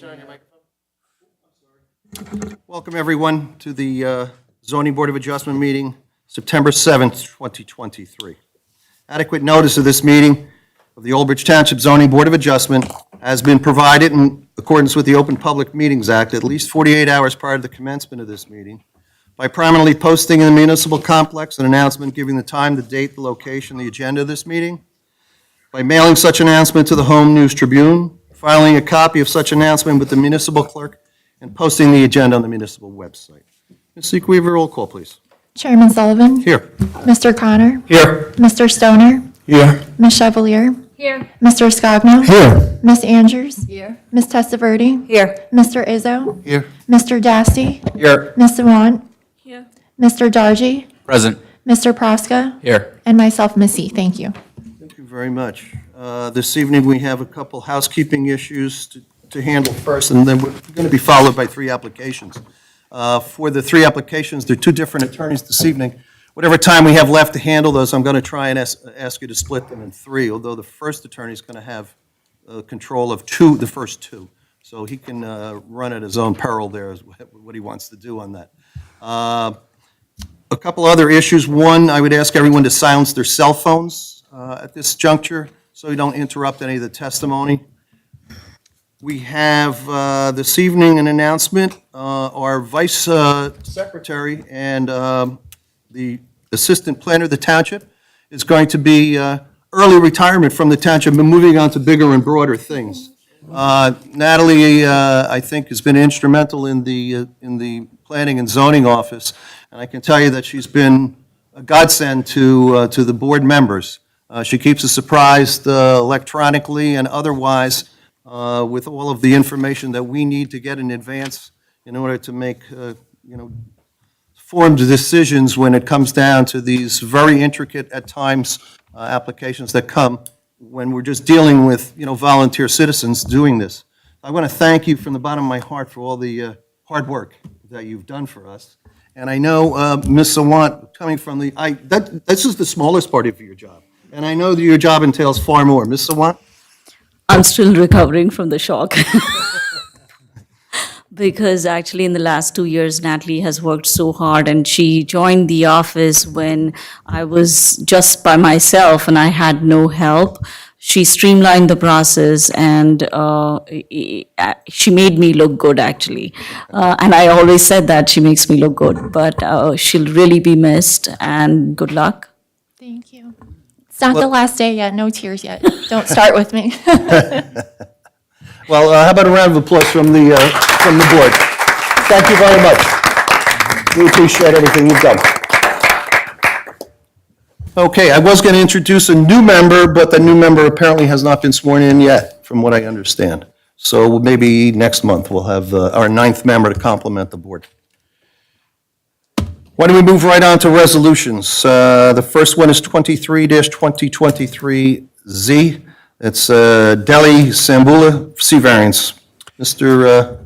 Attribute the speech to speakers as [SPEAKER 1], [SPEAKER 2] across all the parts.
[SPEAKER 1] turn on your microphone.
[SPEAKER 2] Welcome, everyone, to the Zoning Board of Adjustment meeting, September 7th, 2023. Adequate notice of this meeting of the Old Bridge Township Zoning Board of Adjustment has been provided in accordance with the Open Public Meetings Act at least 48 hours prior to the commencement of this meeting by prominently posting in the municipal complex an announcement giving the time, the date, the location, the agenda of this meeting, by mailing such announcement to the Home News Tribune, filing a copy of such announcement with the municipal clerk, and posting the agenda on the municipal website. Ms. Seek, we have a roll call, please.
[SPEAKER 3] Chairman Sullivan?
[SPEAKER 2] Here.
[SPEAKER 3] Mr. Connor?
[SPEAKER 2] Here.
[SPEAKER 3] Mr. Stoner?
[SPEAKER 2] Here.
[SPEAKER 3] Ms. Chevalier?
[SPEAKER 4] Here.
[SPEAKER 3] Mr. Scogno?
[SPEAKER 2] Here.
[SPEAKER 3] Ms. Andrews?
[SPEAKER 4] Here.
[SPEAKER 3] Ms. Testaverde?
[SPEAKER 4] Here.
[SPEAKER 3] Mr. Izzo?
[SPEAKER 2] Here.
[SPEAKER 3] Mr. Dasty?
[SPEAKER 2] Here.
[SPEAKER 3] Ms. Sawant?
[SPEAKER 4] Here.
[SPEAKER 3] Mr. Dargy?
[SPEAKER 1] Present.
[SPEAKER 3] Mr. Praska?
[SPEAKER 1] Here.
[SPEAKER 3] And myself, Missy. Thank you.
[SPEAKER 2] Thank you very much. This evening, we have a couple housekeeping issues to handle first, and then we're going to be followed by three applications. For the three applications, there are two different attorneys this evening. Whatever time we have left to handle those, I'm going to try and ask you to split them in three, although the first attorney is going to have control of the first two. So he can run at his own peril there, is what he wants to do on that. A couple other issues. One, I would ask everyone to silence their cell phones at this juncture so you don't interrupt any of the testimony. We have this evening an announcement. Our Vice Secretary and the Assistant Planner of the Township is going to be early retirement from the Township and moving on to bigger and broader things. Natalie, I think, has been instrumental in the Planning and Zoning Office, and I can tell you that she's been a godsend to the board members. She keeps us surprised electronically and otherwise with all of the information that we need to get in advance in order to make, informed decisions when it comes down to these very intricate, at times, applications that come when we're just dealing with, volunteer citizens doing this. I want to thank you from the bottom of my heart for all the hard work that you've done for us. And I know, Ms. Sawant, coming from this is the smallest part of your job. And I know that your job entails far more. Ms. Sawant?
[SPEAKER 4] I'm still recovering from the shock. Because actually in the last 2 years, Natalie has worked so hard, and she joined the office when I was just by myself and I had no help. She streamlined the process, and she made me look good, actually. And I always said that she makes me look good, but she'll really be missed, and good luck.
[SPEAKER 3] Thank you. It's not the last day yet. No tears yet. Don't start with me.
[SPEAKER 2] Well, how about a round of applause from the board? Thank you very much. We appreciate everything you've done. Okay, I was going to introduce a new member, but the new member apparently has not been sworn in yet, from what I understand. So maybe next month we'll have our ninth member to complement the board. Why don't we move right on to resolutions? The first one is 23-2023Z. It's Delhi Sambula C variance. Mr.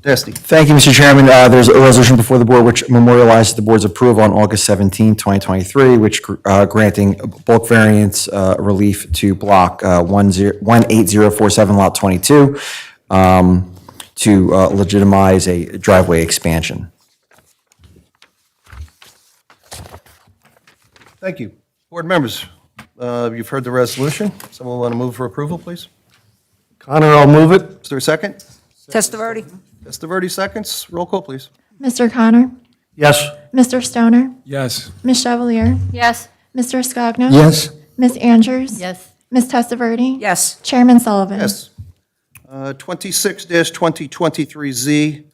[SPEAKER 2] Dasty.
[SPEAKER 5] Thank you, Mr. Chairman. There's a resolution before the board which memorializes the board's approval on August 17, 2023, which granting bulk variance relief to block 18047 lot 22 to legitimize a driveway expansion.
[SPEAKER 2] Thank you. Board members, you've heard the resolution. Someone want to move for approval, please?
[SPEAKER 1] Connor, I'll move it.
[SPEAKER 2] Is there a second?
[SPEAKER 4] Testaverde.
[SPEAKER 2] Testaverde seconds. Roll call, please.
[SPEAKER 3] Mr. Connor?
[SPEAKER 1] Yes.
[SPEAKER 3] Mr. Stoner?
[SPEAKER 1] Yes.
[SPEAKER 3] Ms. Chevalier?
[SPEAKER 4] Yes.
[SPEAKER 3] Mr. Scogno?
[SPEAKER 1] Yes.
[SPEAKER 3] Ms. Andrews?
[SPEAKER 4] Yes.
[SPEAKER 3] Ms. Testaverde?
[SPEAKER 4] Yes.
[SPEAKER 3] Chairman Sullivan?
[SPEAKER 2] Yes. 26-2023Z,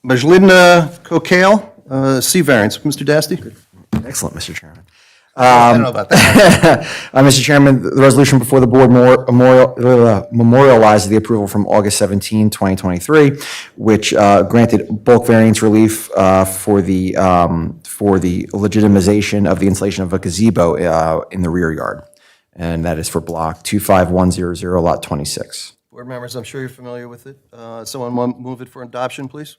[SPEAKER 2] Majlidna Kokale, C variance. Mr. Dasty?
[SPEAKER 5] Excellent, Mr. Chairman.
[SPEAKER 2] I don't know about that.
[SPEAKER 5] Mr. Chairman, the resolution before the board memorializes the approval from August 17, 2023, which granted bulk variance relief for the legitimization of the installation of a gazebo in the rear yard. And that is for block 25100, lot 26.
[SPEAKER 2] Board members, I'm sure you're familiar with it. Someone want to move it for adoption, please?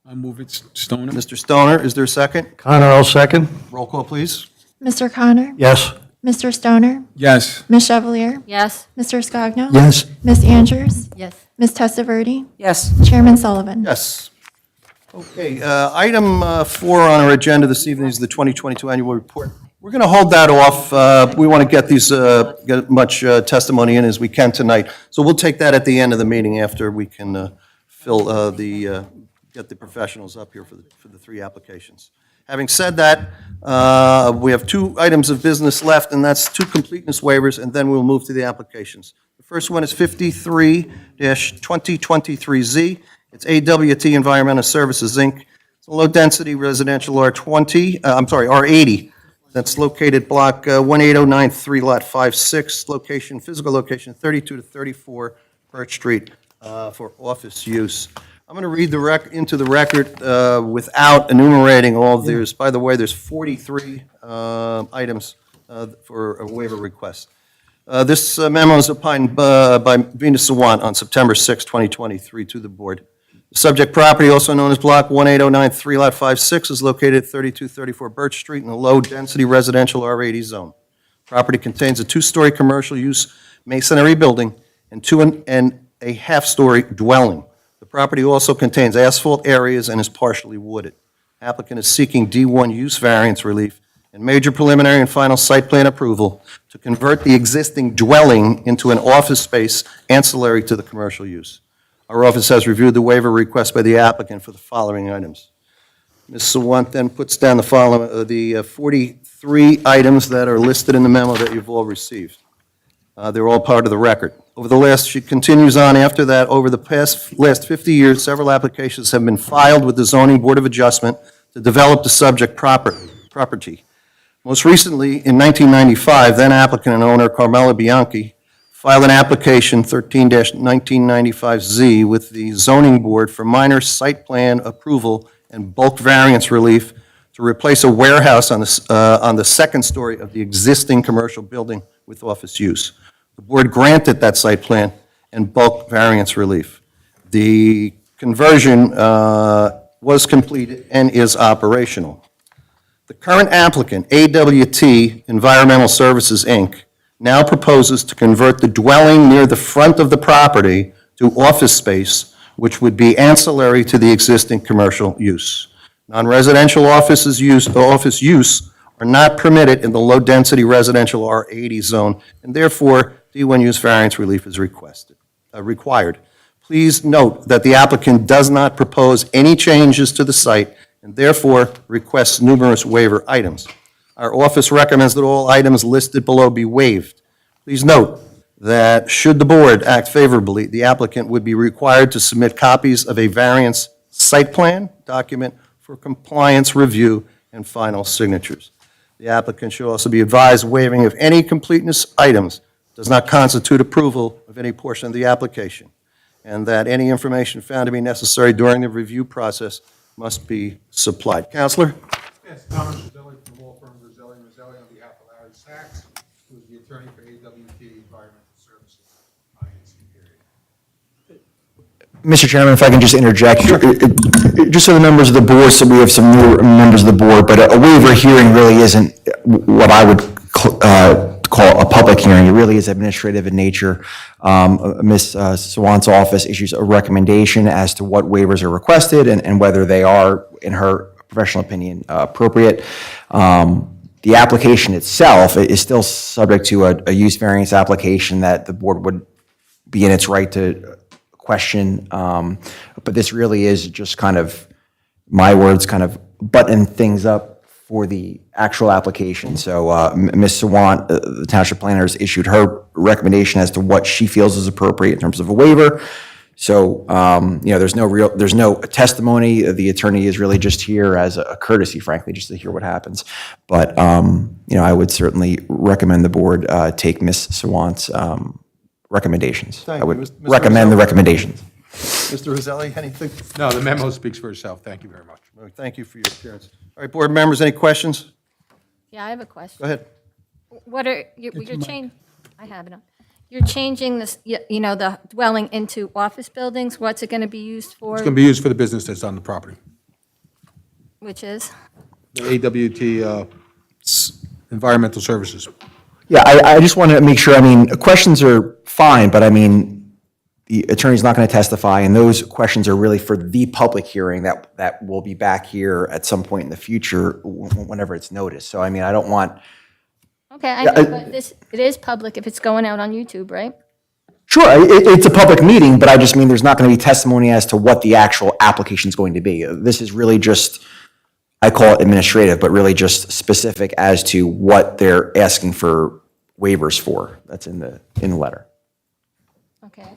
[SPEAKER 1] I move it. Stoner.
[SPEAKER 2] Mr. Stoner, is there a second?
[SPEAKER 1] Connor, I'll second.
[SPEAKER 2] Roll call, please.
[SPEAKER 3] Mr. Connor?
[SPEAKER 1] Yes.
[SPEAKER 3] Mr. Stoner?
[SPEAKER 1] Yes.
[SPEAKER 3] Ms. Chevalier?
[SPEAKER 4] Yes.
[SPEAKER 3] Mr. Scogno?
[SPEAKER 1] Yes.
[SPEAKER 3] Ms. Andrews?
[SPEAKER 4] Yes.
[SPEAKER 3] Ms. Testaverde?
[SPEAKER 4] Yes.
[SPEAKER 3] Chairman Sullivan?
[SPEAKER 2] Yes. Okay, item 4 on our agenda this evening is the 2022 annual report. We're going to hold that off. We want to get these, get much testimony in as we can tonight. So we'll take that at the end of the meeting after we can get the professionals up here for the 3 applications. Having said that, we have 2 items of business left, and that's 2 completeness waivers, and then we'll move to the applications. The first one is 53-2023Z. It's AWT Environmental Services, Inc. It's a low-density residential R80. That's located block 18093, lot 56, location, physical location 32 to 34 Birch Street for office use. I'm going to read into the record without enumerating all of these. By the way, there's 43 items for a waiver request. This memo is opined by Venus Sawant on September 6, 2023, to the board. The subject property, also known as Block 18093, Lot 56, is located at 3234 Birch Street in a low-density residential R80 zone. Property contains a 2-story commercial-use masonry building and 2.5-story dwelling. The property also contains asphalt areas and is partially wooded. Applicant is seeking D1 use variance relief and major preliminary and final site plan approval to convert the existing dwelling into an office space ancillary to the commercial use. Our office has reviewed the waiver request by the applicant for the following items. Ms. Sawant then puts down the following, the 43 items that are listed in the memo that you've all received. They're all part of the record. She continues on after that, over the last 50 years, several applications have been filed with the Zoning Board of Adjustment to develop the subject property. Most recently, in 1995, then applicant and owner Carmela Bianchi filed an application 13-1995Z with the Zoning Board for minor site plan approval and bulk variance relief to replace a warehouse on the second story of the existing commercial building with office use. The board granted that site plan and bulk variance relief. The conversion was completed and is operational. The current applicant, AWT Environmental Services, Inc., now proposes to convert the dwelling near the front of the property to office space, which would be ancillary to the existing commercial use. Non-residential office use are not permitted in the low-density residential R80 zone, and therefore, D1 use variance relief is required. Please note that the applicant does not propose any changes to the site and therefore requests numerous waiver items. Our office recommends that all items listed below be waived. Please note that should the board act favorably, the applicant would be required to submit copies of a variance site plan document for compliance review and final signatures. The applicant should also be advised waiving of any completeness items does not constitute approval of any portion of the application, and that any information found to be necessary during the review process must be supplied. Counselor?
[SPEAKER 6] Yes, Thomas Roselli from law firm Roselli & Roselli on behalf of Larry Sachs, who is the attorney for AWT Environmental Services, INC period.
[SPEAKER 5] Mr. Chairman, if I can just interject, just so the members of the board, so we have some new members of the board, but a waiver hearing really isn't what I would call a public hearing. It really is administrative in nature. Ms. Sawant's office issues a recommendation as to what waivers are requested and whether they are, in her professional opinion, appropriate. The application itself is still subject to a use variance application that the board would be in its right to question. But this really is just kind of, my words, kind of button things up for the actual application. So Ms. Sawant, the township planner, has issued her recommendation as to what she feels is appropriate in terms of a waiver. So, there's no testimony. The attorney is really just here as a courtesy, frankly, just to hear what happens. But, I would certainly recommend the board take Ms. Sawant's recommendations.
[SPEAKER 2] Thank
[SPEAKER 5] I
[SPEAKER 2] you.
[SPEAKER 5] would
[SPEAKER 2] Mr.
[SPEAKER 5] recommend the
[SPEAKER 2] Roselli?
[SPEAKER 5] recommendations.
[SPEAKER 2] Mr. Roselli, anything?
[SPEAKER 6] No, the memo speaks for itself. Thank you very much.
[SPEAKER 2] Thank you for your appearance. All right, board members, any questions?
[SPEAKER 7] Yeah, I have a question.
[SPEAKER 2] Go ahead.
[SPEAKER 7] What are, you're changing, I have it on. You're changing this, the dwelling into office buildings. What's it going to be used for?
[SPEAKER 6] It's going to be used for the business that's on the property.
[SPEAKER 7] Which is?
[SPEAKER 6] The AWT Environmental Services.
[SPEAKER 5] Yeah, I just want to make sure, I mean, questions are fine, but I mean, the attorney's not going to testify, and those questions are really for the public hearing that will be back here at some point in the future, whenever it's noticed. So, I mean, I don't want,
[SPEAKER 7] Okay, I know, but it is public if it's going out on YouTube, right?
[SPEAKER 5] sure, it's a public meeting, but I just mean there's not going to be testimony as to what the actual application is going to be. This is really just, I call it administrative, but really just specific as to what they're asking for waivers for. That's in the letter.
[SPEAKER 7] Okay.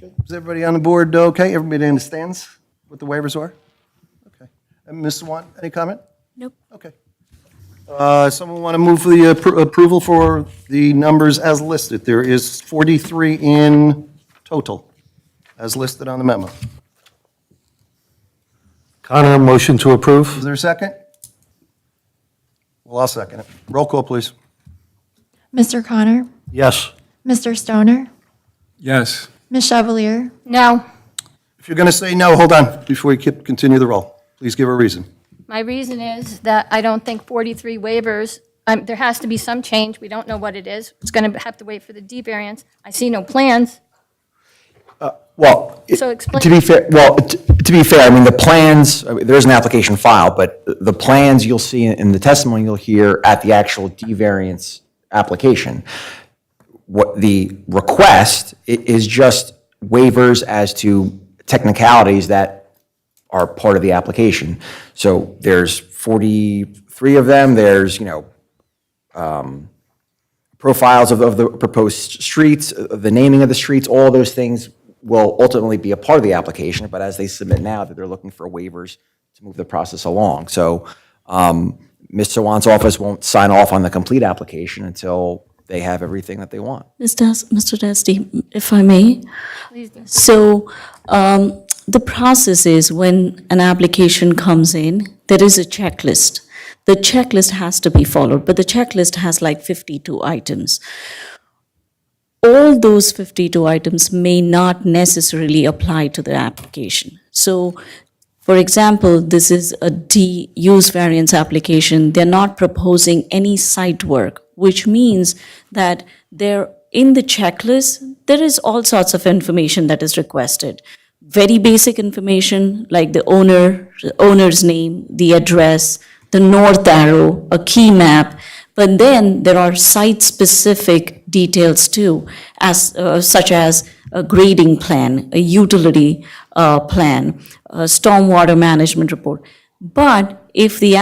[SPEAKER 2] Is everybody on the board okay? Everybody understands what the waivers are? Okay. And Ms. Swan, any comment?
[SPEAKER 4] Nope.
[SPEAKER 2] Okay. Someone want to move for the approval for the numbers as listed? There is 43 in total, as listed on the memo.
[SPEAKER 1] Connor, motion to
[SPEAKER 2] Is
[SPEAKER 1] approve?
[SPEAKER 2] there a second? Well, I'll second it. Roll call, please.
[SPEAKER 3] Mr. Connor,
[SPEAKER 1] Yes.
[SPEAKER 3] Mr. Stoner,
[SPEAKER 6] Yes.
[SPEAKER 3] Ms. Chevalier,
[SPEAKER 7] No,
[SPEAKER 2] If you're going to say no, hold on, before we continue the roll. Please give a reason.
[SPEAKER 7] my reason is that I don't think 43 waivers, there has to be some change. We don't know what it is. It's going to have to wait for the D variance. I see no plans.
[SPEAKER 5] Well,
[SPEAKER 7] So explain-
[SPEAKER 5] to be fair, to be fair, I mean, the plans, I mean, there is an application file, but the plans you'll see in the testimony you'll hear at the actual D variance application. What the request is just waivers as to technicalities that are part of the application. So there's 43 of them, there's, profiles of the proposed streets, the naming of the streets, all those things will ultimately be a part of the application, but as they submit now, that they're looking for waivers to move the process along. So Ms. Sawan's office won't sign off on the complete application until they have everything that they want.
[SPEAKER 4] Mr. Dusty, if I may?
[SPEAKER 7] Please do.
[SPEAKER 4] So the process is when an application comes in, there is a checklist. The checklist has to be followed, but the checklist has like 52 items. All those 52 items may not necessarily apply to the application. So, for example, this is a D use variance application. They're not proposing any site work, which means that in the checklist, there is all sorts of information that is requested. Very basic information like the owner's name, the address, the north arrow, a key map. But then there are site-specific details too, such as a grading plan, a utility plan, a stormwater management report. But if the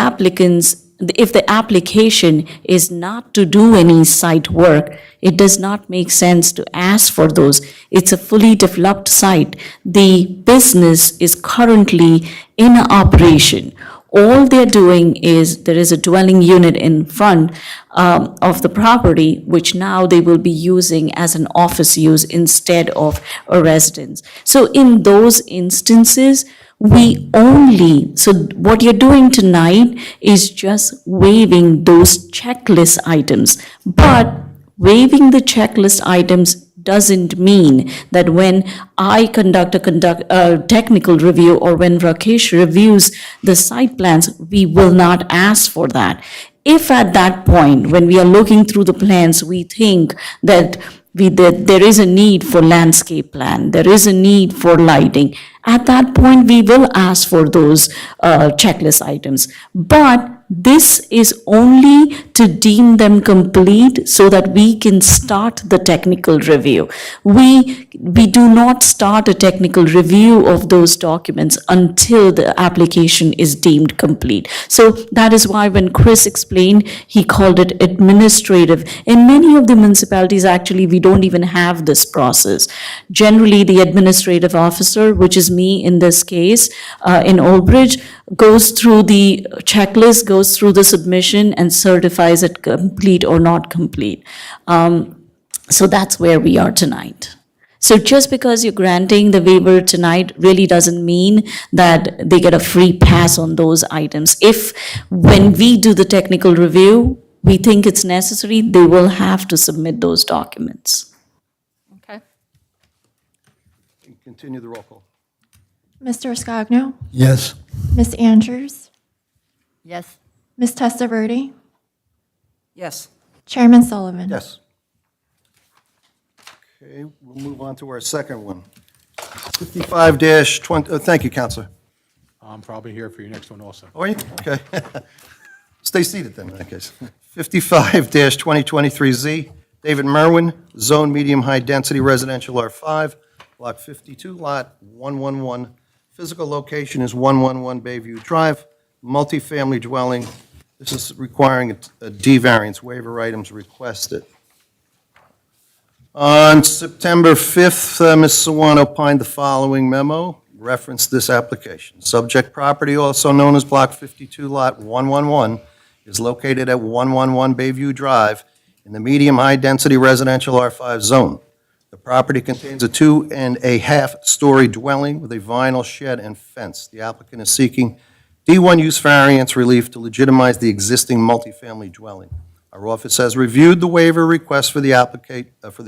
[SPEAKER 4] application is not to do any site work, it does not make sense to ask for those. It's a fully developed site. The business is currently in operation. All they're doing is, there is a dwelling unit in front of the property, which now they will be using as an office use instead of a residence. So in those instances, so what you're doing tonight is just waiving those checklist items. But waiving the checklist items doesn't mean that when I conduct a technical review or when Rakesh reviews the site plans, we will not ask for that. If at that point, when we are looking through the plans, we think that there is a need for landscape plan, there is a need for lighting, at that point, we will ask for those checklist items. But this is only to deem them complete so that we can start the technical review. We do not start a technical review of those documents until the application is deemed complete. So that is why when Chris explained, he called it administrative. In many of the municipalities, actually, we don't even have this process. Generally, the administrative officer, which is me in this case, in Old Bridge, goes through the checklist, goes through the submission, and certifies it complete or not complete. So that's where we are tonight. So just because you're granting the waiver tonight really doesn't mean that they get a free pass on those items. If, when we do the technical review, we think it's necessary, they will have to submit those documents.
[SPEAKER 7] Okay.
[SPEAKER 2] Continue the roll call.
[SPEAKER 3] Mr. Scogno,
[SPEAKER 1] Yes.
[SPEAKER 3] Ms. Andrews,
[SPEAKER 7] Yes.
[SPEAKER 3] Ms. Testaverde,
[SPEAKER 8] Yes.
[SPEAKER 3] Chairman Sullivan.
[SPEAKER 2] Yes. Okay, we'll move on to our second one. 55-20, thank you, Counselor.
[SPEAKER 6] I'm probably here for your next one also.
[SPEAKER 2] Oh, are you? Okay. Stay seated then, in that case. 55-2023Z, David Merwin, Zone Medium High Density Residential R5, Block 52, Lot 111. Physical location is 111 Bayview Drive, multifamily dwelling. This is requiring a D variance waiver items requested. On September 5th, Ms. Sawant opined the following memo, referenced this application. Subject property, also known as Block 52, Lot 111, is located at 111 Bayview Drive in the medium-high density residential R5 zone. The property contains a 2.5-story dwelling with a vinyl shed and fence. The applicant is seeking D1 use variance relief to legitimize the existing multifamily dwelling. Our office has reviewed the waiver request for the applicant for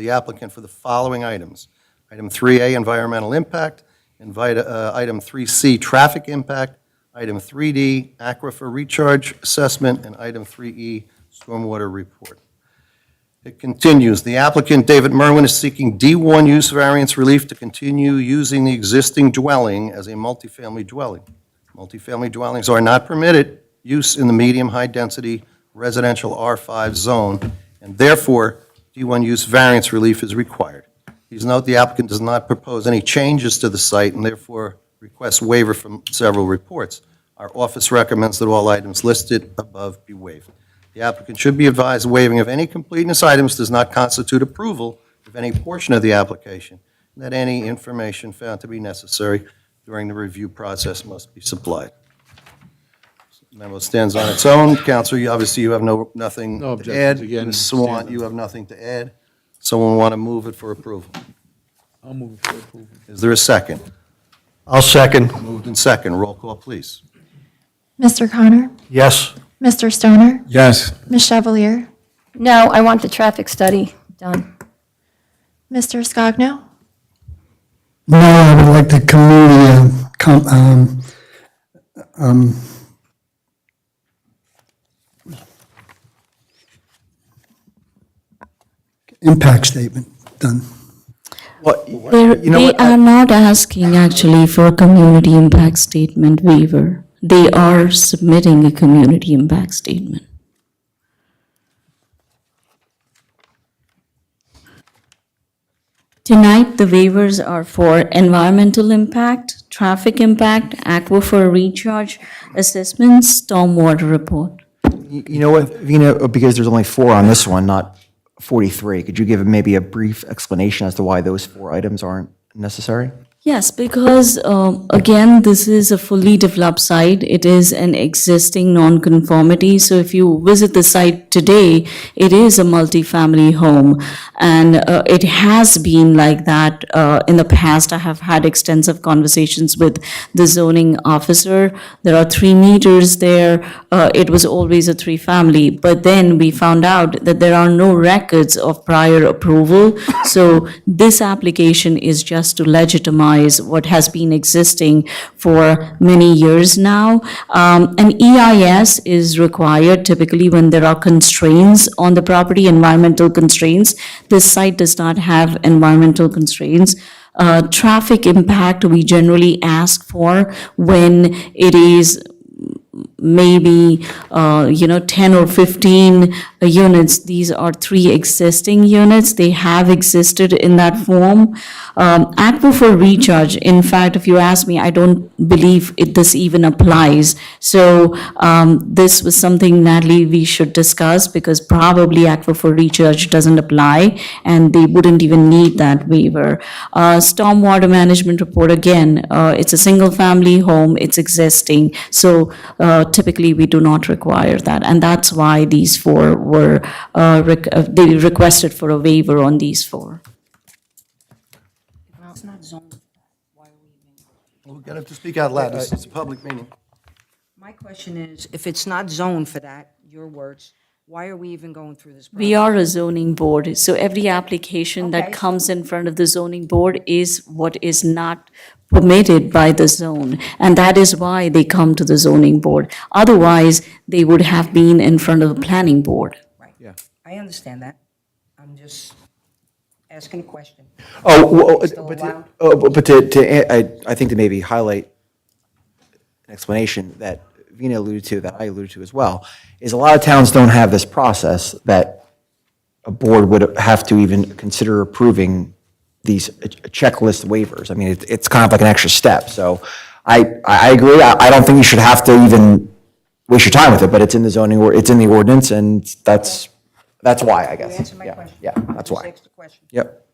[SPEAKER 2] the following items. Item 3A, environmental impact. Item 3C, traffic impact. Item 3D, aquifer recharge assessment. And item 3E, stormwater report. It continues. The applicant, David Merwin, is seeking D1 use variance relief to continue using the existing dwelling as a multifamily dwelling. Multifamily dwellings are not permitted use in the medium-high-density residential R5 zone, and therefore, D1 use variance relief is required. Please note the applicant does not propose any changes to the site and therefore requests waiver from several reports. Our office recommends that all items listed above be waived. The applicant should be advised waiving of any completeness items does not constitute approval of any portion of the application, and that any information found to be necessary during the review process must be supplied. Memo stands on its own. Counselor, you obviously you have nothing
[SPEAKER 6] No
[SPEAKER 2] to add.
[SPEAKER 6] objections. Again,
[SPEAKER 2] Ms. Sawant,
[SPEAKER 6] stand-
[SPEAKER 2] you have nothing to add. Someone want to move it for approval?
[SPEAKER 1] I'll move it for approval.
[SPEAKER 2] Is there a second?
[SPEAKER 1] I'll second.
[SPEAKER 2] Moved in second. Roll call, please.
[SPEAKER 3] Mr. Connor?
[SPEAKER 1] Yes.
[SPEAKER 3] Mr. Stoner?
[SPEAKER 1] Yes.
[SPEAKER 3] Ms. Chevalier?
[SPEAKER 7] No, I want the traffic study done.
[SPEAKER 3] Mr. Scogno?
[SPEAKER 9] No, I would like the community, impact statement done.
[SPEAKER 2] Well,
[SPEAKER 4] They
[SPEAKER 2] you know what?
[SPEAKER 4] are not asking actually for a community impact statement waiver. They are submitting a community impact statement. Tonight, the waivers are for environmental impact, traffic impact, aquifer recharge assessments, stormwater report.
[SPEAKER 5] You know what, Vina, because there's only 4 on this one, not 43, could you give maybe a brief explanation as to why those 4 items aren't necessary?
[SPEAKER 4] Yes, because again, this is a fully developed site. It is an existing nonconformity. So if you visit the site today, it is a multifamily home. And it has been like that in the past. I have had extensive conversations with the zoning officer. There are 3 meters there. It was always a 3-family. But then we found out that there are no records of prior approval. So this application is just to legitimize what has been existing for many years now. An EIS is required typically when there are constraints on the property, environmental constraints. This site does not have environmental constraints. Traffic impact, we generally ask for when it is maybe, 10 or 15 units. These are 3 existing units. They have existed in that form. Aquifer recharge, in fact, if you ask me, I don't believe this even applies. So this was something, Natalie, we should discuss because probably aquifer recharge doesn't apply and they wouldn't even need that waiver. Stormwater management report, again, it's a single-family home, it's existing. So typically, we do not require that. And that's why these 4 were, they requested for a waiver on these 4.
[SPEAKER 8] It's not zoned. Why are we even?
[SPEAKER 2] Well, we're going to have to speak out loud. This is a public meeting.
[SPEAKER 8] My question is, if it's not zoned for that, your words, why are we even going through this process?
[SPEAKER 4] We are a zoning board, so every application that
[SPEAKER 8] Okay.
[SPEAKER 4] comes in front of the zoning board is what is not permitted by the zone. And that is why they come to the zoning board. Otherwise, they would have been in front of the planning board.
[SPEAKER 6] Yeah,
[SPEAKER 8] I understand that. I'm just asking a question.
[SPEAKER 5] Oh,
[SPEAKER 8] Still
[SPEAKER 5] but,
[SPEAKER 8] allowed?
[SPEAKER 5] I think to maybe highlight an explanation that Vina alluded to, that I alluded to as well, is a lot of towns don't have this process that a board would have to even consider approving these checklist waivers. I mean, it's kind of like an extra step. So I agree. I don't think you should have to even waste your time with it, but it's in the zoning, or it's in the ordinance, and that's why, I
[SPEAKER 8] You
[SPEAKER 5] guess.
[SPEAKER 8] answered my
[SPEAKER 5] Yeah,
[SPEAKER 8] question.
[SPEAKER 5] yeah, that's
[SPEAKER 8] Just
[SPEAKER 5] why.
[SPEAKER 8] asked the question.
[SPEAKER 5] Yep.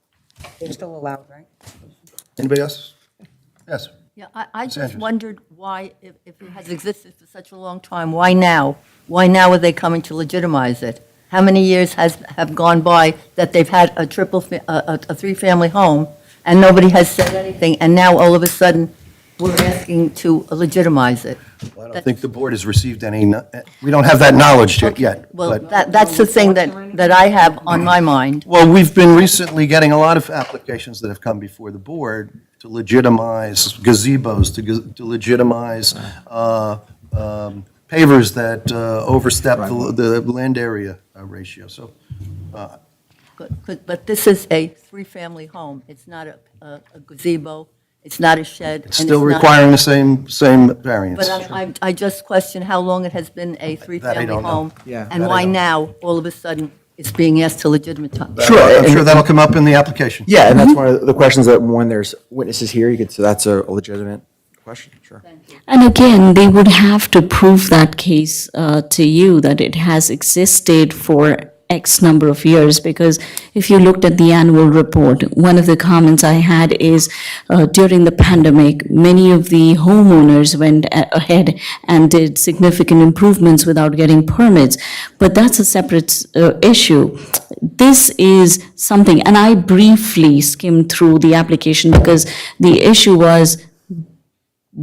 [SPEAKER 8] They're still allowed, right?
[SPEAKER 2] Anybody else? Yes.
[SPEAKER 10] Yeah, I just
[SPEAKER 2] Andrews.
[SPEAKER 10] wondered why, if it has existed for such a long time, why now? Why now are they coming to legitimize it? How many years have gone by that they've had a a three-family home, and nobody has said anything, and now all of a sudden, we're asking to legitimize it?
[SPEAKER 2] I don't think the board has received any, we don't have that knowledge yet.
[SPEAKER 10] Well,
[SPEAKER 2] but-
[SPEAKER 10] that's the thing that I have on my mind.
[SPEAKER 2] Well, we've been recently getting a lot of applications that have come before the board to legitimize gazebos, to legitimize pavers that overstep the land area ratio. So
[SPEAKER 10] But this is a three-family home. It's not a gazebo, it's not a shed.
[SPEAKER 2] it's
[SPEAKER 10] and
[SPEAKER 2] still
[SPEAKER 10] not-
[SPEAKER 2] requiring the same variance.
[SPEAKER 10] But I just question how long it has been a three-family
[SPEAKER 2] don't know.
[SPEAKER 10] home.
[SPEAKER 5] Yeah.
[SPEAKER 10] And
[SPEAKER 2] That I
[SPEAKER 10] why
[SPEAKER 2] don't know.
[SPEAKER 10] now, all of a sudden, it's being asked to legitimize.
[SPEAKER 5] Sure,
[SPEAKER 2] I'm sure that'll come up in the application.
[SPEAKER 5] Yeah, and that's one of the questions that when there's witnesses here, you could, so that's a legitimate question, sure.
[SPEAKER 4] And again, they would have to prove that case to you that it has existed for X number of years, because if you looked at the annual report, one of the comments I had is during the pandemic, many of the homeowners went ahead and did significant improvements without getting permits. But that's a separate issue. This is something, and I briefly skimmed through the application because the issue was,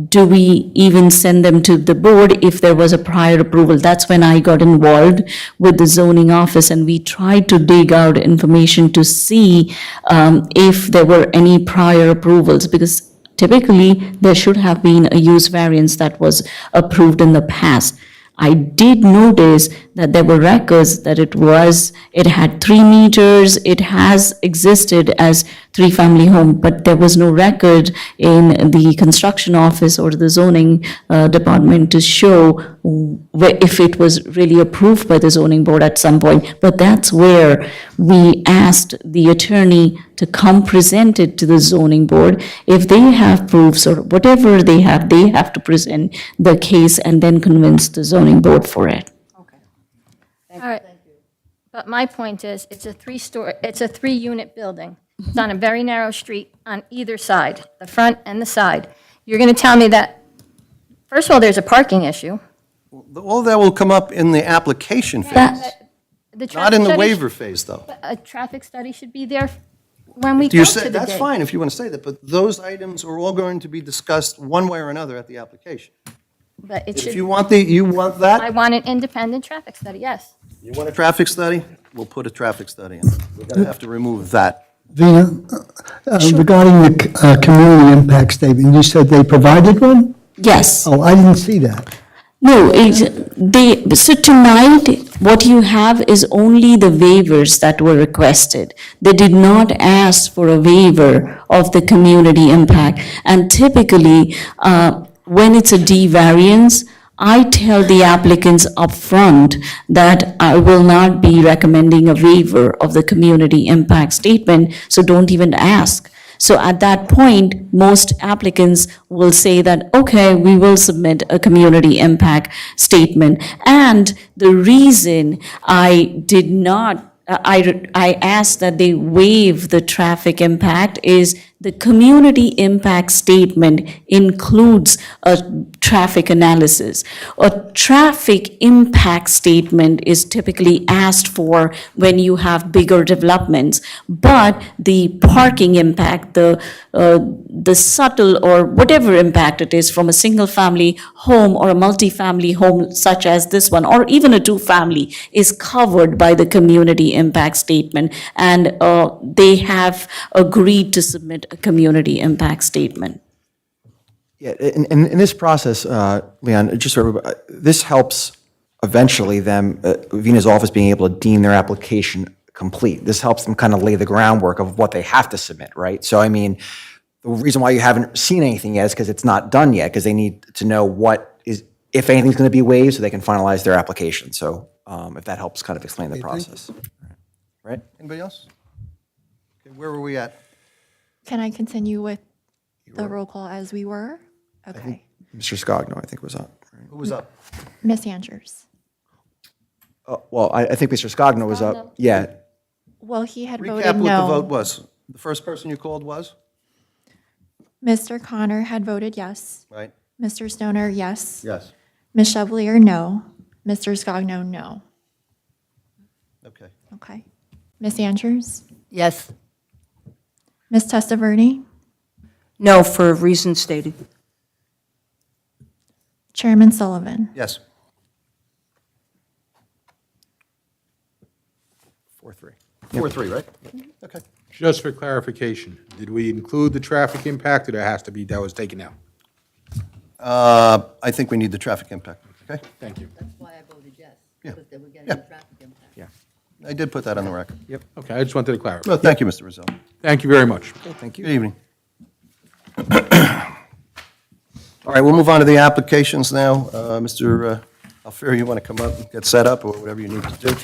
[SPEAKER 4] do we even send them to the board if there was a prior approval? That's when I got involved with the zoning office, and we tried to dig out information to see if there were any prior approvals, because typically there should have been a use variance that was approved in the past. I did notice that there were records that it had 3 meters, it has existed as three-family home, but there was no record in the construction office or the zoning department to show if it was really approved by the zoning board at some point. But that's where we asked the attorney to come present it to the zoning board. If they have proofs or whatever they have to present the case and then convince the zoning board for it.
[SPEAKER 7] All right. But my point is, it's a three-unit building. It's on a very narrow street on either side, the front and the side. You're going to tell me that, first of all, there's a parking issue.
[SPEAKER 2] All that will come up in the application phase,
[SPEAKER 7] The
[SPEAKER 2] not
[SPEAKER 7] traffic
[SPEAKER 2] in the
[SPEAKER 7] study
[SPEAKER 2] waiver phase, though.
[SPEAKER 7] A traffic study should be there when we
[SPEAKER 2] You
[SPEAKER 7] go to
[SPEAKER 2] said,
[SPEAKER 7] the
[SPEAKER 2] that's
[SPEAKER 7] date.
[SPEAKER 2] fine if you want to say that, but those items are all going to be discussed one way or another at the application.
[SPEAKER 7] But it
[SPEAKER 2] If
[SPEAKER 7] should,
[SPEAKER 2] you want that,
[SPEAKER 7] I want an independent traffic study, yes.
[SPEAKER 2] you want a traffic study, we'll put a traffic study in. We're going to have to remove that.
[SPEAKER 9] Vina, regarding the community impact statement, you said they provided one?
[SPEAKER 4] Yes.
[SPEAKER 9] Oh, I didn't see that.
[SPEAKER 4] No, so tonight, what you have is only the waivers that were requested. They did not ask for a waiver of the community impact. And typically, when it's a D variance, I tell the applicants upfront that I will not be recommending a waiver of the community impact statement, so don't even ask. So at that point, most applicants will say that, okay, we will submit a community impact statement. And the reason I did not, I asked that they waive the traffic impact is the community impact statement includes a traffic analysis. A traffic impact statement is typically asked for when you have bigger developments, but the parking impact, the subtle or whatever impact it is from a single-family home or a multi-family home such as this one, or even a two-family, is covered by the community impact statement, and they have agreed to submit a community impact statement.
[SPEAKER 5] Yeah, in this process, Leon, just so everybody, this helps eventually Vina's office being able to deem their application complete. This helps them kind of lay the groundwork of what they have to submit, right? So I mean, the reason why you haven't seen anything yet is because it's not done yet, because they need to know if anything's going to be waived so they can finalize their application. So if that helps kind of explain the process. Right?
[SPEAKER 2] Anybody else? Okay, where were we at?
[SPEAKER 3] Can I continue with the roll call as we were? Okay.
[SPEAKER 5] Mr. Scogno, I think, was up. Right?
[SPEAKER 2] Who was up?
[SPEAKER 3] Ms. Andrews.
[SPEAKER 5] Well, I think Mr. Scogno was
[SPEAKER 3] Scogno.
[SPEAKER 5] up. Yeah.
[SPEAKER 3] Well, he had voted
[SPEAKER 2] Recap what the vote
[SPEAKER 3] no.
[SPEAKER 2] was. The first person you called was?
[SPEAKER 3] Mr. Connor had voted yes.
[SPEAKER 2] Right?
[SPEAKER 3] Mr. Stoner, yes.
[SPEAKER 2] Yes.
[SPEAKER 3] Ms. Chevalier, no. Mr. Scogno, no.
[SPEAKER 2] Okay.
[SPEAKER 3] Okay. Ms. Andrews?
[SPEAKER 10] Yes.
[SPEAKER 3] Ms. Testaverde?
[SPEAKER 8] No, for reasons stated.
[SPEAKER 3] Chairman Sullivan?
[SPEAKER 2] Yes.
[SPEAKER 5] 4-3.
[SPEAKER 2] 4-3, right? Okay.
[SPEAKER 6] Just for clarification, did we include the traffic impact, or that has to be, that was taken out?
[SPEAKER 2] I think we need the traffic impact, okay?
[SPEAKER 6] Thank you.
[SPEAKER 10] That's why I voted yes.
[SPEAKER 2] Yeah.
[SPEAKER 10] Because they were getting
[SPEAKER 2] Yeah.
[SPEAKER 10] the traffic impact.
[SPEAKER 5] Yeah.
[SPEAKER 2] I did put that on the record.
[SPEAKER 6] Okay, I just wanted to clarify.
[SPEAKER 2] No, thank you, Mr. Rizzo.
[SPEAKER 6] Thank you very much.
[SPEAKER 5] Thank
[SPEAKER 2] Good evening. All right, we'll move on to the applications now. Mr. Alfieri, you want to come up and get set up, or whatever you need to do?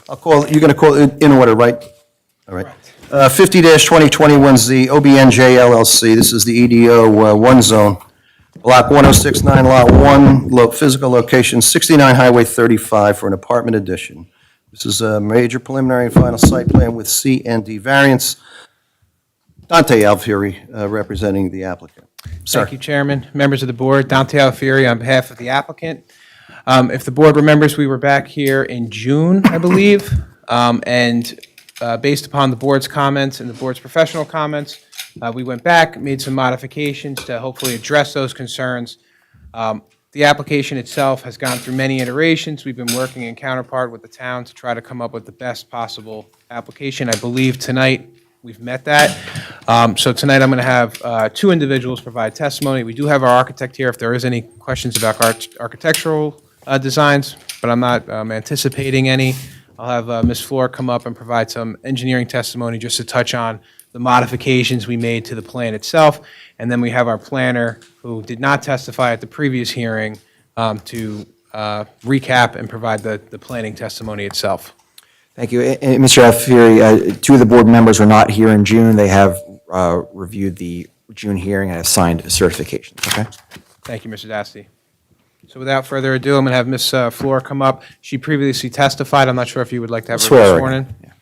[SPEAKER 2] You're going to call it in order, right? All right. 50-2021Z, OBNJ LLC, this is the EDO 1 zone, Block 1069, Lot 1, physical location 69 Highway 35 for an apartment addition. This is a major preliminary and final site plan with C and D variance. Dante Alfieri, representing the applicant. Sir.
[SPEAKER 11] Thank you, Chairman, members of the board. Dante Alfieri on behalf of the applicant. If the board remembers, we were back here in June, I believe, and based upon the board's comments and the board's professional comments, we went back, made some modifications to hopefully address those concerns. The application itself has gone through many iterations. We've been working in counterpart with the town to try to come up with the best possible application. I believe tonight we've met that. So tonight I'm going to have two individuals provide testimony. We do have our architect here if there is any questions about architectural designs, but I'm not anticipating any. I'll have Ms. Floor come up and provide some engineering testimony just to touch on the modifications we made to the plan itself. And then we have our planner, who did not testify at the previous hearing, to recap and provide the planning testimony itself.
[SPEAKER 5] Thank you. And Mr. Alfieri, two of the board members were not here in June. They have reviewed the June hearing and have signed certifications, okay?
[SPEAKER 11] Thank you, Mr. Dasty. So without further ado, I'm going to have Ms. Floor come up. She previously testified. I'm not sure if you would like to have her
[SPEAKER 5] Swear
[SPEAKER 11] sworn in.
[SPEAKER 5] again. Yeah.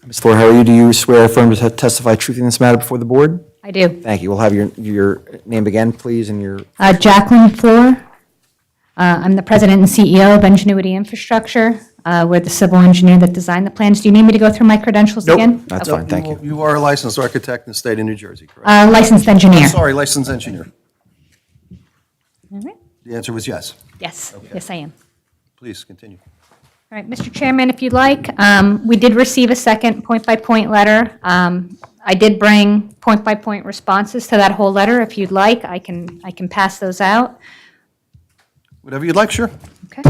[SPEAKER 5] Ms. Floor, how are you? Do you swear or affirm to testify truthfully in this matter before the board?
[SPEAKER 12] I do.
[SPEAKER 5] Thank you. We'll have your name again, please, and your,
[SPEAKER 12] Jacqueline Floor. I'm the president and CEO of Ingenuity Infrastructure. We're the civil engineer that designed the plans. Do you need me to go through my credentials again?
[SPEAKER 5] that's
[SPEAKER 12] Okay.
[SPEAKER 5] fine, thank you.
[SPEAKER 2] You are a licensed architect in the state of New Jersey, correct?
[SPEAKER 12] Licensed engineer.
[SPEAKER 2] Sorry, licensed engineer.
[SPEAKER 12] All right.
[SPEAKER 2] The answer was yes.
[SPEAKER 12] Yes, yes, I am.
[SPEAKER 2] Please continue.
[SPEAKER 12] All right, Mr. Chairman, if you'd like, we did receive a second point-by-point letter. I did bring point-by-point responses to that whole letter. If you'd like, I can pass those out.
[SPEAKER 2] Whatever you'd like, sure.
[SPEAKER 12] Okay.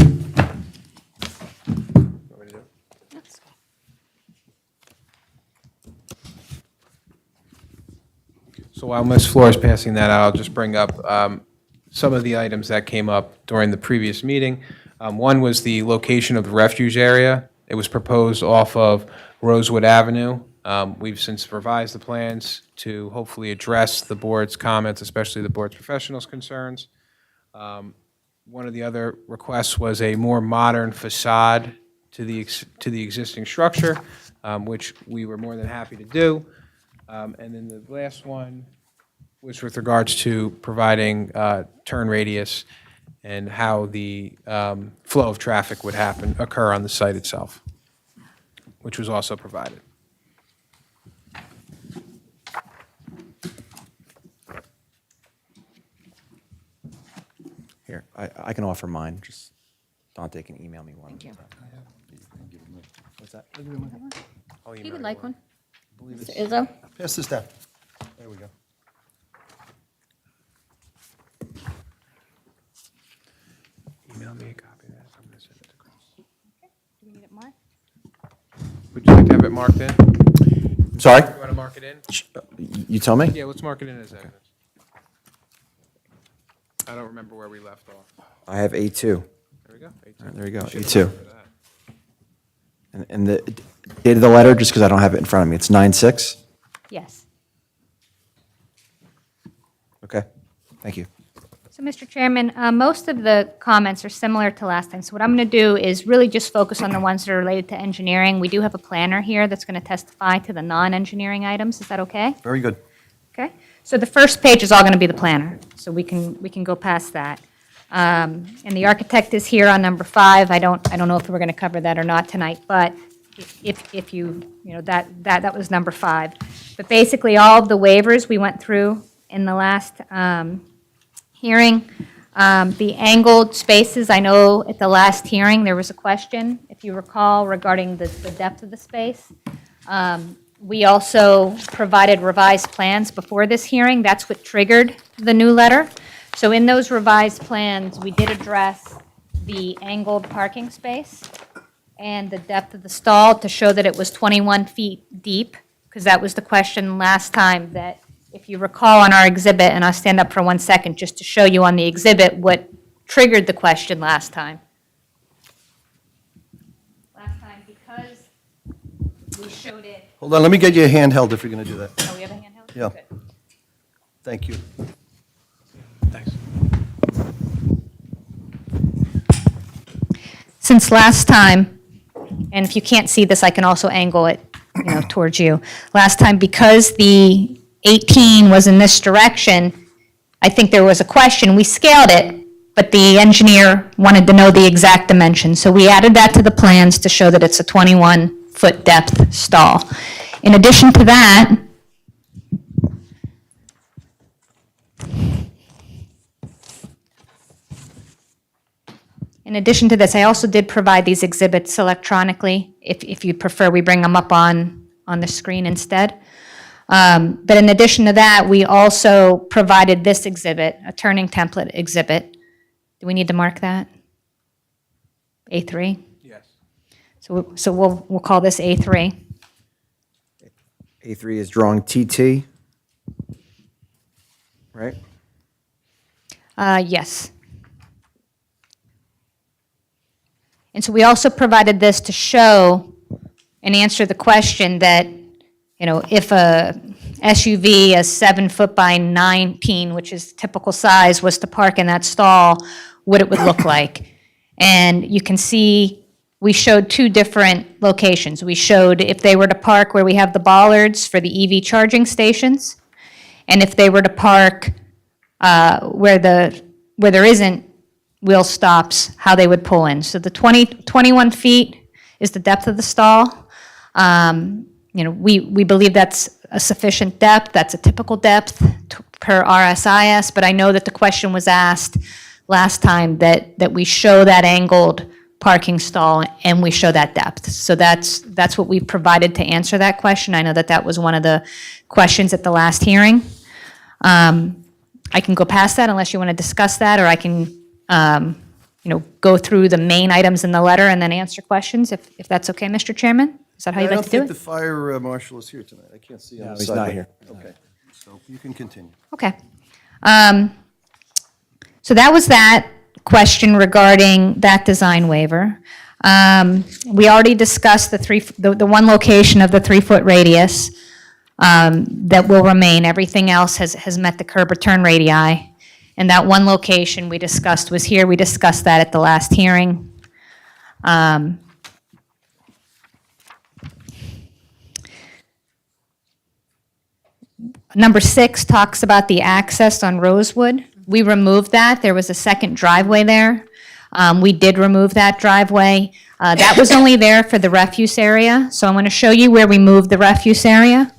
[SPEAKER 11] So while Ms. Floor is passing that out, I'll just bring up some of the items that came up during the previous meeting. One was the location of the refuge area. It was proposed off of Rosewood Avenue. We've since revised the plans to hopefully address the board's comments, especially the board's professionals' concerns. One of the other requests was a more modern facade to the existing structure, which we were more than happy to do. And then the last one was with regards to providing turn radius and how the flow of traffic would occur on the site itself, which was also provided.
[SPEAKER 5] Here, I can offer mine, just Dante can email me one. Thank you. What's that?
[SPEAKER 7] If you would like one. Mr. Izzo?
[SPEAKER 2] Pass this down. There we go.
[SPEAKER 11] Email me a copy of that. I'm going to send it to Chris.
[SPEAKER 12] Do we need it marked?
[SPEAKER 11] Would you like to have it marked in?
[SPEAKER 5] Sorry?
[SPEAKER 11] You want to mark it in?
[SPEAKER 5] You tell me?
[SPEAKER 11] Yeah, let's mark it in as evidence. I don't remember where we left off.
[SPEAKER 5] I have A2.
[SPEAKER 11] There we go.
[SPEAKER 5] There you go,
[SPEAKER 11] Should've
[SPEAKER 5] A2.
[SPEAKER 11] marked for that.
[SPEAKER 5] And the date of the letter, just because I don't have it in front of me, it's 9/6?
[SPEAKER 12] Yes.
[SPEAKER 5] Okay, thank you.
[SPEAKER 12] So, Mr. Chairman, most of the comments are similar to last time. So what I'm going to do is really just focus on the ones that are related to engineering. We do have a planner here that's going to testify to the non-engineering items. Is that okay?
[SPEAKER 2] Very good.
[SPEAKER 12] Okay. So the first page is all going to be the planner. So we can go past that. And the architect is here on number 5. I don't know if we're going to cover that or not tonight, but if you know, that was number 5. But basically, all of the waivers we went through in the last hearing. The angled spaces, I know at the last hearing, there was a question, if you recall, regarding the depth of the space. We also provided revised plans before this hearing. That's what triggered the new letter. So in those revised plans, we did address the angled parking space and the depth of the stall to show that it was 21 feet deep, because that was the question last time, that if you recall on our exhibit, and I'll stand up for 1 second just to show you on the exhibit what triggered the question last time. Last time, because we showed it.
[SPEAKER 2] Hold on, let me get you a handheld if you're going to do that.
[SPEAKER 12] Oh, we have a handheld?
[SPEAKER 2] Yeah.
[SPEAKER 12] Good.
[SPEAKER 2] Thank you.
[SPEAKER 11] Thanks.
[SPEAKER 12] Since last time, and if you can't see this, I can also angle it, towards you. Last time, because the 18 was in this direction, I think there was a question. We scaled it, but the engineer wanted to know the exact dimension. So we added that to the plans to show that it's a 21-foot depth stall. In addition to that, this, I also did provide these exhibits electronically. If you prefer, we bring them up on the screen instead. But in addition to that, we also provided this exhibit, a turning template exhibit. Do we need to mark that? A3?
[SPEAKER 11] Yes.
[SPEAKER 12] So we'll call this A3.
[SPEAKER 5] A3 is drawing TT, right?
[SPEAKER 12] Yes. And so we also provided this to show and answer the question that, if a SUV, a 7 foot by 19, which is typical size, was to park in that stall, what it would look like. And you can see we showed 2 different locations. We showed if they were to park where we have the bollards for the EV charging stations, and if they were to park where there isn't wheel stops, how they would pull in. So the 21 feet is the depth of the stall. We believe that's a sufficient depth. That's a typical depth per RSIS, but I know that the question was asked last time that we show that angled parking stall and we show that depth. So that's what we provided to answer that question. I know that was one of the questions at the last hearing. I can go past that unless you want to discuss that, or I can go through the main items in the letter and then answer questions, if that's okay, Mr. Chairman? Is that how you'd like to do
[SPEAKER 2] I don't think
[SPEAKER 12] it?
[SPEAKER 2] the fire marshal is here tonight. I can't see him.
[SPEAKER 5] No, he's not here.
[SPEAKER 2] Okay, so you can continue.
[SPEAKER 12] Okay. So that was that question regarding that design waiver. We already discussed the one location of the 3-foot radius that will remain. Everything else has met the curb return radii. And that one location we discussed was here. We discussed that at the last hearing. Number 6 talks about the access on Rosewood. We removed that. There was a second driveway there. We did remove that driveway. That was only there for the refuse area. So I'm going to show you where we moved the refuse area.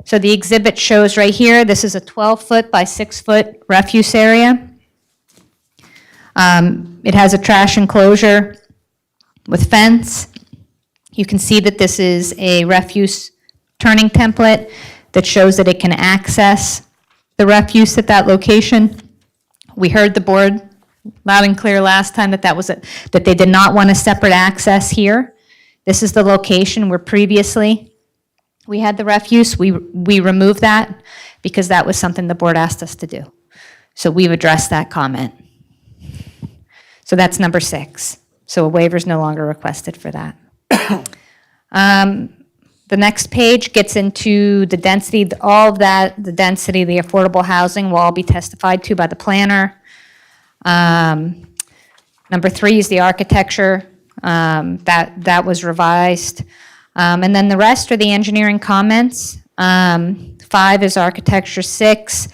[SPEAKER 12] So the exhibit shows right here, this is a 12-foot by 6-foot refuse area. It has a trash enclosure with fence. You can see that this is a refuse turning template that shows that it can access the refuse at that location. We heard the board loud and clear last time that that they did not want a separate access here. This is the location where previously we had the refuse. We removed that because that was something the board asked us to do. So we've addressed that comment. So that's number 6. So a waiver is no longer requested for that. The next page gets into the density, all of that, the density, the affordable housing will all be testified to by the planner. Number 3 is the architecture, that was revised. And then the rest are the engineering comments. 5 is architecture, 6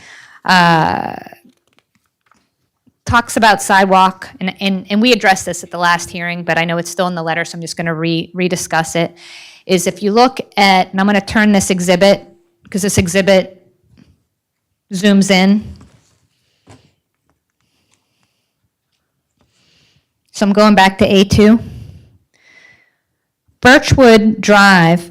[SPEAKER 12] talks about sidewalk, and we addressed this at the last hearing, but I know it's still in the letter, so I'm just going to rediscuss it, is if you look at, and I'm going to turn this exhibit, because this exhibit zooms in. So I'm going back to A2. Birchwood Drive,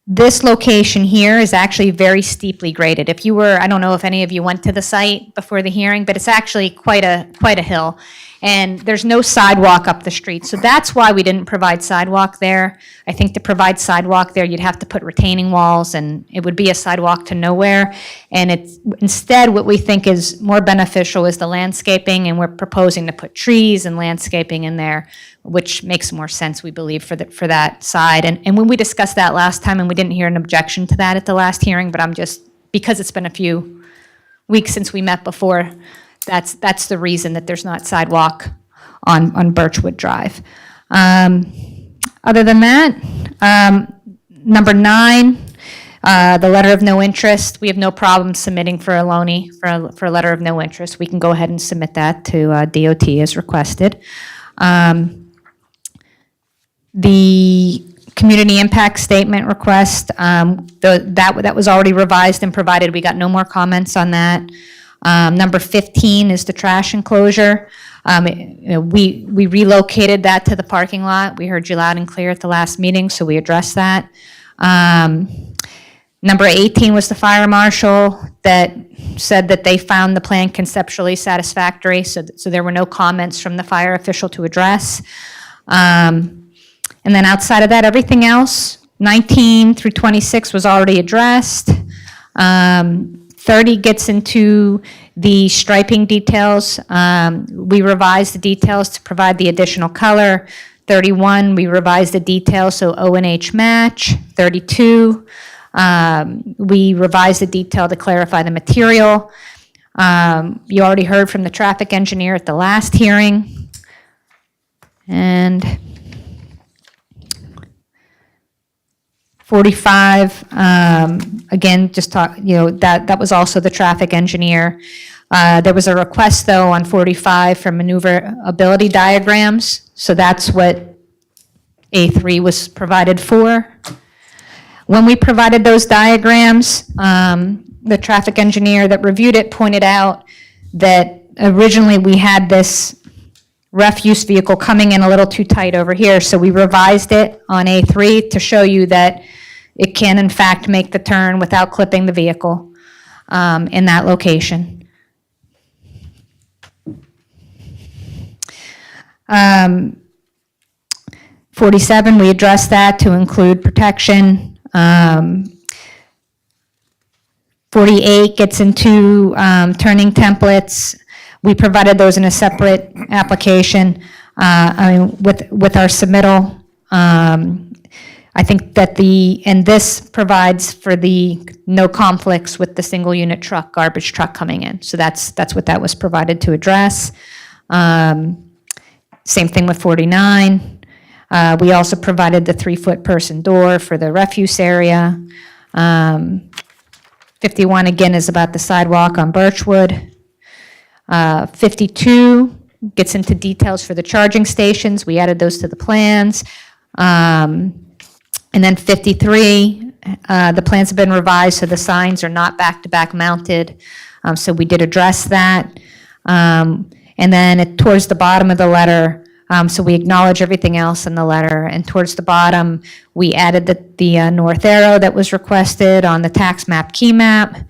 [SPEAKER 12] this location here is actually very steeply graded. If you were, I don't know if any of you went to the site before the hearing, but it's actually quite a hill. And there's no sidewalk up the street. So that's why we didn't provide sidewalk there. I think to provide sidewalk there, you'd have to put retaining walls, and it would be a sidewalk to nowhere. And it's instead what we think is more beneficial is the landscaping, and we're proposing to put trees and landscaping in there, which makes more sense, we believe, for that side. And when we discussed that last time, and we didn't hear an objection to that at the last hearing, but I'm just, because it's been a few weeks since we met before, that's the reason that there's not sidewalk on Birchwood Drive. Other than that, number 9, the letter of no interest, we have no problem submitting for a loanee for a letter of no interest. We can go ahead and submit that to DOT as requested. The community impact statement request, that was already revised and provided. We got no more comments on that. Number 15 is the trash enclosure. We relocated that to the parking lot. We heard you loud and clear at the last meeting, so we addressed that. Number 18 was the fire marshal that said that they found the plan conceptually satisfactory, so there were no comments from the fire official to address. And then outside of that, everything else, 19 through 26 was already addressed. 30 gets into the striping details. We revised the details to provide the additional color. 31, we revised the details so O and H match. 32, we revised the detail to clarify the material. You already heard from the traffic engineer at the last hearing. And 45, again, just talk, that was also the traffic engineer. There was a request, though, on 45 for maneuverability diagrams, so that's what A3 was provided for. When we provided those diagrams, the traffic engineer that reviewed it pointed out that originally we had this refuse vehicle coming in a little too tight over here, so we revised it on A3 to show you that it can, in fact, make the turn without clipping the vehicle in that location. 47, we addressed that to include protection. 48 gets into turning templates. We provided those in a separate application. With our submittal, I think that and this provides for the no conflicts with the single unit truck, garbage truck coming in. So that's what that was provided to address. Same thing with 49. We also provided the 3-foot person door for the refuse area. 51, again, is about the sidewalk on Birchwood. 52 gets into details for the charging stations. We added those to the plans. And then 53, the plans have been revised, so the signs are not back-to-back mounted. So we did address that. And then towards the bottom of the letter, so we acknowledge everything else in the letter. And towards the bottom, we added the north arrow that was requested on the tax map key map.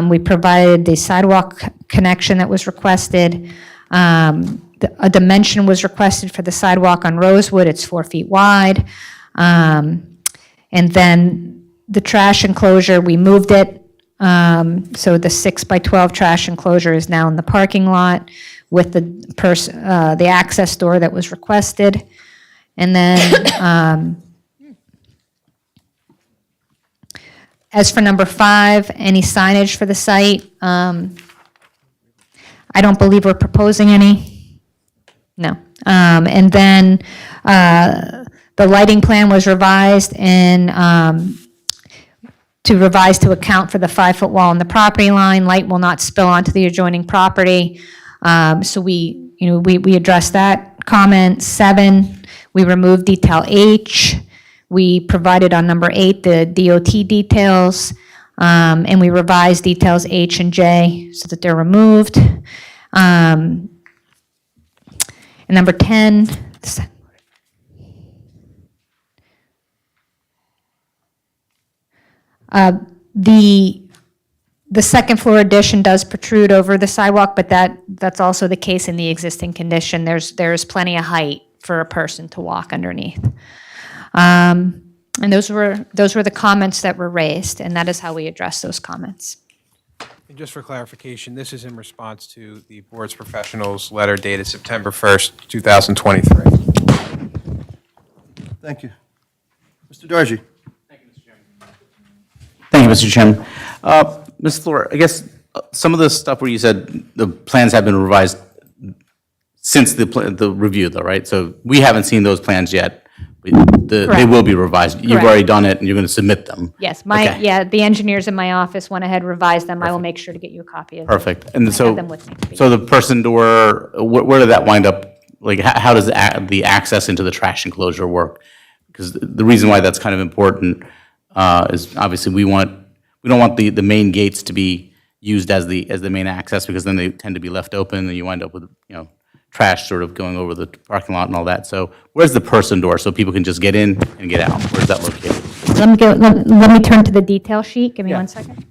[SPEAKER 12] We provided the sidewalk connection that was requested. A dimension was requested for the sidewalk on Rosewood. It's 4 feet wide. And then the trash enclosure, we moved it. So the 6 by 12 trash enclosure is now in the parking lot with the access door that was requested. And then, as for number 5, any signage for the site, I don't believe we're proposing any. No. And then the lighting plan was revised and to account for the 5-foot wall on the property line. Light will not spill onto the adjoining property. So we addressed that comment. 7, we removed detail H. We provided on number 8 the DOT details, and we revised details H and J so that they're removed. And number 10, the second floor addition does protrude over the sidewalk, but that's also the case in the existing condition. There's plenty of height for a person to walk underneath. And those were the comments that were raised, and that is how we address those comments.
[SPEAKER 11] And just for clarification, this is in response to the board's professionals letter dated September 1st, 2023.
[SPEAKER 2] Thank you. Mr. Dargy?
[SPEAKER 13] Thank you, Mr. Chairman. Ms. Fleur, I guess some of the stuff where you said the plans have been revised since the review, though, right? So we haven't seen those plans yet. They will be revised. You've
[SPEAKER 12] Correct.
[SPEAKER 13] already done it, and you're going to submit them.
[SPEAKER 12] Yes,
[SPEAKER 13] Okay.
[SPEAKER 12] the engineers in my office went ahead, revised them. I will make sure to get you a copy of them.
[SPEAKER 13] Perfect. And
[SPEAKER 12] I
[SPEAKER 13] so,
[SPEAKER 12] have them with me.
[SPEAKER 13] so the person door, where did that wind up? Like, how does the access into the trash enclosure work? Because the reason why that's kind of important is obviously we don't want the main gates to be used as the main access, because then they tend to be left open and you wind up with, trash sort of going over the parking lot and all that. So where's the person door so people can just get in and get out? Where's that located?
[SPEAKER 12] Let me turn to the detail sheet. Give me 1 second.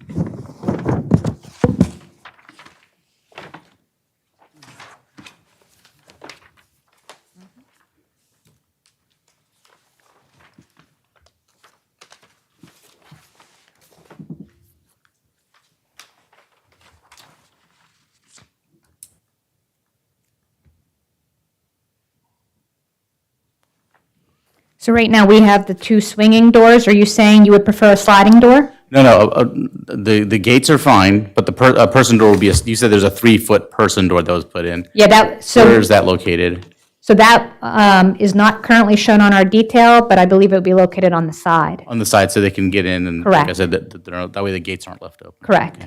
[SPEAKER 12] So right now, we have the 2 swinging doors. Are you saying you would prefer a sliding door?
[SPEAKER 13] No, the gates are fine, but the person door will be, you said there's a 3-foot person door that was put in.
[SPEAKER 12] Yeah,
[SPEAKER 13] Where is that located?
[SPEAKER 12] So that is not currently shown on our detail, but I believe it would be located on the side.
[SPEAKER 13] On the side so they can get in and, like I
[SPEAKER 12] Correct.
[SPEAKER 13] said, that way the gates aren't left open.
[SPEAKER 12] Correct.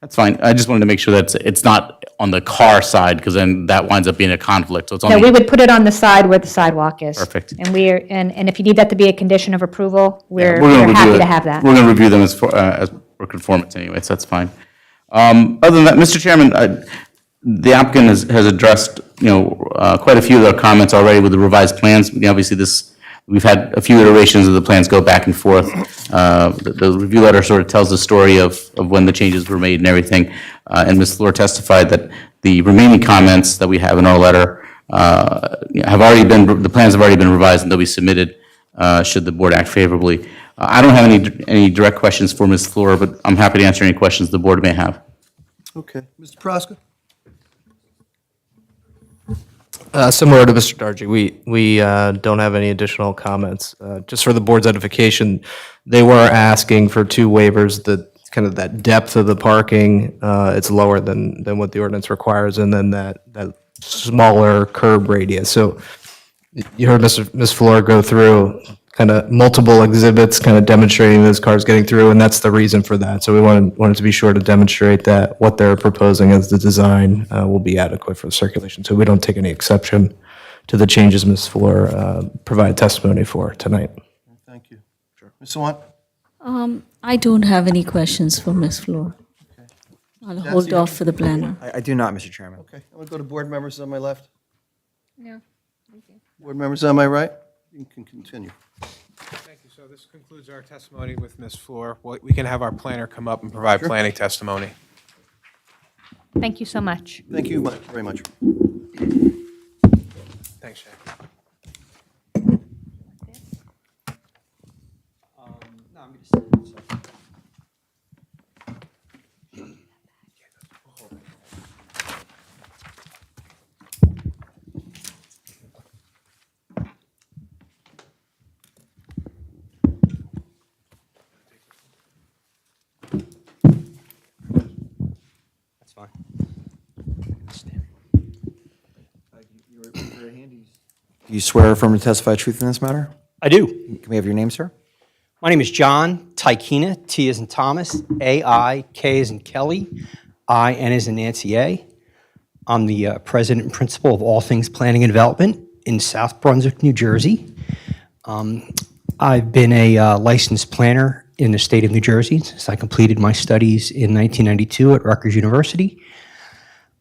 [SPEAKER 13] That's fine. I just wanted to make sure that it's not on the car side, because then that winds up being a conflict. So it's
[SPEAKER 12] No, we
[SPEAKER 13] only,
[SPEAKER 12] would put it on the side where the sidewalk is.
[SPEAKER 13] Perfect.
[SPEAKER 12] And and if you need that to be a condition of approval, we're
[SPEAKER 13] gonna review
[SPEAKER 12] happy
[SPEAKER 13] it.
[SPEAKER 12] to have that.
[SPEAKER 13] We're going to review them as for conformance anyway, so that's fine. Other than that, Mr. Chairman, the applicant has addressed, quite a few of their comments already with the revised plans. Obviously, we've had a few iterations of the plans go back and forth. The review letter sort of tells the story of when the changes were made and everything. And Ms. Fleur testified that the remaining comments that we have in our letter the plans have already been revised and they'll be submitted should the board act favorably. I don't have any direct questions for Ms. Fleur, but I'm happy to answer any questions the board may have.
[SPEAKER 2] Okay. Mr. Praska?
[SPEAKER 14] Similar to Mr. Dargy, we don't have any additional comments. Just for the board's edification, they were asking for 2 waivers, that depth of the parking, it's lower than what the ordinance requires, and then that smaller curb radius. So you heard Ms. Fleur go through kind of multiple exhibits, kind of demonstrating those cars getting through, and that's the reason for that. So we wanted to be sure to demonstrate that what they're proposing as the design will be adequate for circulation. So we don't take any exception to the changes Ms. Fleur provided testimony for tonight.
[SPEAKER 2] Thank you. Sure. Ms. Sawant?
[SPEAKER 4] I don't have any questions for Ms. Fleur. I'll hold off for the planner.
[SPEAKER 5] I do not, Mr. Chairman.
[SPEAKER 2] Okay, I'm going to go to board members on my left.
[SPEAKER 7] No.
[SPEAKER 2] Board members on my right. You can continue.
[SPEAKER 11] Thank you. So this concludes our testimony with Ms. Fleur. We can have our planner come up and provide planning testimony.
[SPEAKER 12] Thank you so much.
[SPEAKER 2] Thank you very much.
[SPEAKER 11] Thanks, Shay.
[SPEAKER 1] That's fine.
[SPEAKER 5] Do you swear or affirm to testify truth in this matter?
[SPEAKER 1] I do.
[SPEAKER 5] Can we have your name, sir?
[SPEAKER 1] My name is John Tykina, T as in Thomas, A-I, K as in Kelly, I-N as in Nancy A. I'm the president and principal of All Things Planning and Development in South Brunswick, New Jersey. I've been a licensed planner in the state of New Jersey since I completed my studies in 1992 at Rutgers University.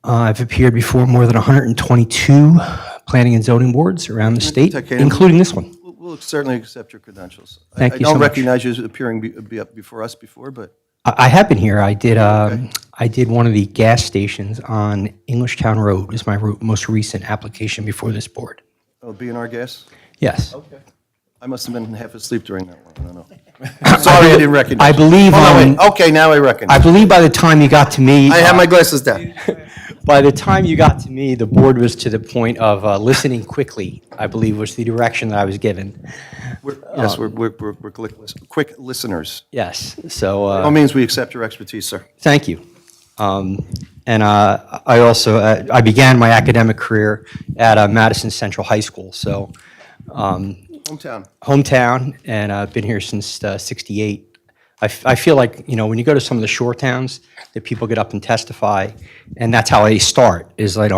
[SPEAKER 1] I've appeared before more than 122 planning and zoning boards around the state,
[SPEAKER 2] Tykina,
[SPEAKER 1] including this one.
[SPEAKER 2] We'll certainly accept your credentials.
[SPEAKER 1] Thank you
[SPEAKER 2] I don't
[SPEAKER 1] so much.
[SPEAKER 2] recognize you as appearing before us before, but
[SPEAKER 1] I have been here. I did one of the gas stations on Englishtown Road. Was my most recent application before this board.
[SPEAKER 2] oh, B&R Gas?
[SPEAKER 1] Yes.
[SPEAKER 2] Okay. I must have been half asleep during that one. I don't know. Sorry, I didn't recognize.
[SPEAKER 1] I believe.
[SPEAKER 2] Oh, no, wait. Okay, now I recognize.
[SPEAKER 1] I believe by the time you got to me,
[SPEAKER 2] I have my glasses down.
[SPEAKER 1] by the time you got to me, the board was to the point of listening quickly. I believe was the direction that I was given.
[SPEAKER 2] Yes, we're quick listeners.
[SPEAKER 1] Yes. So.
[SPEAKER 2] By all means, we accept your expertise, sir.
[SPEAKER 1] Thank you. And I also I began my academic career at Madison Central High School. So. Hometown, and I've been here since '68. I feel like, you know, when you go to some of the shore towns, that people get up and testify, and that's how they start, is like,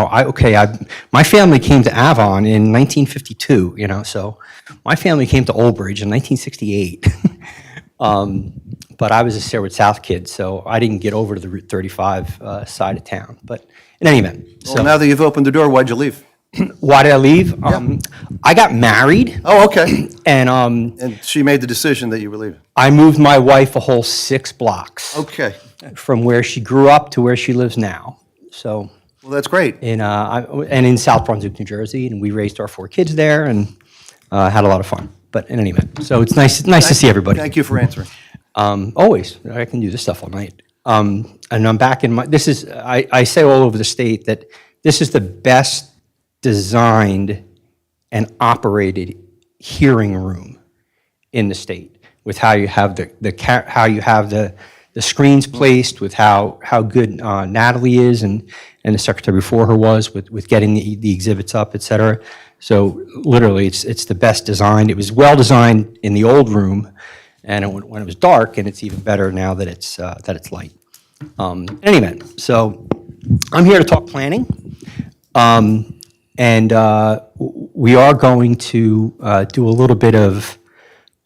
[SPEAKER 1] my family came to Avon in 1952, you know, so my family came to Old Bridge in 1968. But I was a Sarah South kid, so I didn't get over to the Route 35 side of town. But in any event.
[SPEAKER 2] Well, now that you've opened the door, why'd you leave?
[SPEAKER 1] Why did I leave? I got married.
[SPEAKER 2] Oh, okay.
[SPEAKER 1] And
[SPEAKER 2] she made the decision that you were leaving.
[SPEAKER 1] I moved my wife a whole 6 blocks.
[SPEAKER 2] Okay.
[SPEAKER 1] From where she grew up to where she lives now. So.
[SPEAKER 2] Well, that's great.
[SPEAKER 1] And in South Brunswick, New Jersey, and we raised our 4 kids there and had a lot of fun. But in any event, so it's nice to see everybody.
[SPEAKER 2] Thank you for answering.
[SPEAKER 1] Always. I can do this stuff all night. And I'm back in I say all over the state that this is the best designed and operated hearing room in the state, with how you have the screens placed, with how good Natalie is and the secretary before her was with getting the exhibits up, et cetera. So literally, it's the best designed. It was well designed in the old room, and when it was dark, and it's even better now that it's light. In any event, so I'm here to talk planning. And we are going to do a little bit of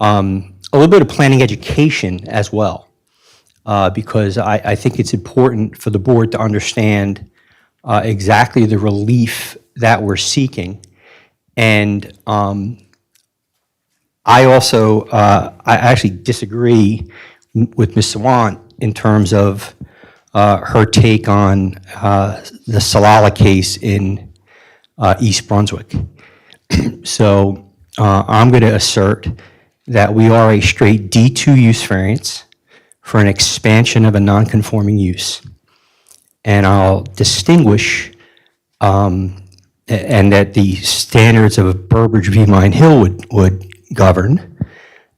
[SPEAKER 1] planning education as well, because I think it's important for the board to understand exactly the relief that we're seeking. And I actually disagree with Ms. Sawant in terms of her take on the Salala case in East Brunswick. So I'm going to assert that we are a straight D2 use variance for an expansion of a non-conforming use. And I'll distinguish, and that the standards of Burbridge v. Mine Hill would govern,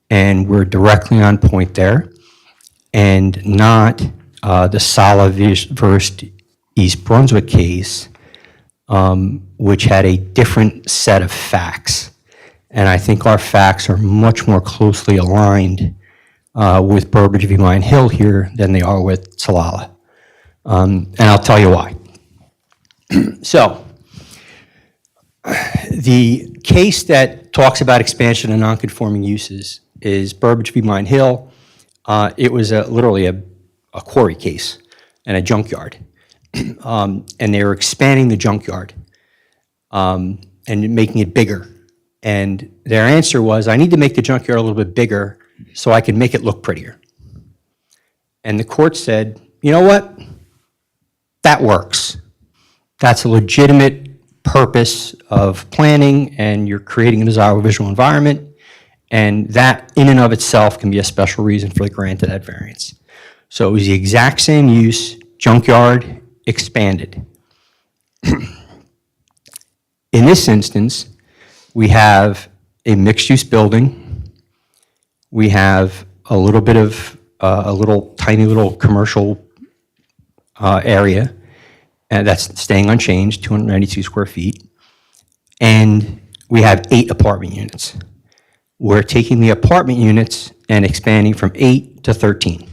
[SPEAKER 1] and we're directly on point there, and not the Sala versus East Brunswick case, which had a different set of facts. And I think our facts are much more closely aligned with Burbridge v. Mine Hill here than they are with Salala. And I'll tell you why. So, the case that talks about expansion of nonconforming uses is Burbridge v. Mine Hill. It was literally a quarry case. and a junkyard. And they were expanding the junkyard and making it bigger. And their answer was, I need to make the junkyard a little bit bigger so I can make it look prettier. And the court said, you know what? That works. That's a legitimate purpose of planning, and you're creating a desirable visual environment, and that in and of itself can be a special reason for the grant of that variance. So it was the exact same use, junkyard expanded. In this instance, we have a mixed-use building. We have a little bit of, tiny little commercial area, and that's staying unchanged, 292 square feet. And we have 8 apartment units. We're taking the apartment units and expanding from 8 to 13.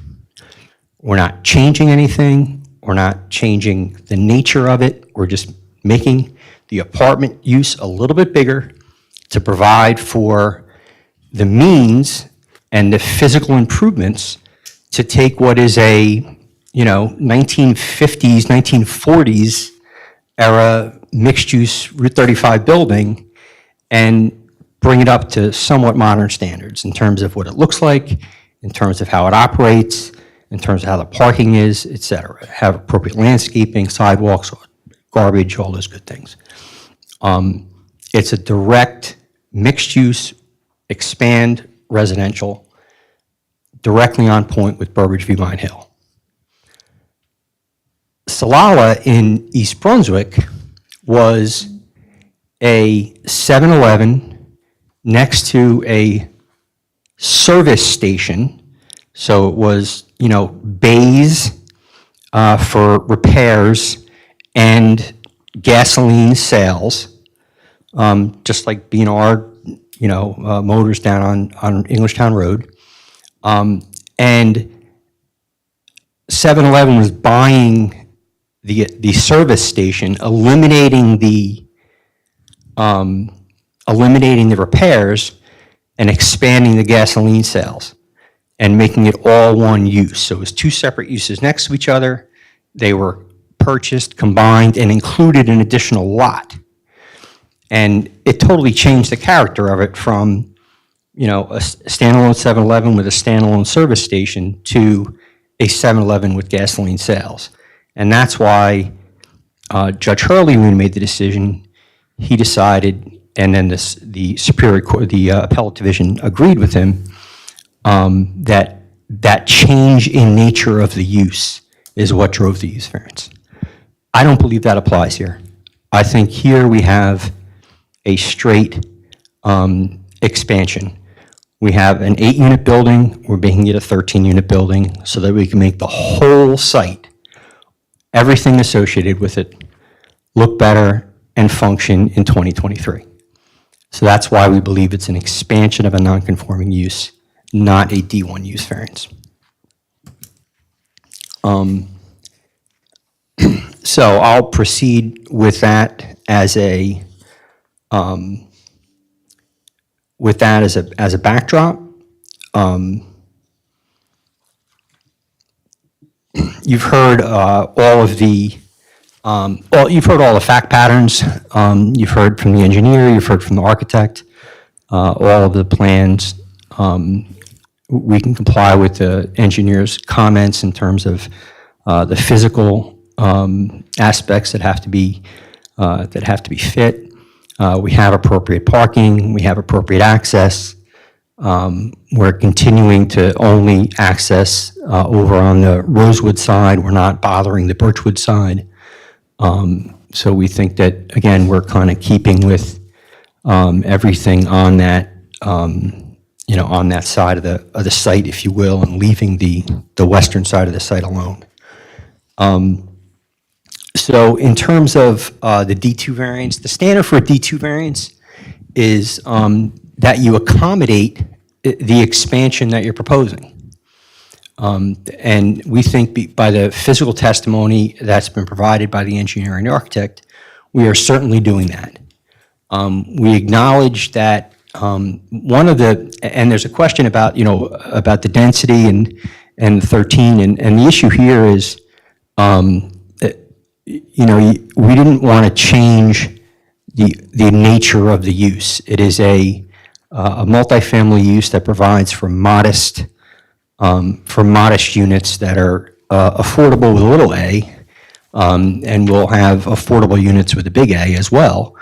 [SPEAKER 1] We're not changing anything. We're not changing the nature of it. We're just making the apartment use a little bit bigger to provide for the means and the physical improvements to take what is a, 1950s, 1940s era mixed-use Route 35 building and bring it up to somewhat modern standards in terms of what it looks like, in terms of how it operates, in terms of how the parking is, et cetera. Have appropriate landscaping, sidewalks, garbage, all those good things. It's a direct mixed-use, expand residential, directly on point with Burbridge v. Mine Hill. Salala in East Brunswick was a 7-Eleven next to a service station. So it was, bays for repairs and gasoline sales, just like B&R, Motors down on Englishtown Road. And 7-Eleven was buying the service station, eliminating the repairs and expanding the gasoline sales and making it all one use. So it was 2 separate uses next to each other. They were purchased, combined, and included an additional lot. And it totally changed the character of it from, a standalone 7-Eleven with a standalone service station to a 7-Eleven with gasoline sales. And that's why Judge Hurley, when he made the decision, he decided, and then the Superior Court, the Appellate Division agreed with him, that change in nature of the use is what drove the use variance. I don't believe that applies here. I think here we have a straight expansion. We have an 8-unit building, we're making it a 13-unit building so that we can make the whole site, everything associated with it, look better and function in 2023. So that's why we believe it's an expansion of a non-conforming use, not a D1 use variance. So I'll proceed with that as a backdrop. You've heard all the fact patterns. You've heard from the engineer, you've heard from the architect, all of the plans. We can comply with the engineer's comments in terms of the physical aspects that have to be fit. We have appropriate parking, we have appropriate access. We're continuing to only access over on the Rosewood side. We're not bothering the Birchwood side. So we think that, again, we're kind of keeping with everything on that, on that side of the site, if you will, and leaving the western side of the site alone. So in terms of the D2 variance, the standard for a D2 variance is that you accommodate the expansion that you're proposing. And we think by the physical testimony that's been provided by the engineer and the architect, we are certainly doing that. We acknowledge that and there's a question about, about the density and 13, and the issue here is we didn't want to change the nature of the use. It is a multifamily use that provides for modest units that are affordable with a little a, and we'll have affordable units with a big A as well.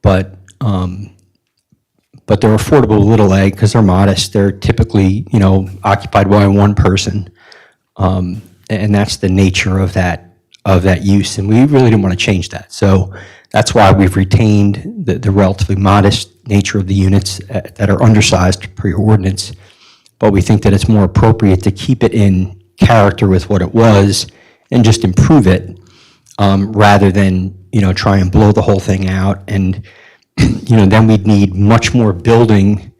[SPEAKER 1] But they're affordable with little a because they're modest. They're typically, occupied by one person. And that's the nature of that use, and we really didn't want to change that. So that's why we've retained the relatively modest nature of the units that are undersized per your ordinance, but we think that it's more appropriate to keep it in character with what it was and just improve it, rather than, try and blow the whole thing out, and, then we'd need much more building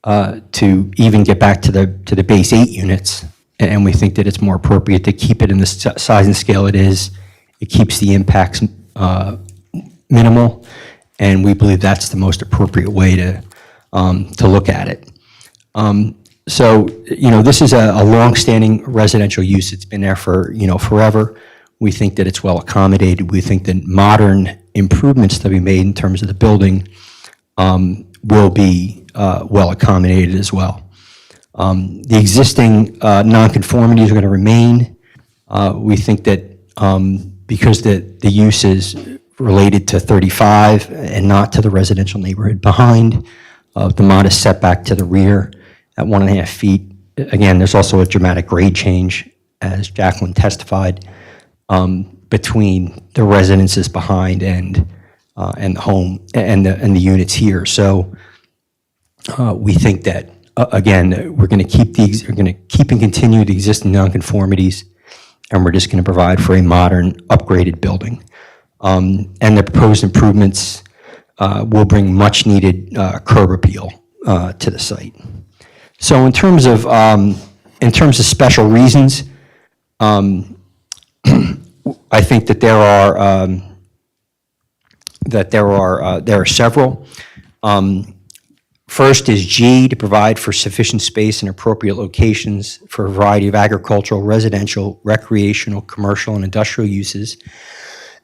[SPEAKER 1] to even get back to the base 8 units. And we think that it's more appropriate to keep it in the size and scale it is. It keeps the impacts minimal, and we believe that's the most appropriate way to look at it. So, this is a longstanding residential use. It's been there for, forever. We think that it's well accommodated. We think that modern improvements that we made in terms of the building will be well accommodated as well. The existing nonconformities are going to remain. We think that because the use is related to 35 and not to the residential neighborhood behind, the modest setback to the rear at 1.5 feet. Again, there's also a dramatic grade change, as Jacqueline testified, between the residences behind and the home and the units here. So we think that. Again, we're going to keep and continue the existing nonconformities, and we're just going to provide for a modern, upgraded building. And the proposed improvements will bring much-needed curb appeal to the site. So in terms of special reasons, I think that there are several. First is G, to provide for sufficient space and appropriate locations for a variety of agricultural, residential, recreational, commercial, and industrial uses,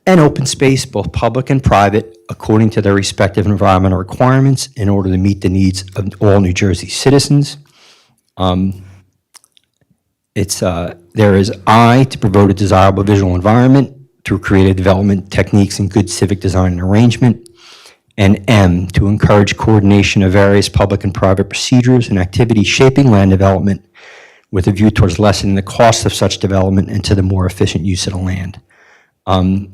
[SPEAKER 1] and open space, both public and private, according to their respective environmental requirements in order to meet the needs of all New Jersey citizens. There is I, to promote a desirable visual environment through creative development techniques and good civic design and arrangement. And M, to encourage coordination of various public and private procedures and activities shaping land development with a view towards lessening the cost of such development and to the more efficient use of the land.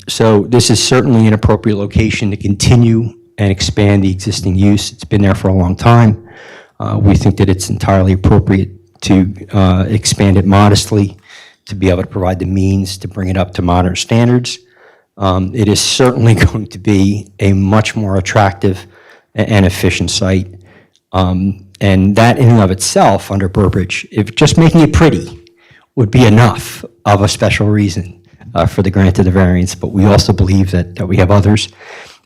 [SPEAKER 1] So this is certainly an appropriate location to continue and expand the existing use. It's been there for a long time. We think that it's entirely appropriate to expand it modestly, to be able to provide the means to bring it up to modern standards. It is certainly going to be a much more attractive and efficient site. And that in and of itself, under Burbridge, if just making it pretty would be enough of a special reason for the grant of the variance, but we also believe that we have others.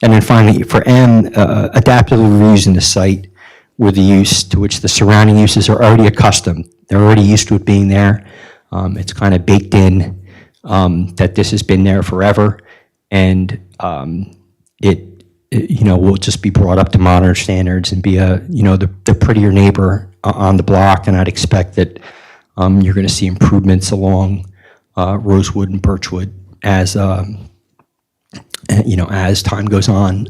[SPEAKER 1] And then finally, for M, adaptively reusing the site with the use to which the surrounding uses are already accustomed. They're already used to it being there. It's kind of baked in that this has been there forever. And it will just be brought up to modern standards and be the prettier neighbor on the block. And I'd expect that you're going to see improvements along Rosewood and Birchwood as time goes on.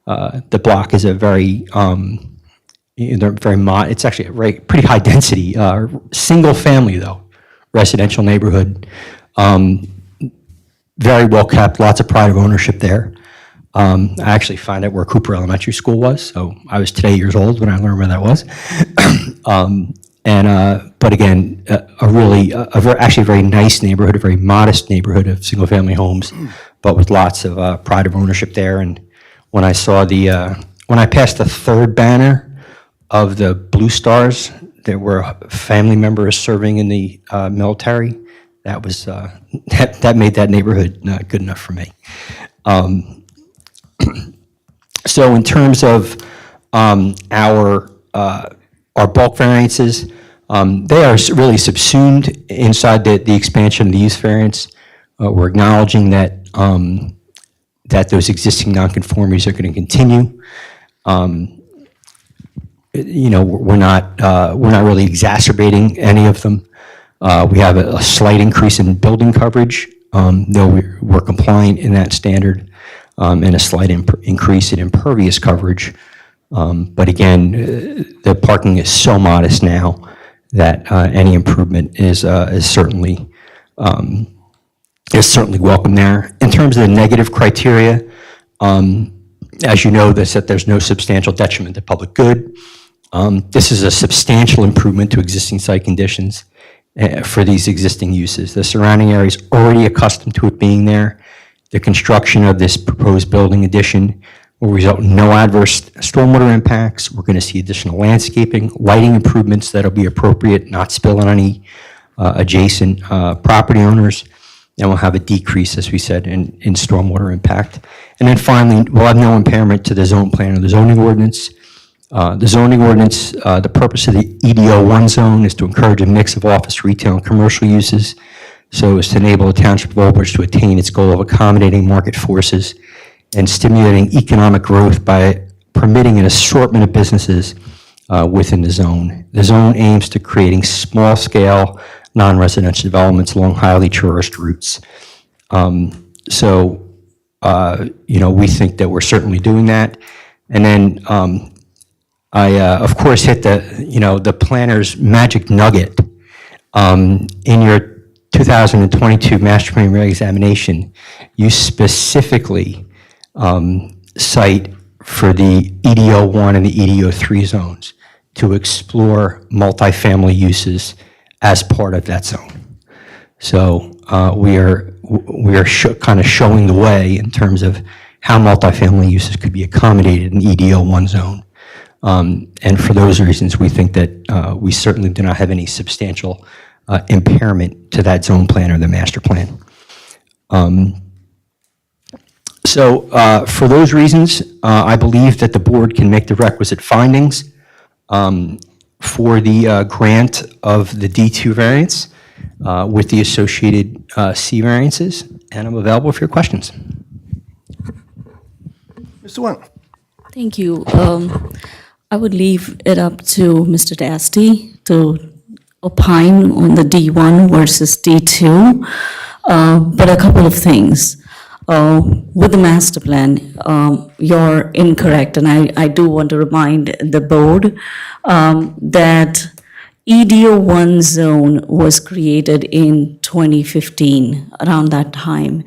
[SPEAKER 1] The block is a very it's actually a pretty high density single family though residential neighborhood. Very well kept, lots of pride of ownership there. I actually found out where Cooper Elementary School was, so I was today years old when I learned where that was. But again, actually a very nice neighborhood, a very modest neighborhood of single-family homes, but with lots of pride of ownership there. And when I saw when I passed the third banner of the Blue Stars, there were family members serving in the military. That was that made that neighborhood good enough for me. So in terms of our bulk variances, They are really subsumed inside the expansion of the use variance. We're acknowledging that, that those existing nonconformities are going to continue. You know, we're not really exacerbating any of them. We have a slight increase in building coverage, though we're compliant in that standard, and a slight increase in impervious coverage. But again, the parking is so modest now that any improvement is certainly welcome there. In terms of the negative criteria, as you know, that there's no substantial detriment to public good. This is a substantial improvement to existing site conditions for these existing uses. The surrounding area is already accustomed to it being there. The construction of this proposed building addition will result in no adverse stormwater impacts. We're going to see additional landscaping, lighting improvements that'll be appropriate, not spill on any adjacent property owners. And we'll have a decrease, as we said, in stormwater impact. And then finally, we'll have no impairment to the zone plan or the zoning ordinance. The zoning ordinance, the purpose of the EDO1 zone is to encourage a mix of office, retail, and commercial uses, so as to enable the Township of Old Bridge to attain its goal of accommodating market forces and stimulating economic growth by permitting an assortment of businesses within the zone. The zone aims to creating small-scale, non-residential developments along highly traversed routes. You know, we think that we're certainly doing that. And then I, of course, hit the planner's magic nugget. In your 2022 master plan re-examination, you specifically cite for the EDO1 and the EDO3 zones to explore multifamily uses as part of that zone. So we are kind of showing the way in terms of how multifamily uses could be accommodated in EDO1 zone. And for those reasons, we think that we certainly do not have any substantial impairment to that zone plan or the master plan. For those reasons, I believe that the board can make the requisite findings for the grant of the D2 variance with the associated C variances, and I'm available for your questions.
[SPEAKER 2] Mr. Wang?
[SPEAKER 4] Thank you. I would leave it up to Mr. Dasty to opine on the D1 versus D2, but a couple of things. With the master plan, you're incorrect, and I do want to remind the board that EDO1 zone was created in 2015, around that time.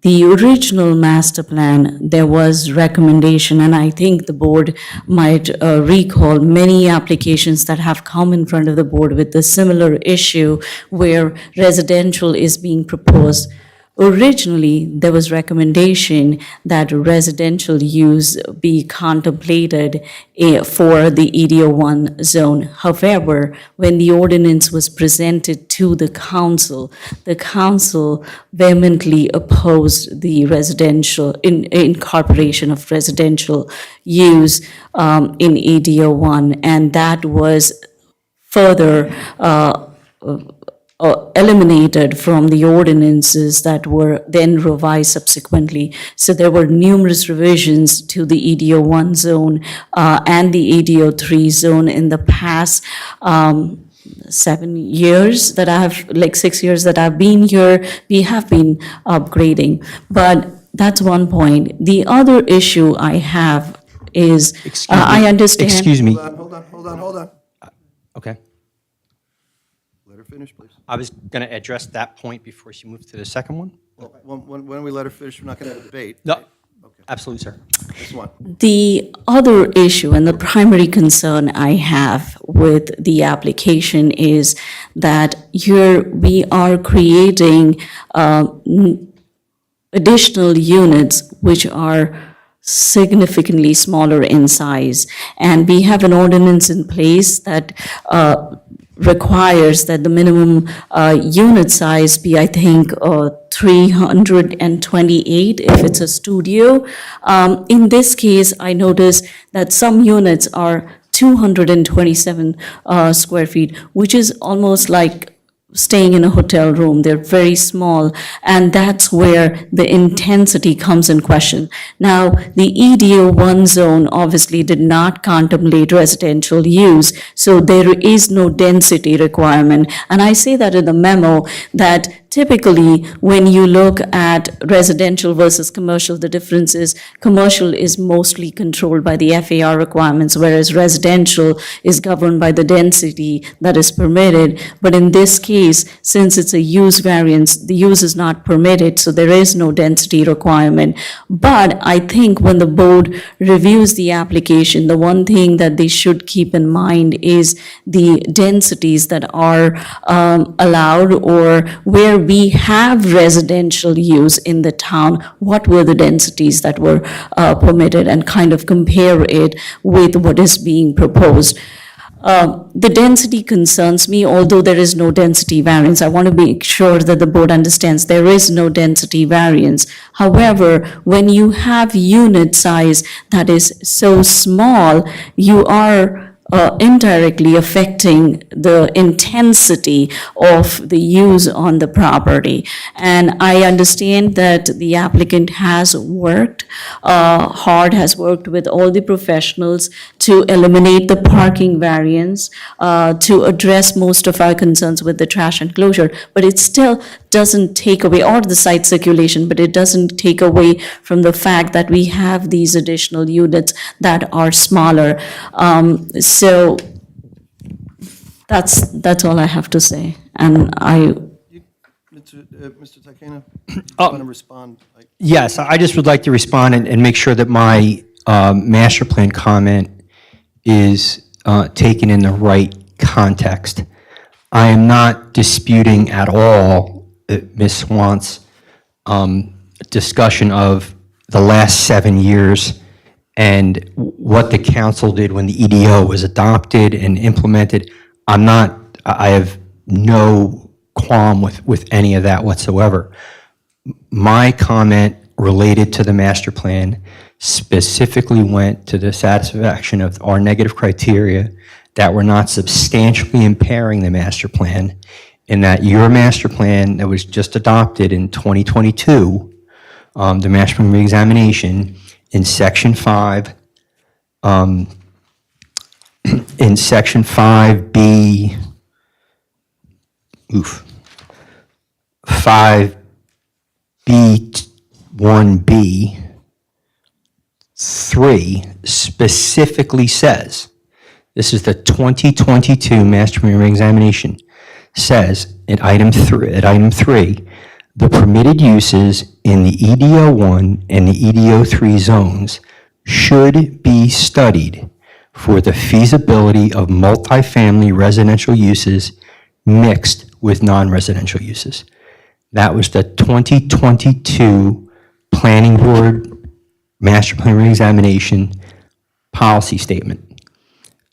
[SPEAKER 4] The original master plan, there was recommendation, and I think the board might recall many applications that have come in front of the board with a similar issue where residential is being proposed. Originally, there was recommendation that residential use be contemplated for the EDO1 zone. However, when the ordinance was presented to the council vehemently opposed the residential incorporation of residential use in EDO1, and that was further eliminated from the ordinances that were then revised subsequently. So there were numerous revisions to the EDO1 zone and the EDO3 zone in the past 7 years that I have, like 6 years that I've been here. We have been upgrading, but that's one point. The other issue I have is, I understand.
[SPEAKER 1] Excuse me.
[SPEAKER 2] Hold on.
[SPEAKER 1] Okay.
[SPEAKER 2] Let her finish, please.
[SPEAKER 1] I was going to address that point before she moved to the second one.
[SPEAKER 2] Well, when we let her finish, we're not going to have a debate.
[SPEAKER 1] No, absolutely, sir.
[SPEAKER 2] This one.
[SPEAKER 4] The other issue and the primary concern I have with the application is that here we are creating additional units which are significantly smaller in size. And we have an ordinance in place that requires that the minimum unit size be, I think, 328 if it's a studio. In this case, I notice that some units are 227 square feet, which is almost like staying in a hotel room. They're very small, and that's where the intensity comes in question. Now, the EDO 1 zone obviously did not contemplate residential use, so there is no density requirement. And I say that in the memo, that typically, when you look at residential versus commercial, the difference is commercial is mostly controlled by the FAR requirements, whereas residential is governed by the density that is permitted. But in this case, since it's a use variance, the use is not permitted, so there is no density requirement. But I think when the board reviews the application, the one thing that they should keep in mind is the densities that are allowed, or where we have residential use in the town, what were the densities that were permitted, and kind of compare it with what is being proposed. The density concerns me, although there is no density variance. I want to make sure that the board understands there is no density variance. However, when you have unit size that is so small, you are indirectly affecting the intensity of the use on the property. And I understand that the applicant has worked hard, has worked with all the professionals to eliminate the parking variance, to address most of our concerns with the trash enclosure, but it still doesn't take away, or the site circulation, but it doesn't take away from the fact that we have these additional units that are smaller. So that's all I have to say. And
[SPEAKER 2] Mr. Takena, you want to respond?
[SPEAKER 1] Yes, I just would like to respond and make sure that my master plan comment is taken in the right context. I am not disputing at all Ms. Swant's discussion of the last 7 years and what the council did when the EDO was adopted and implemented. I have no qualm with any of that whatsoever. My comment related to the master plan specifically went to the satisfaction of our negative criteria that were not substantially impairing the master plan, in that your master plan that was just adopted in 2022, the master plan reexamination, in section 5, in section 5B, 5B1B 3 specifically says, this is the 2022 master plan reexamination, says at item 3, the permitted uses in the EDO 1 and the EDO 3 zones should be studied for the feasibility of multifamily residential uses mixed with non-residential uses. That was the 2022 Planning Board Master Plan Reexamination policy statement.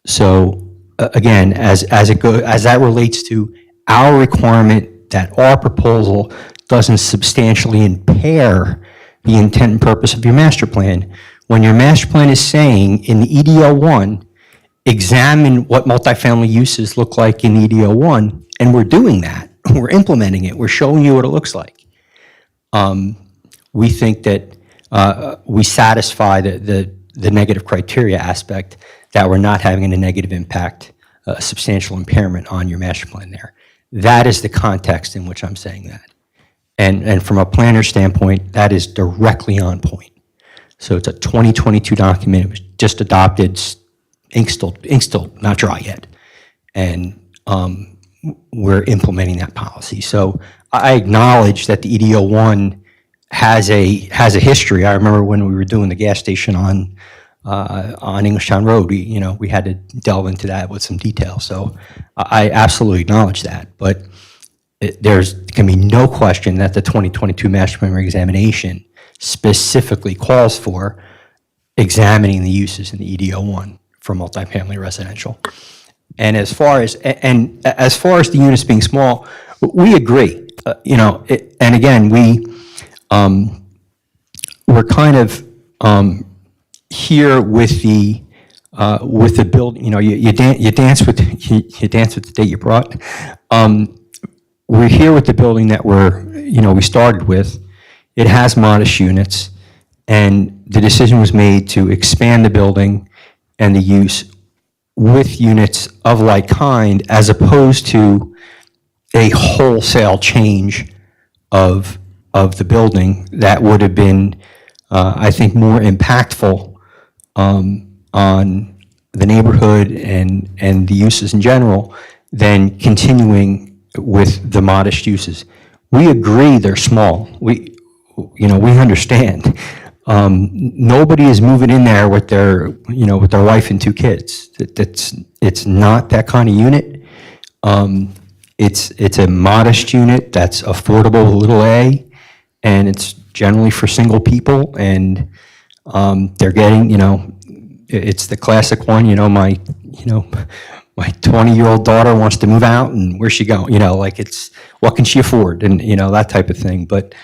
[SPEAKER 1] So again, as that relates to our requirement that our proposal doesn't substantially impair the intent and purpose of your master plan, when your master plan is saying in the EDO 1, examine what multifamily uses look like in EDO 1, and we're doing that. We're implementing it. We're showing you what it looks like. We think that we satisfy the negative criteria aspect, that we're not having a negative impact, a substantial impairment on your master plan there. That is the context in which I'm saying that. And from a planner standpoint, that is directly on point. So it's a 2022 document. It was just adopted, ink still not dry yet. And we're implementing that policy. So I acknowledge that the EDO 1 has a history. I remember when we were doing the gas station on Englishtown Road, we had to delve into that with some detail. So I absolutely acknowledge that. But there can be no question that the 2022 Master Plan Reexamination specifically calls for examining the uses in the EDO 1 for multifamily residential. And as far as the units being small, we agree. And again, we're kind of here with the with the build, you dance with, you dance with the date you brought. We're here with the building that we started with. It has modest units, and the decision was made to expand the building and the use with units of like kind, as opposed to a wholesale change of the building that would have been, I think, more impactful on the neighborhood and the uses in general than continuing with the modest uses. We agree they're small. We understand. Nobody is moving in there with their wife and 2 kids. It's not that kind of unit. It's a modest unit that's affordable, little a, and it's generally for single people, and they're getting, it's the classic one, my 20-year-old daughter wants to move out, and where's she going? It's, what can she afford? And, that type of thing. But,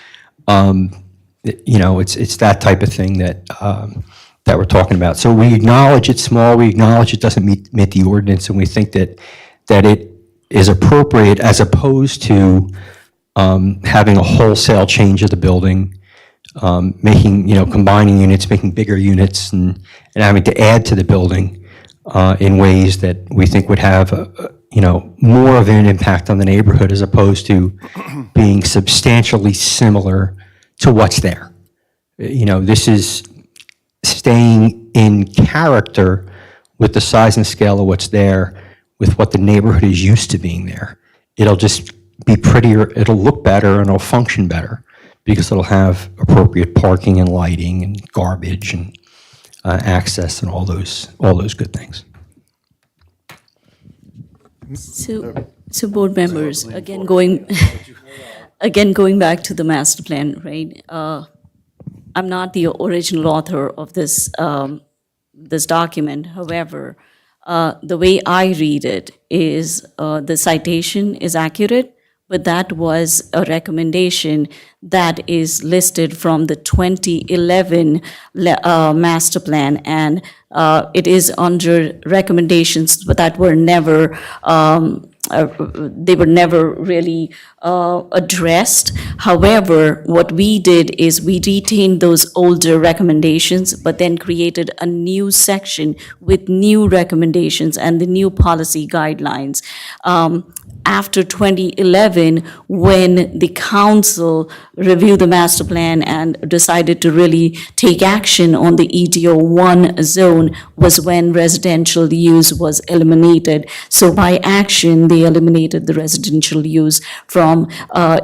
[SPEAKER 1] it's that type of thing that we're talking about. So we acknowledge it's small, we acknowledge it doesn't meet the ordinance, and we think that it is appropriate, as opposed to having a wholesale change of the building, making, combining units, making bigger units, and having to add to the building in ways that we think would have, more of an impact on the neighborhood, as opposed to being substantially similar to what's there. This is staying in character with the size and scale of what's there, with what the neighborhood is used to being there. It'll just be prettier, it'll look better, and it'll function better, because it'll have appropriate parking and lighting and garbage and access and all those good things.
[SPEAKER 4] So board members, again, going back to the master plan, right? I'm not the original author of this, this document. However, the way I read it is the citation is accurate, but that was a recommendation that is listed from the 2011 master plan, and it is under recommendations, but that were never, they were never really addressed. However, what we did is we retained those older recommendations, but then created a new section with new recommendations and the new policy guidelines. After 2011, when the council reviewed the master plan and decided to really take action on the EDO 1 zone, was when residential use was eliminated. So by action, they eliminated the residential use from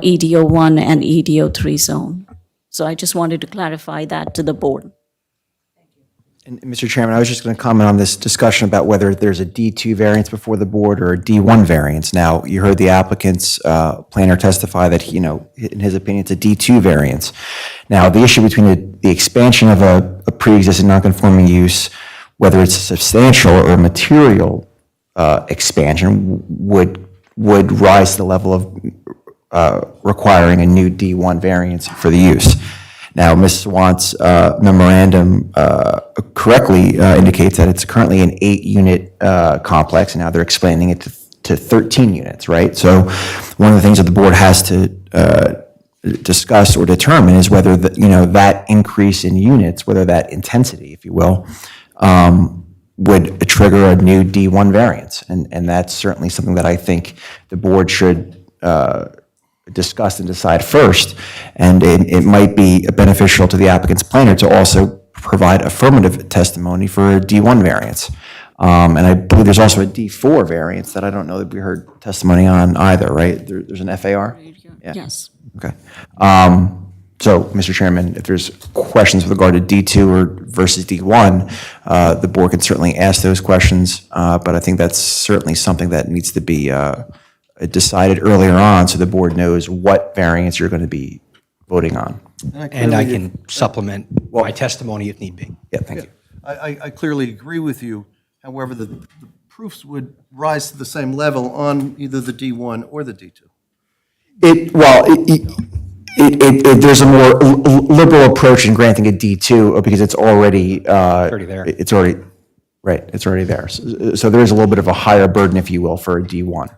[SPEAKER 4] EDO 1 and EDO 3 zone. So I just wanted to clarify that to the board.
[SPEAKER 5] And Mr. Chairman, I was just going to comment on this discussion about whether there's a D2 variance before the board or a D1 variance. Now, you heard the applicant's planner testify that, in his opinion, it's a D2 variance. Now, the issue between the expansion of a pre-existing non-conforming use, whether it's a substantial or material expansion, would rise to the level of requiring a new D1 variance for the use. Now, Ms. Swant's memorandum correctly indicates that it's currently an 8-unit complex, and now they're expanding it to 13 units, right? So one of the things that the board has to discuss or determine is whether that increase in units, whether that intensity, if you will, would trigger a new D1 variance. And that's certainly something that I think the board should discuss and decide first, and it might be beneficial to the applicant's planner to also provide affirmative testimony for a D1 variance. And I believe there's also a D4 variance that I don't know that we heard testimony on either, right? There's an FAR? Yeah.
[SPEAKER 4] Yes.
[SPEAKER 5] Okay. So, Mr. Chairman, if there's questions with regard to D2 or versus D1, the board can certainly ask those questions, but I think that's certainly something that needs to be decided earlier on, so the board knows what variance you're going to be voting on.
[SPEAKER 1] And I can supplement my testimony if need be.
[SPEAKER 5] Yeah, thank you.
[SPEAKER 2] I clearly agree with you. However, the proofs would rise to the same level on either the D1 or the D2.
[SPEAKER 5] There's a more liberal approach in granting a D2 because it's already
[SPEAKER 1] Already there.
[SPEAKER 5] It's already Right, it's already there. So there is a little bit of a higher burden, if you will, for a D1.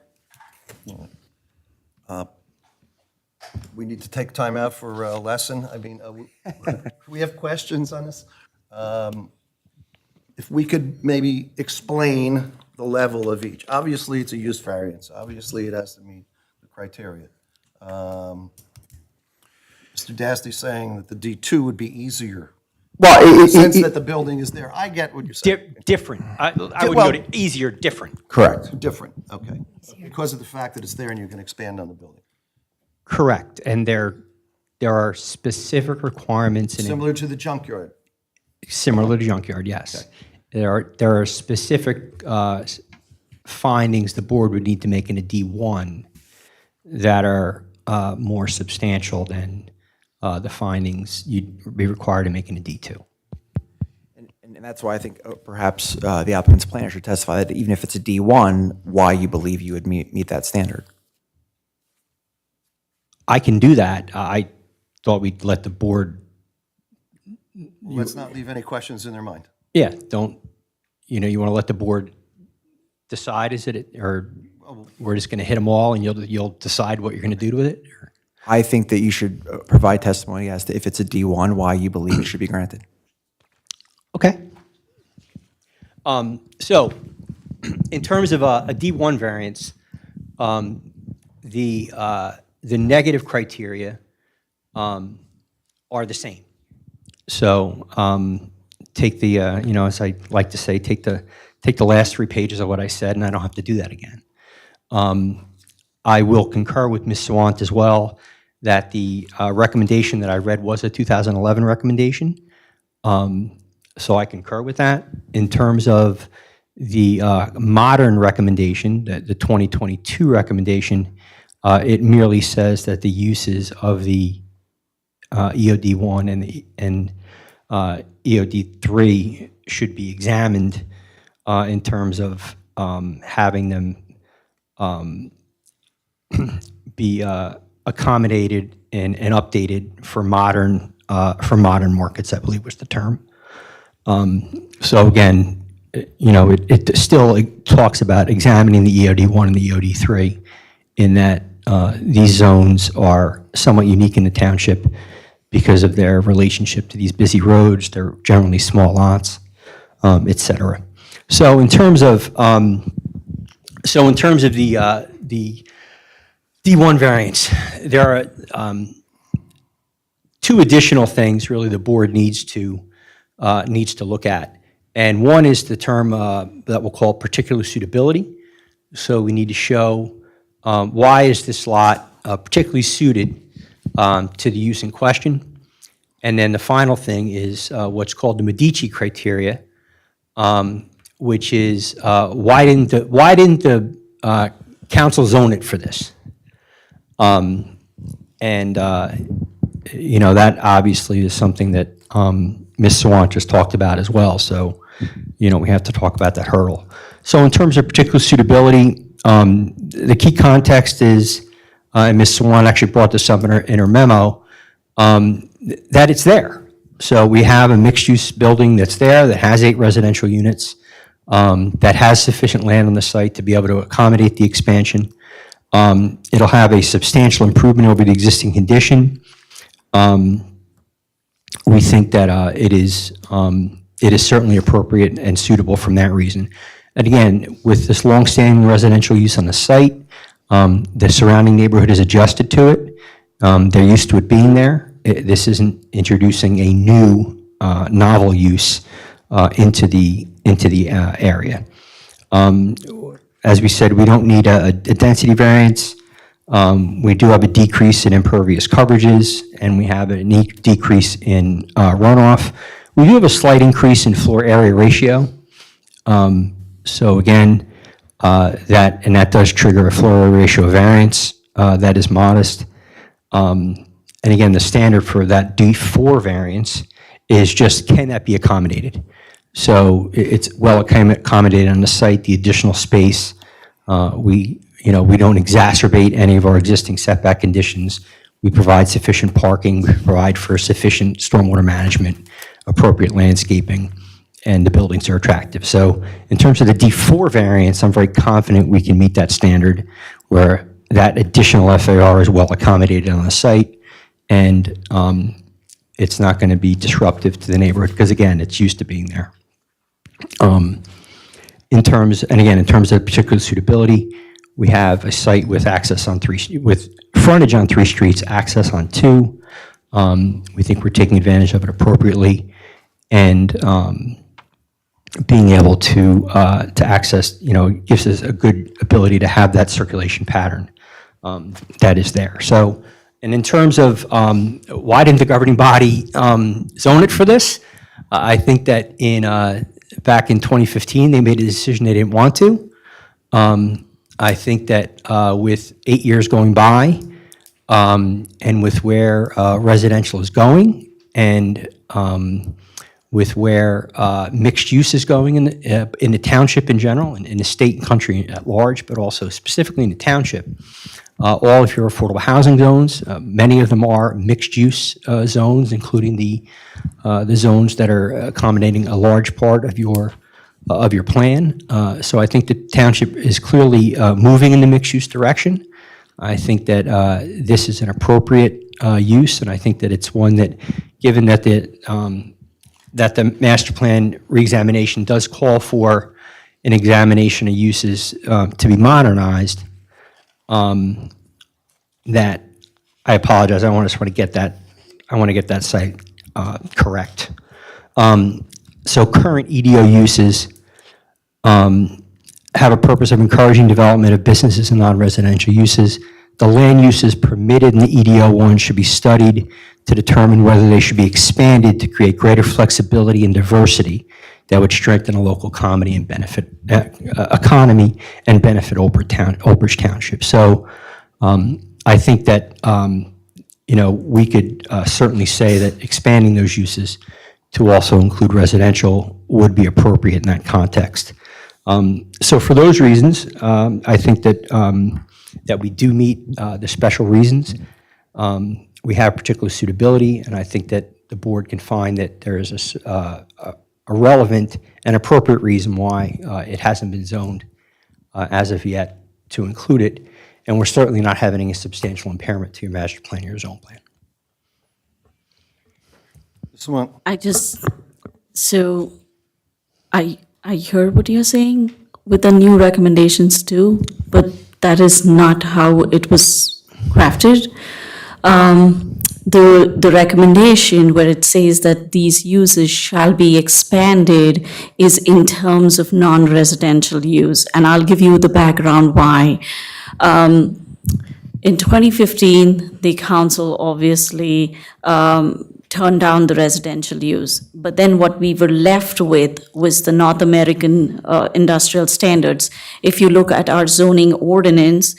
[SPEAKER 2] We need to take time out for a lesson. I mean, we have questions on this. If we could maybe explain the level of each. Obviously, it's a use variance. Obviously, it has to meet the criteria. Mr. Dasty saying that the D2 would be easier.
[SPEAKER 5] Well,
[SPEAKER 2] Since that the building is there. I get what you're saying.
[SPEAKER 1] Different. I would
[SPEAKER 2] well-
[SPEAKER 1] go to easier, different.
[SPEAKER 5] Correct.
[SPEAKER 2] Different, okay. Because of the fact that it's there and you can expand on the building.
[SPEAKER 1] Correct. And there are specific requirements in
[SPEAKER 2] Similar to the junkyard.
[SPEAKER 1] similar to junkyard, yes. There are specific findings the board would need to make in a D1 that are more substantial than the findings you'd be required to make in a D2.
[SPEAKER 5] And that's why I think perhaps the applicant's planner should testify that even if it's a D1, why you believe you would meet that standard.
[SPEAKER 1] I can do that. I thought we'd let the board,
[SPEAKER 2] Let's not leave any questions in their mind.
[SPEAKER 1] yeah, don't, you want to let the board decide, is it, or we're just going to hit them all and you'll decide what you're going to do with it? Or-
[SPEAKER 5] I think that you should provide testimony as to if it's a D1, why you believe it should be granted.
[SPEAKER 1] Okay. So, in terms of a D1 variance, the negative criteria are the same. So, take the, as I like to say, take the last 3 pages of what I said, and I don't have to do that again. I will concur with Ms. Sawant as well that the recommendation that I read was a 2011 recommendation. So I concur with that. In terms of the modern recommendation, the 2022 recommendation, it merely says that the uses of the EOD1 and EOD3 should be examined in terms of having them be accommodated and updated for modern markets, I believe was the term. So again, it still talks about examining the EOD1 and the EOD3 in that these zones are somewhat unique in the township because of their relationship to these busy roads. They're generally small lots, et cetera. So in terms of the D1 variance, there are 2 additional things really the board needs to look at. And one is the term that we'll call particular suitability. So we need to show why is this lot particularly suited to the use in question. And then the final thing is what's called the Medici criteria, which is why didn't the council zone it for this? That obviously is something that Ms. Sawant just talked about as well. So, we have to talk about that hurdle. So in terms of particular suitability, the key context is, and Ms. Sawant actually brought this up in her memo, that it's there. So we have a mixed-use building that's there that has 8 residential units, that has sufficient land on the site to be able to accommodate the expansion. It'll have a substantial improvement over the existing condition. We think that it is certainly appropriate and suitable from that reason. And again, with this longstanding residential use on the site, the surrounding neighborhood is adjusted to it. They're used to it being there. This isn't introducing a new novel use into the area. As we said, we don't need a density variance. We do have a decrease in impervious coverages, and we have a decrease in runoff. We do have a slight increase in floor area ratio. So again, that does trigger a floor area ratio variance. That is modest. And again, the standard for that D4 variance is just, can that be accommodated? So it's well accommodated on the site, the additional space. We don't exacerbate any of our existing setback conditions. We provide sufficient parking, we provide for sufficient stormwater management, appropriate landscaping, and the buildings are attractive. So in terms of the D4 variance, I'm very confident we can meet that standard where that additional FAR is well accommodated on the site, and it's not going to be disruptive to the neighborhood, because again, it's used to being there. In terms of particular suitability, we have a site with access on with frontage on 3 streets, access on 2. We think we're taking advantage of it appropriately, and being able to access, gives us a good ability to have that circulation pattern that is there. So, and in terms of why didn't the governing body zone it for this? I think that back in 2015, they made a decision they didn't want to. I think that with 8 years going by, and with where residential is going, and with where mixed use is going in the township in general, and in the state and country at large, but also specifically in the township, all of your affordable housing zones, many of them are mixed use zones, including the zones that are accommodating a large part of your plan. So I think the township is clearly moving in the mixed use direction. I think that this is an appropriate use, and I think that it's one that, given that the master plan reexamination does call for an examination of uses to be modernized, that I apologize. I just want to get that site correct. So current EDO uses have a purpose of encouraging development of businesses and non-residential uses. The land uses permitted in the EDO 1 should be studied to determine whether they should be expanded to create greater flexibility and diversity that would strengthen a local economy and benefit Old Bridge Township. So I think that we could certainly say that expanding those uses to also include residential would be appropriate in that context. So for those reasons, I think that we do meet the special reasons. We have particular suitability, and I think that the board can find that there is a relevant and appropriate reason why it hasn't been zoned as of yet to include it, and we're certainly not having a substantial impairment to your master plan or your zone plan.
[SPEAKER 4] I heard what you're saying with the new recommendations too, but that is not how it was crafted. The recommendation where it says that these uses shall be expanded is in terms of non-residential use, and I'll give you the background why. In 2015, the council obviously turned down the residential use. But then what we were left with was the North American industrial standards. If you look at our zoning ordinance,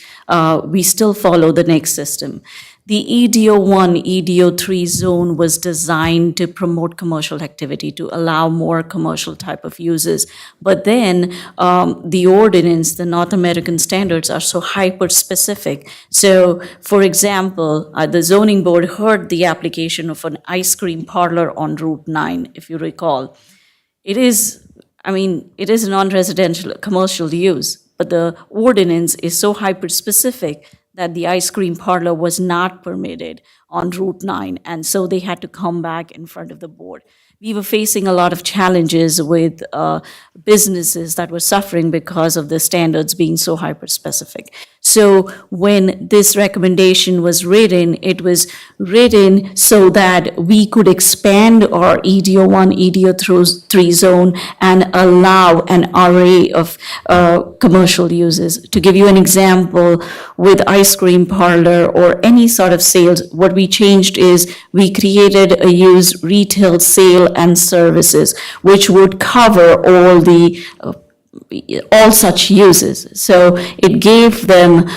[SPEAKER 4] we still follow the NAICS system. The EDO 1, EDO 3 zone was designed to promote commercial activity, to allow more commercial type of uses. But then the ordinance, the North American standards are so hyper-specific. So, for example, the zoning board heard the application of an ice cream parlor on Route 9, if you recall. It is a non-residential commercial use, but the ordinance is so hyper-specific that the ice cream parlor was not permitted on Route 9, and so they had to come back in front of the board. We were facing a lot of challenges with businesses that were suffering because of the standards being so hyper-specific. So when this recommendation was written, it was written so that we could expand our EDO 1, EDO 3 zone and allow an array of commercial uses. To give you an example, with ice cream parlor or any sort of sales, what we changed is we created a use retail sale and services, which would cover all such uses. So it gave them,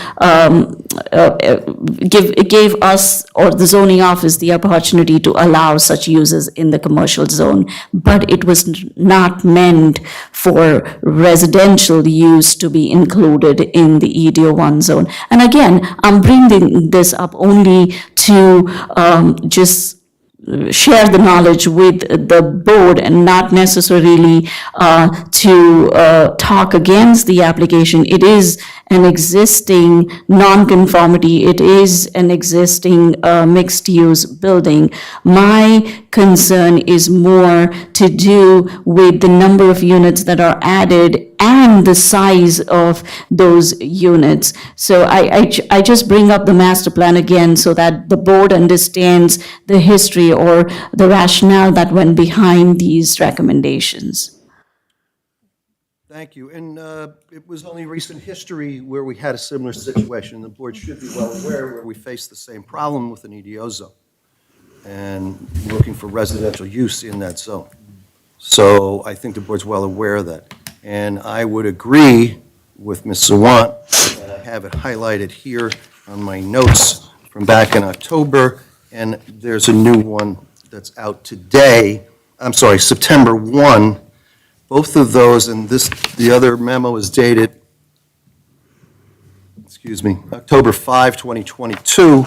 [SPEAKER 4] it gave us or the zoning office the opportunity to allow such uses in the commercial zone, but it was not meant for residential use to be included in the EDO 1 zone. And again, I'm bringing this up only to just share the knowledge with the board and not necessarily to talk against the application. It is an existing nonconformity. It is an existing mixed-use building. My concern is more to do with the number of units that are added and the size of those units. So I just bring up the master plan again so that the board understands the history or the rationale that went behind these recommendations.
[SPEAKER 2] Thank you. And it was only recent history where we had a similar situation. The board should be well aware where we faced the same problem with an EDO zone and looking for residential use in that zone. So I think the board's well aware of that. And I would agree with Ms. Sawant, and I have it highlighted here on my notes from back in October, and there's a new one that's out today, I'm sorry, September 1. Both of those, and the other memo is dated, excuse me, October 5, 2022.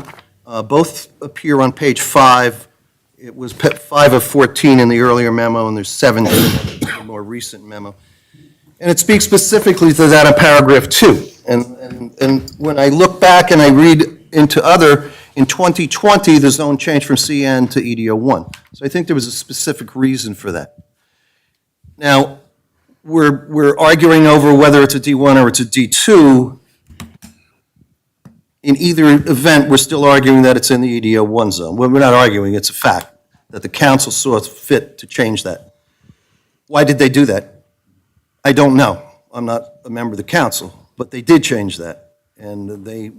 [SPEAKER 2] Both appear on page 5. It was 5 of 14 in the earlier memo, and there's 17 in the more recent memo. And it speaks specifically to that in paragraph 2. And when I look back and I read into other, in 2020, the zone changed from CN to EDO 1. So I think there was a specific reason for that. Now, we're arguing over whether it's a D1 or it's a D2. In either event, we're still arguing that it's in the EDO 1 zone. Well, we're not arguing, it's a fact that the council saw fit to change that. Why did they do that? I don't know. I'm not a member of the council, but they did change that. And they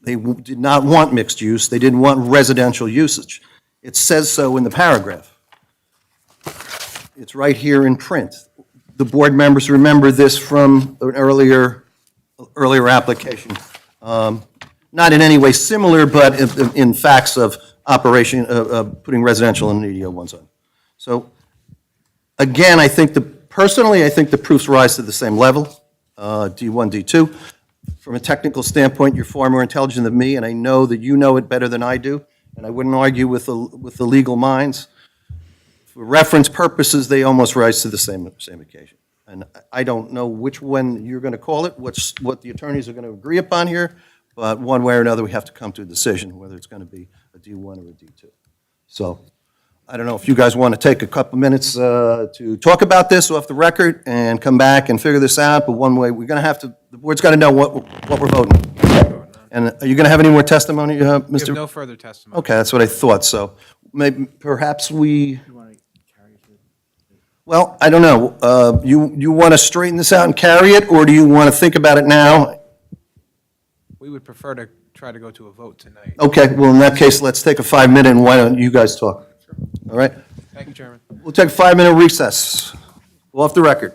[SPEAKER 2] did not want mixed use. They didn't want residential usage. It says so in the paragraph. It's right here in print. The board members remember this from an earlier application. Not in any way similar, but in facts of operation, putting residential in an EDO 1 zone. So again, personally, I think the proofs rise to the same level, D1, D2. From a technical standpoint, you're far more intelligent than me, and I know that you know it better than I do, and I wouldn't argue with the legal minds. For reference purposes, they almost rise to the same occasion. And I don't know which one you're going to call it, what the attorneys are going to agree upon here, but one way or another, we have to come to a decision whether it's going to be a D1 or a D2. So I don't know if you guys want to take a couple minutes to talk about this off the record and come back and figure this out, but one way, the board's got to know what we're voting. And are you going to have any more testimony,
[SPEAKER 11] We have
[SPEAKER 2] Mr.?
[SPEAKER 11] no further testimony.
[SPEAKER 2] Okay, that's what I thought, so perhaps we... Well, I don't know. You want to straighten this out and carry it, or do you want to think about it now?
[SPEAKER 11] We would prefer to try to go to a vote tonight.
[SPEAKER 2] Okay, well, in that case, let's take a 5-minute, and why don't you guys talk? All right?
[SPEAKER 11] Thank you, Chairman.
[SPEAKER 2] We'll take a 5-minute recess. Off the record.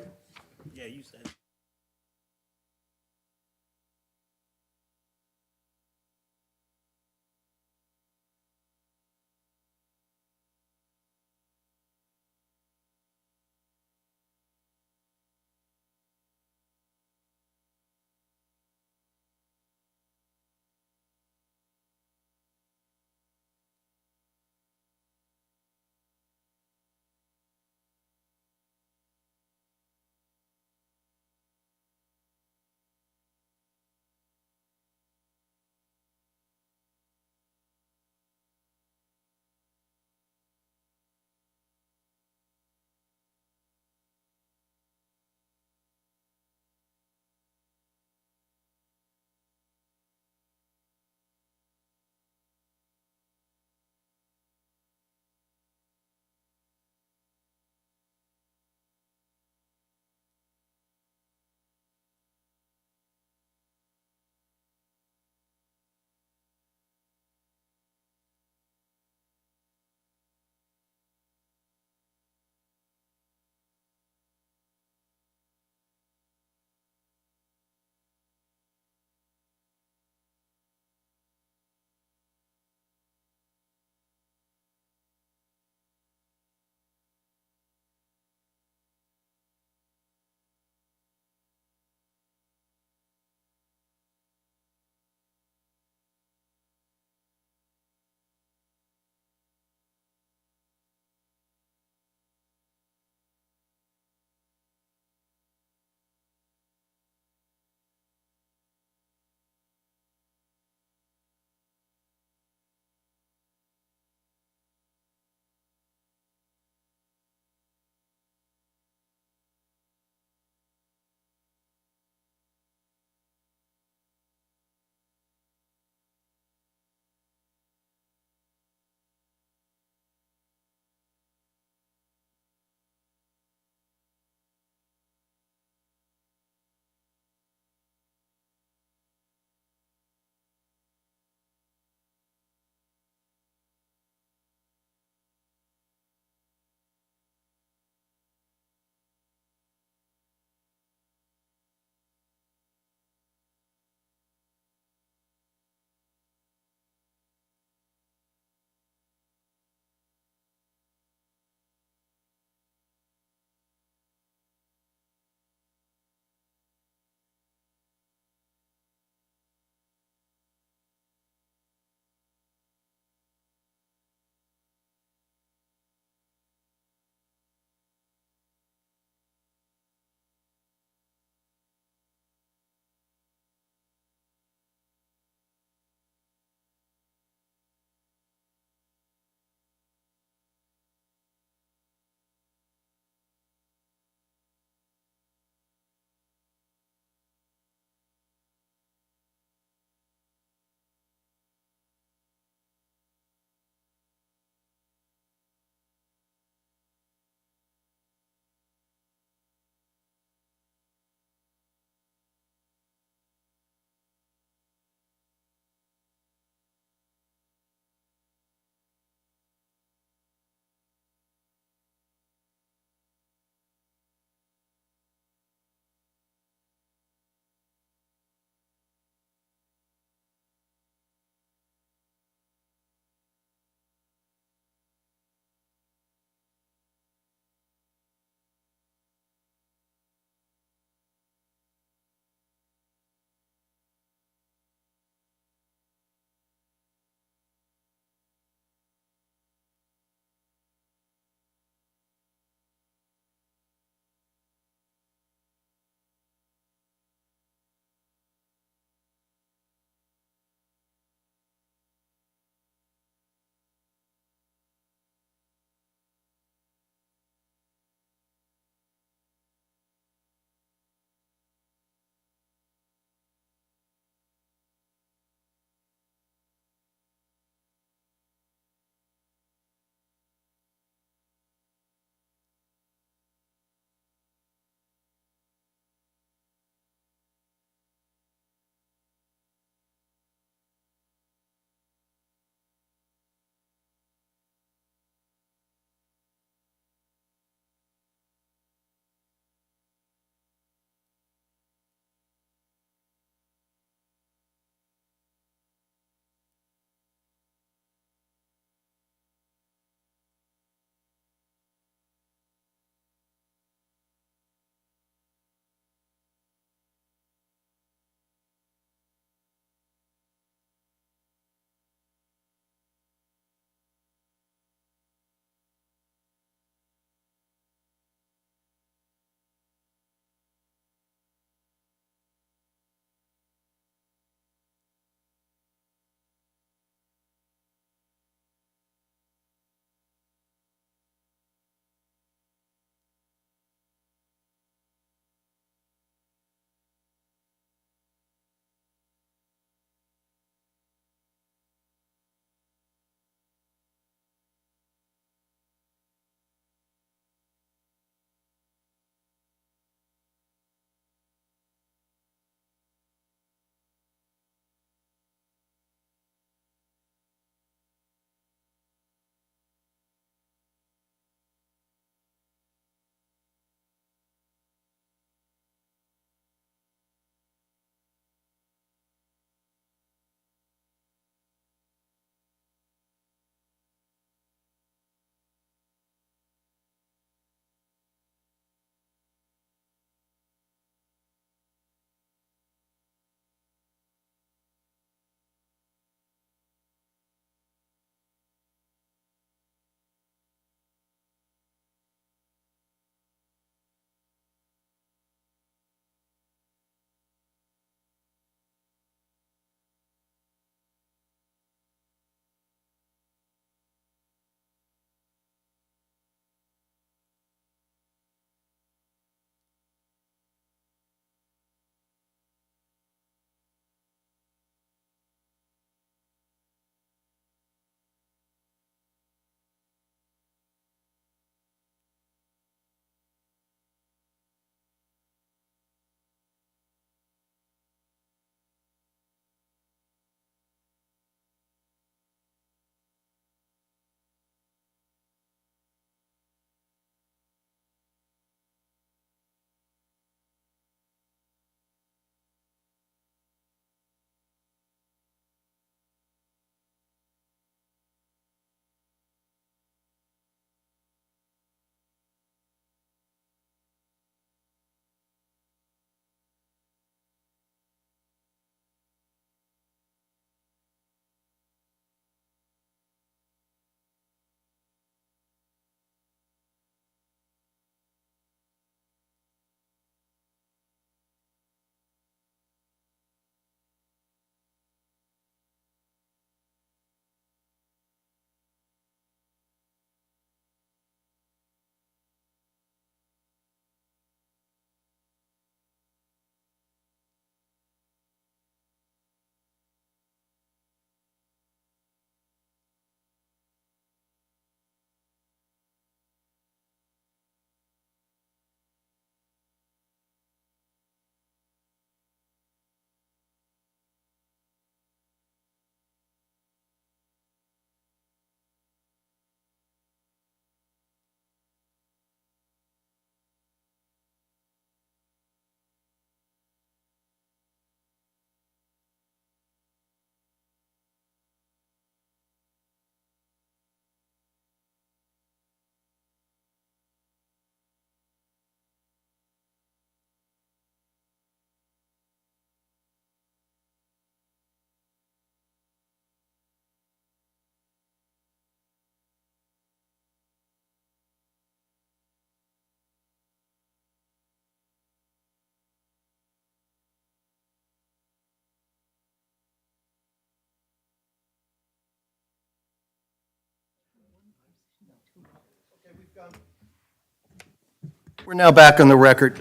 [SPEAKER 2] We're now back on the record.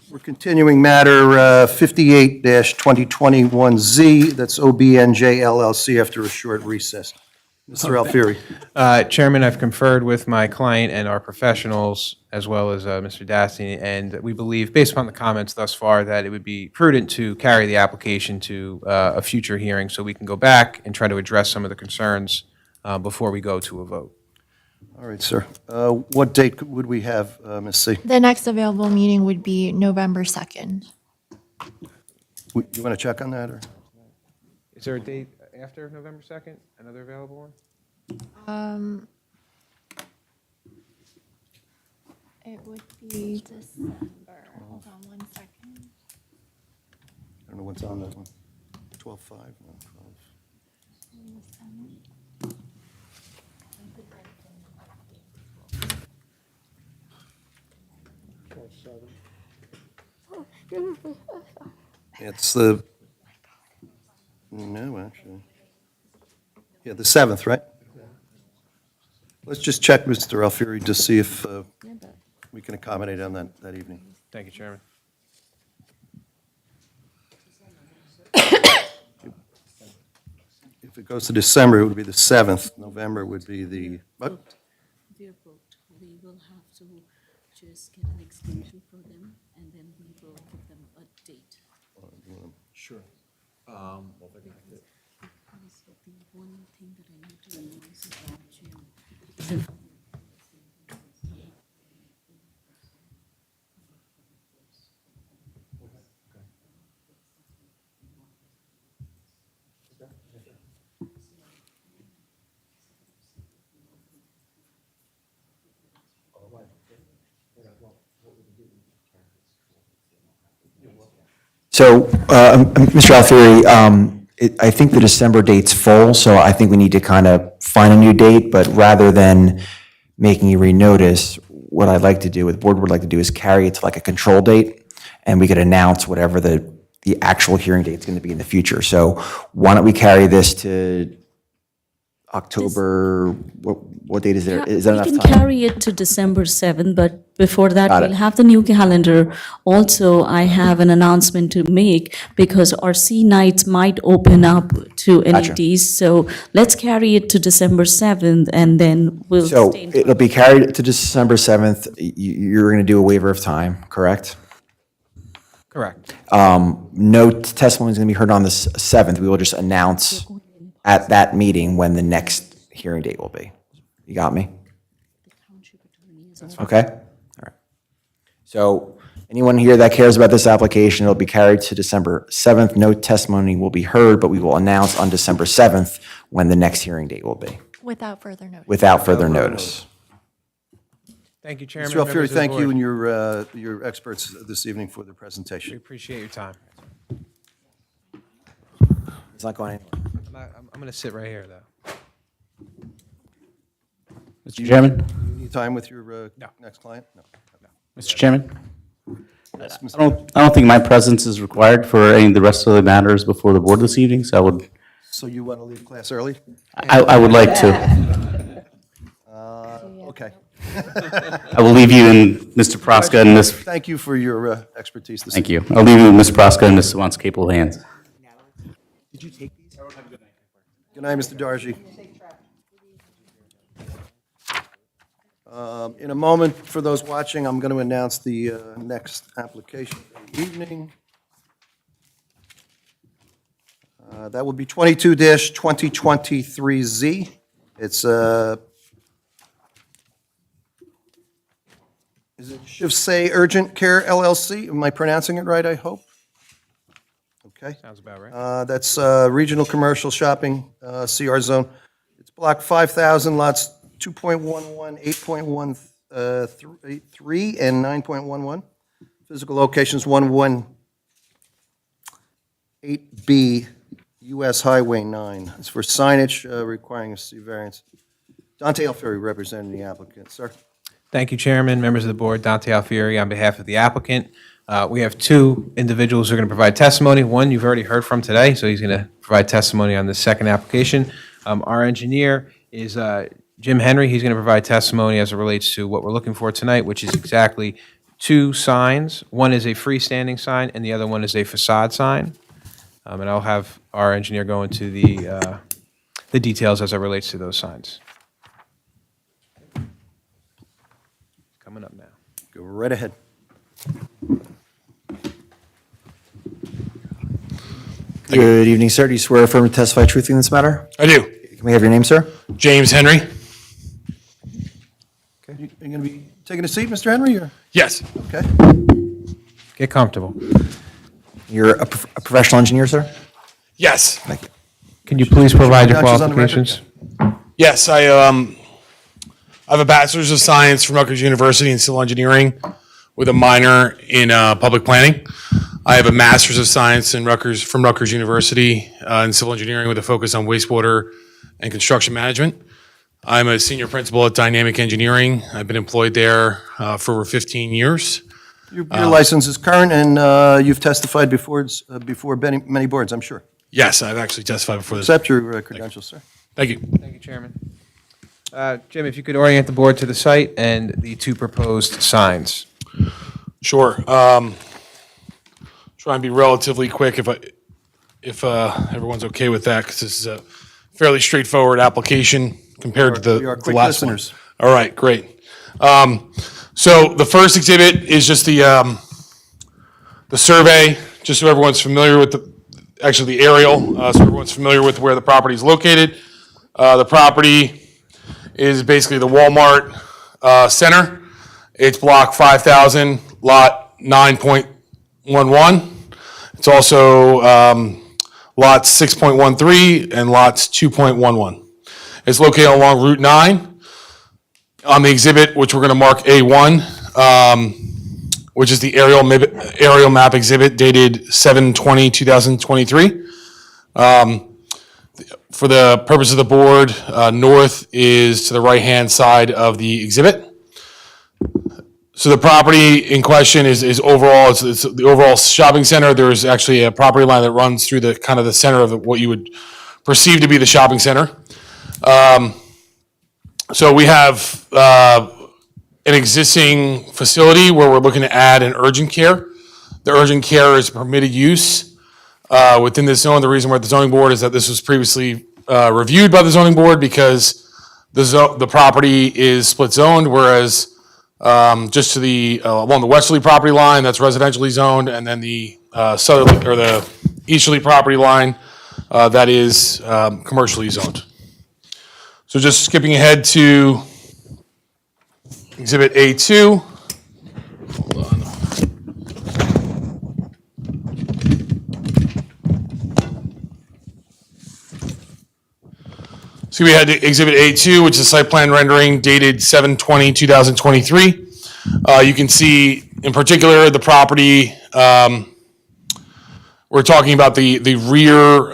[SPEAKER 2] We're continuing matter 58-2021Z, that's OBNJ LLC, after a short recess. Mr. Alfieri.
[SPEAKER 11] Chairman, I've conferred with my client and our professionals, as well as Mr. Dasty, and we believe, based upon the comments thus far, that it would be prudent to carry the application to a future hearing so we can go back and try to address some of the concerns before we go to a vote.
[SPEAKER 2] All right, sir. What date would we have, Ms. C?
[SPEAKER 3] The next available meeting would be November 2nd.
[SPEAKER 2] You want to check on that, or?
[SPEAKER 11] Is there a date after November 2nd, another available one?
[SPEAKER 3] It would be December. Hold on one second.
[SPEAKER 2] I don't know what's on that one. 12/5, no, 12. It's the, no, actually. Yeah, the 7th, right? Let's just check, Mr. Alfieri, to see if we can accommodate on that evening.
[SPEAKER 11] Thank you, Chairman.
[SPEAKER 2] If it goes to December, it would be the 7th. November would be the, what?
[SPEAKER 4] We are booked. We will have to just get an extension for them, and then we will give them a date.
[SPEAKER 2] Sure.
[SPEAKER 4] Because the one thing that I need to announce about Jim.
[SPEAKER 5] So, Mr. Alfieri, I think the December date's full, so I think we need to kind of find a new date, but rather than making you renotice, what I'd like to do, what the board would like to do is carry it to like a control date, and we could announce whatever the actual hearing date's going to be in the future. So why don't we carry this to October, what date is there? Is that enough
[SPEAKER 4] We can
[SPEAKER 5] time?
[SPEAKER 4] carry it to December 7th, but before that,
[SPEAKER 5] Got it.
[SPEAKER 4] we'll have the new calendar. Also, I have an announcement to make because our C nights might open up to
[SPEAKER 5] Gotcha.
[SPEAKER 4] NEDs. So let's carry it to December 7th, and then we'll
[SPEAKER 5] So
[SPEAKER 4] stay in.
[SPEAKER 5] it'll be carried to December 7th. You're going to do a waiver of time, correct?
[SPEAKER 11] Correct.
[SPEAKER 5] No testimony is going to be heard on the 7th. We will just announce at that meeting when the next hearing date will be. You got me? Okay? All right. So anyone here that cares about this application, it'll be carried to December 7th. No testimony will be heard, but we will announce on December 7th when the next hearing date will be,
[SPEAKER 3] Without further notice.
[SPEAKER 5] without further notice.
[SPEAKER 11] Thank you, Chairman.
[SPEAKER 2] Mr. Alfieri,
[SPEAKER 11] members of the
[SPEAKER 2] thank you
[SPEAKER 11] board.
[SPEAKER 2] and your experts this evening for the
[SPEAKER 11] We
[SPEAKER 2] presentation.
[SPEAKER 11] appreciate your time.
[SPEAKER 5] It's not going anywhere.
[SPEAKER 11] I'm going to sit right here, though.
[SPEAKER 13] Mr. Chairman?
[SPEAKER 2] Any time with your next client? No.
[SPEAKER 13] Mr. Chairman?
[SPEAKER 2] Yes, Mr.
[SPEAKER 13] I don't think my presence is required for any of the rest of the matters before the board this evening, so
[SPEAKER 2] So you want to leave class early?
[SPEAKER 13] I would like to.
[SPEAKER 2] Okay.
[SPEAKER 13] I will leave you and Mr. Praska and Ms.
[SPEAKER 2] Thank you for your expertise this
[SPEAKER 13] Thank
[SPEAKER 2] evening.
[SPEAKER 13] you. I'll leave you with Ms. Praska and Ms. Swan's capable hands.
[SPEAKER 2] Did you take these? Good night, Mr. Dargy. In a moment, for those watching, I'm going to announce the next application of the evening. That will be 22-2023Z. It's is it Shivsay Urgent Care LLC? Am I pronouncing it right, I hope? Okay.
[SPEAKER 11] Sounds about right.
[SPEAKER 2] That's Regional Commercial Shopping, CR Zone. It's Block 5,000, lots 2.11, 8.13, and 9.11. Physical locations 118B, US Highway 9. It's for signage requiring a C variance. Dante Alfieri representing the applicant. Sir?
[SPEAKER 11] Thank you, Chairman, members of the board. Dante Alfieri on behalf of the applicant. We have two individuals who are going to provide testimony. One you've already heard from today, so he's going to provide testimony on the second application. Our engineer is Jim Henry. He's going to provide testimony as it relates to what we're looking for tonight, which is exactly 2 signs. One is a freestanding sign, and the other one is a facade sign. And I'll have our engineer go into the details as it relates to those signs. Coming up now.
[SPEAKER 2] Go right ahead.
[SPEAKER 5] Good evening, sir. Do you swear or affirm to testify truthfully in this matter?
[SPEAKER 15] I do.
[SPEAKER 5] Can we have your name, sir?
[SPEAKER 15] James Henry?
[SPEAKER 2] You going to be taking a seat, Mr. Henry, or?
[SPEAKER 15] Yes.
[SPEAKER 2] Okay.
[SPEAKER 11] Get comfortable.
[SPEAKER 5] You're a professional engineer, sir?
[SPEAKER 15] Yes.
[SPEAKER 5] Thank you.
[SPEAKER 11] Can you please provide your
[SPEAKER 2] Credentials on the record?
[SPEAKER 11] qualifications?
[SPEAKER 15] Yes, I have a bachelor's of science from Rutgers University in civil engineering with a minor in public planning. I have a master's of science from Rutgers University in civil engineering with a focus on wastewater and construction management. I'm a senior principal at Dynamic Engineering. I've been employed there for over 15 years.
[SPEAKER 2] Your license is current, and you've testified before many boards, I'm sure.
[SPEAKER 15] Yes, I've actually testified before this.
[SPEAKER 2] Accept your credentials, sir.
[SPEAKER 15] Thank you.
[SPEAKER 11] Thank you, Chairman. Jim, if you could orient the board to the site and the 2 proposed signs.
[SPEAKER 15] Sure. Try and be relatively quick if everyone's okay with that, because this is a fairly straightforward application compared to
[SPEAKER 2] We are
[SPEAKER 15] the
[SPEAKER 2] quick
[SPEAKER 15] last one.
[SPEAKER 2] listeners.
[SPEAKER 15] All right, great. So the first exhibit is just the survey, just so everyone's familiar with the aerial, so everyone's familiar with where the property is located. The property is basically the Walmart Center. It's block 5,000, lot 9.11. It's also lots 6.13 and lots 2.11. It's located along Route 9. On the exhibit, which we're going to mark A1, which is the aerial map exhibit dated 7/20/2023. For the purpose of the board, north is to the right-hand side of the exhibit. So the property in question is overall, it's the overall shopping center. There's actually a property line that runs through the kind of the center of what you would perceive to be the shopping center. So we have an existing facility where we're looking to add an urgent care. The urgent care is permitted use within this zone. The reason we're at the zoning board is that this was previously reviewed by the zoning board because the property is split zoned, whereas just to the along the westerly property line, that's residentially zoned, and then the southerly or the easterly property line that is commercially zoned. So just skipping ahead to Exhibit A2. Hold on. So we had Exhibit A2, which is site plan rendering dated 7/20/2023. You can see, in particular, the property. We're talking about the rear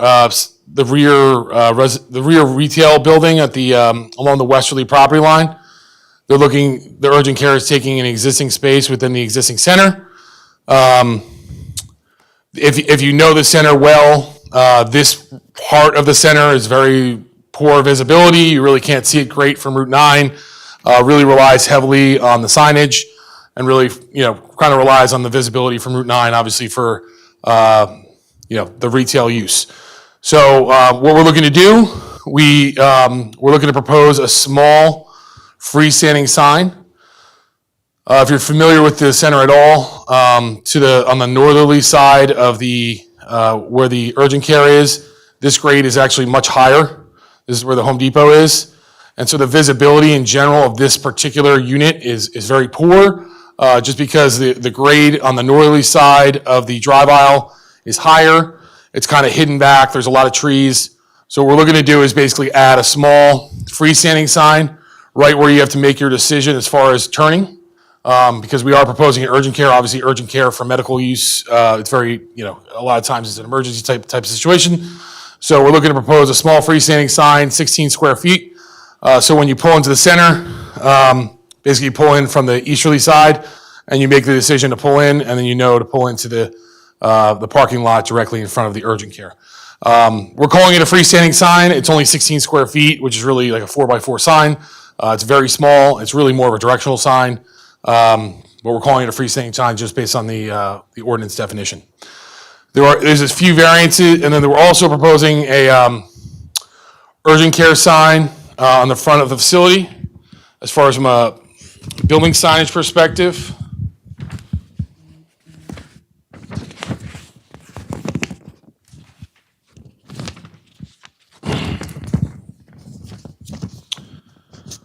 [SPEAKER 15] retail building at the along the westerly property line. The urgent care is taking an existing space within the existing center. If you know the center well, this part of the center is very poor visibility. You really can't see it great from Route 9. Really relies heavily on the signage and really, kind of relies on the visibility from Route 9, obviously for, the retail use. So what we're looking to do, we're looking to propose a small freestanding sign. If you're familiar with the center at all, on the northerly side of where the urgent care is, this grade is actually much higher. This is where the Home Depot is. And so the visibility in general of this particular unit is very poor, just because the grade on the northerly side of the drive aisle is higher. It's kind of hidden back. There's a lot of trees. So what we're looking to do is basically add a small freestanding sign right where you have to make your decision as far as turning, because we are proposing an urgent care. Obviously, urgent care for medical use, it's very, a lot of times it's an emergency type of situation. So we're looking to propose a small freestanding sign, 16 square feet. So when you pull into the center, basically you pull in from the easterly side, and you make the decision to pull in, and then to pull into the parking lot directly in front of the urgent care. We're calling it a freestanding sign. It's only 16 square feet, which is really like a 4x4 sign. It's very small. It's really more of a directional sign. But we're calling it a freestanding sign just based on the ordinance definition. There's a few variances, and then we're also proposing a urgent care sign on the front of the facility. As far as from a building signage perspective,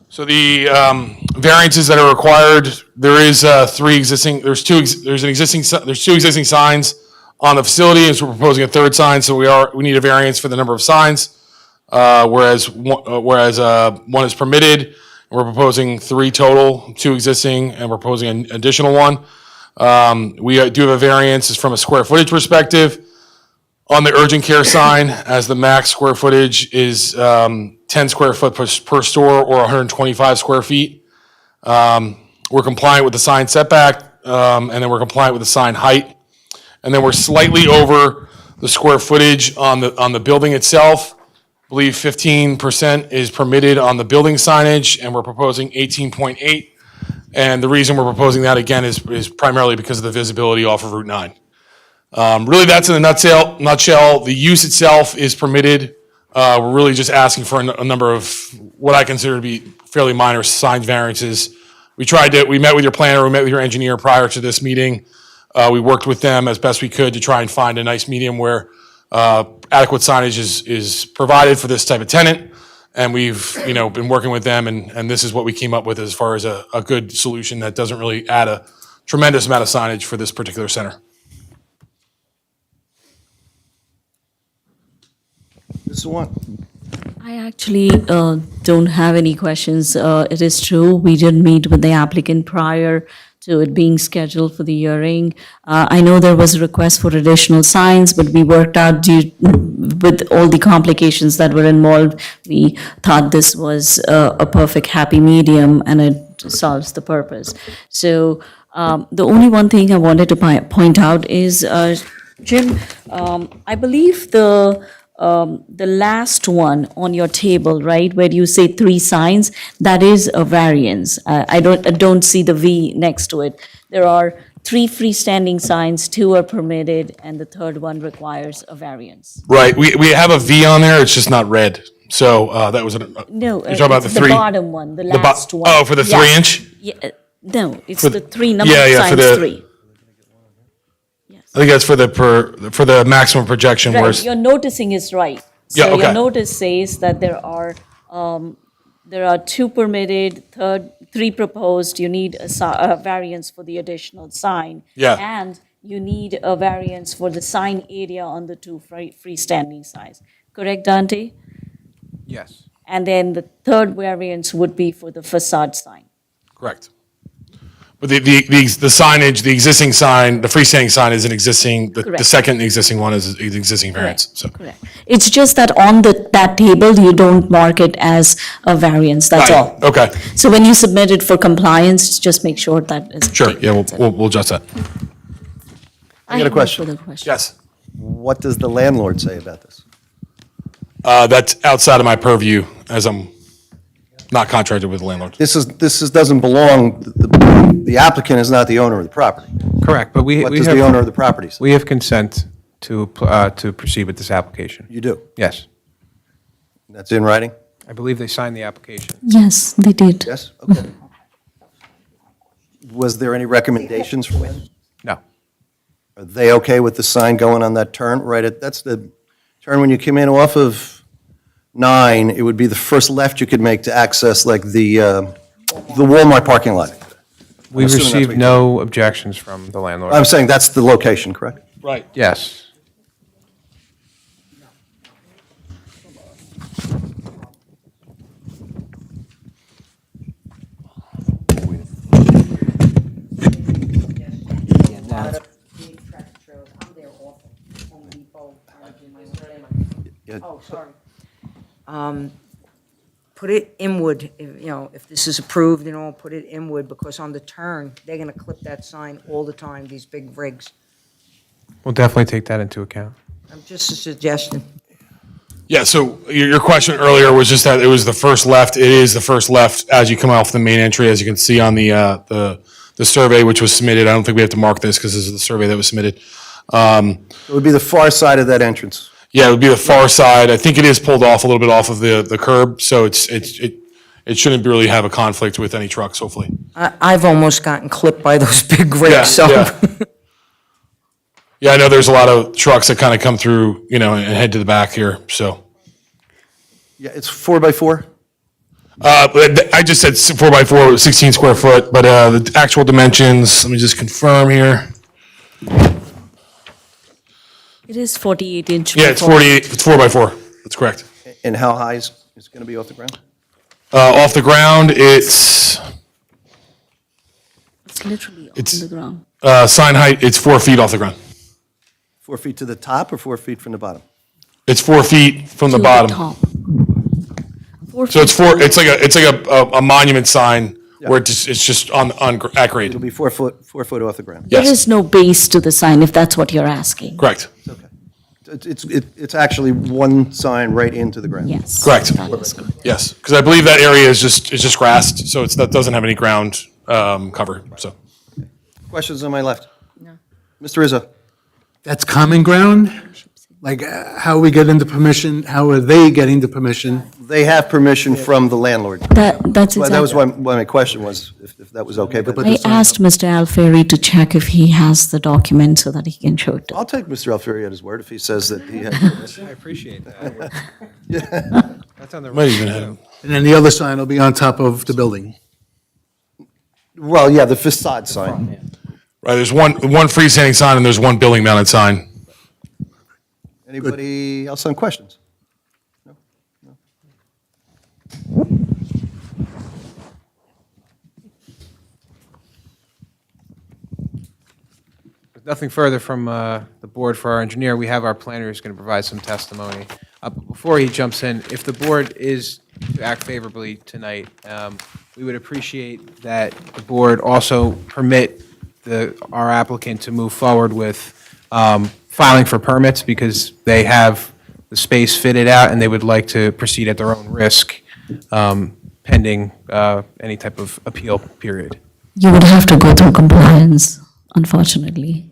[SPEAKER 15] so the variances that are required, there's two existing signs on the facility, and so we're proposing a third sign. So we need a variance for the number of signs, whereas one is permitted. We're proposing 3 total, 2 existing, and we're proposing an additional one. We do have a variance from a square footage perspective on the urgent care sign, as the max square footage is 10 square foot per store or 125 square feet. We're compliant with the sign setback, and then we're compliant with the sign height. And then we're slightly over the square footage on the building itself. I believe 15% is permitted on the building signage, and we're proposing 18.8. And the reason we're proposing that, again, is primarily because of the visibility off of Route 9. Really, that's in a nutshell. The use itself is permitted. We're really just asking for a number of what I consider to be fairly minor sign variances. We met with your planner, we met with your engineer prior to this meeting. We worked with them as best we could to try and find a nice medium where adequate signage is provided for this type of tenant. And we've been working with them, and this is what we came up with as far as a good solution that doesn't really add a tremendous amount of signage for this particular center.
[SPEAKER 2] Mr. Wan?
[SPEAKER 4] I actually don't have any questions. It is true, we did meet with the applicant prior to it being scheduled for the hearing. I know there was a request for additional signs, but we worked out with all the complications that were involved. We thought this was a perfect happy medium, and it solves the purpose. So the only one thing I wanted to point out is, Jim, I believe the last one on your table, right, where you say 3 signs, that is a variance. I don't see the V next to it. There are 3 freestanding signs, 2 are permitted, and the third one requires a variance.
[SPEAKER 15] Right, we have a V on there, it's just not red. So that was,
[SPEAKER 4] No,
[SPEAKER 15] you're talking about
[SPEAKER 4] it's
[SPEAKER 15] the 3?
[SPEAKER 4] the bottom one, the last one.
[SPEAKER 15] Oh, for the 3-inch?
[SPEAKER 4] Yeah, no, it's the 3, number of
[SPEAKER 15] for
[SPEAKER 4] signs,
[SPEAKER 15] the-
[SPEAKER 4] 3.
[SPEAKER 15] I think that's for the maximum projection,
[SPEAKER 4] Right,
[SPEAKER 15] whereas,
[SPEAKER 4] your noticing is right.
[SPEAKER 15] Yeah,
[SPEAKER 4] So
[SPEAKER 15] okay.
[SPEAKER 4] your notice says that there are 2 permitted, 3 proposed, you need a variance for the additional sign.
[SPEAKER 15] Yeah.
[SPEAKER 4] And you need a variance for the sign area on the 2 freestanding signs. Correct, Dante?
[SPEAKER 11] Yes.
[SPEAKER 4] And then the third variance would be for the facade sign.
[SPEAKER 15] correct. But the signage, the existing sign, the freestanding sign is an existing, the
[SPEAKER 4] Correct.
[SPEAKER 15] second existing one is an existing variance, so.
[SPEAKER 4] Correct. It's just that on that table, you don't mark it as a variance, that's all.
[SPEAKER 15] Right, okay,
[SPEAKER 4] So when you submit it for compliance, just make sure that is.
[SPEAKER 15] sure, yeah, we'll adjust that.
[SPEAKER 2] I got a question.
[SPEAKER 4] No further questions.
[SPEAKER 15] Yes,
[SPEAKER 2] What does the landlord say about this?
[SPEAKER 15] that's outside of my purview, as I'm not contracted with the landlord.
[SPEAKER 2] This doesn't belong, the applicant is not the owner of the property.
[SPEAKER 11] Correct, but we
[SPEAKER 2] What
[SPEAKER 11] we
[SPEAKER 2] does the owner
[SPEAKER 11] have,
[SPEAKER 2] of the property say?
[SPEAKER 11] we have consent to proceed with this application.
[SPEAKER 2] You do?
[SPEAKER 11] Yes.
[SPEAKER 2] That's in writing?
[SPEAKER 11] I believe they signed the application.
[SPEAKER 4] Yes, they did.
[SPEAKER 2] Yes? Okay. Was there any recommendations from them?
[SPEAKER 11] No.
[SPEAKER 2] Are they okay with the sign going on that turn, that's the turn when you come in off of 9, it would be the first left you could make to access like the Walmart parking lot.
[SPEAKER 11] We
[SPEAKER 2] assuming that's what
[SPEAKER 11] received
[SPEAKER 2] you-
[SPEAKER 11] no objections from the landlord.
[SPEAKER 2] I'm saying that's the location, correct?
[SPEAKER 15] Right.
[SPEAKER 11] Yes.
[SPEAKER 2] Yeah.
[SPEAKER 8] Oh, sorry. Put it inward, if this is approved, put it inward, because on the turn, they're gonna clip that sign all the time, these big rigs.
[SPEAKER 11] We'll definitely take that into account.
[SPEAKER 8] Just a suggestion.
[SPEAKER 15] Yeah, so your question earlier was just that it was the first left. It is the first left as you come off the main entry, as you can see on the survey which was submitted. I don't think we have to mark this because this is the survey that was submitted.
[SPEAKER 2] It would be the far side of that entrance.
[SPEAKER 15] Yeah, it would be the far side. I think it is pulled off a little bit off of the curb, so it shouldn't really have a conflict with any trucks, hopefully.
[SPEAKER 8] I've almost gotten clipped by those big
[SPEAKER 15] Yeah,
[SPEAKER 8] rakes, so.
[SPEAKER 15] yeah. Yeah, I know there's a lot of trucks that kind of come through, and head to the back here, so.
[SPEAKER 2] Yeah, it's 4x4?
[SPEAKER 15] But I just said 4x4, 16 square foot, but the actual dimensions, let me just confirm here.
[SPEAKER 4] It is 48 inch.
[SPEAKER 15] Yeah, it's 48, it's 4x4, that's correct.
[SPEAKER 2] And how high is it going to be off the ground?
[SPEAKER 15] Off the ground, it's,
[SPEAKER 4] It's literally on
[SPEAKER 15] It's-
[SPEAKER 4] the ground.
[SPEAKER 15] sign height, it's 4 feet off the ground.
[SPEAKER 2] 4 feet to the top or 4 feet from the bottom?
[SPEAKER 15] It's 4 feet from the
[SPEAKER 4] To
[SPEAKER 15] bottom.
[SPEAKER 4] top.
[SPEAKER 15] So it's like a monument sign where it's just at grade.
[SPEAKER 2] It'll be 4 foot off the ground.
[SPEAKER 4] There
[SPEAKER 15] Yes.
[SPEAKER 4] is no base to the sign, if that's what you're asking.
[SPEAKER 15] Correct,
[SPEAKER 2] It's actually one sign right into the ground.
[SPEAKER 4] Yes.
[SPEAKER 15] correct.
[SPEAKER 4] That is correct.
[SPEAKER 15] Yes, because I believe that area is just grassed, so that doesn't have any ground cover, so.
[SPEAKER 2] Questions on my left? No. Mr. Rizzo?
[SPEAKER 6] That's common ground? Like, how we get into permission, how are they getting the permission?
[SPEAKER 2] They have permission from the landlord.
[SPEAKER 4] That's
[SPEAKER 2] Well, that was
[SPEAKER 4] exactly.
[SPEAKER 2] why my question was, if that was okay, but
[SPEAKER 4] I asked Mr. Alfieri to check if he has the document so that he can show it to.
[SPEAKER 2] I'll take Mr. Alfieri at his word if he says that he has permission.
[SPEAKER 11] I appreciate that.
[SPEAKER 2] Yeah.
[SPEAKER 11] That's on the.
[SPEAKER 15] Might even have.
[SPEAKER 6] And then the other sign will be on top of the building.
[SPEAKER 2] Well, yeah, the facade sign.
[SPEAKER 15] Right, there's one freestanding sign and there's one building mounted sign.
[SPEAKER 2] Anybody else on questions? No? No?
[SPEAKER 11] With nothing further from the board for our engineer, we have our planner who's going to provide some testimony. But before he jumps in, if the board is to act favorably tonight, we would appreciate that the board also permit our applicant to move forward with filing for permits because they have the space fitted out and they would like to proceed at their own risk pending any type of appeal period.
[SPEAKER 4] You would have to go through compliance, unfortunately.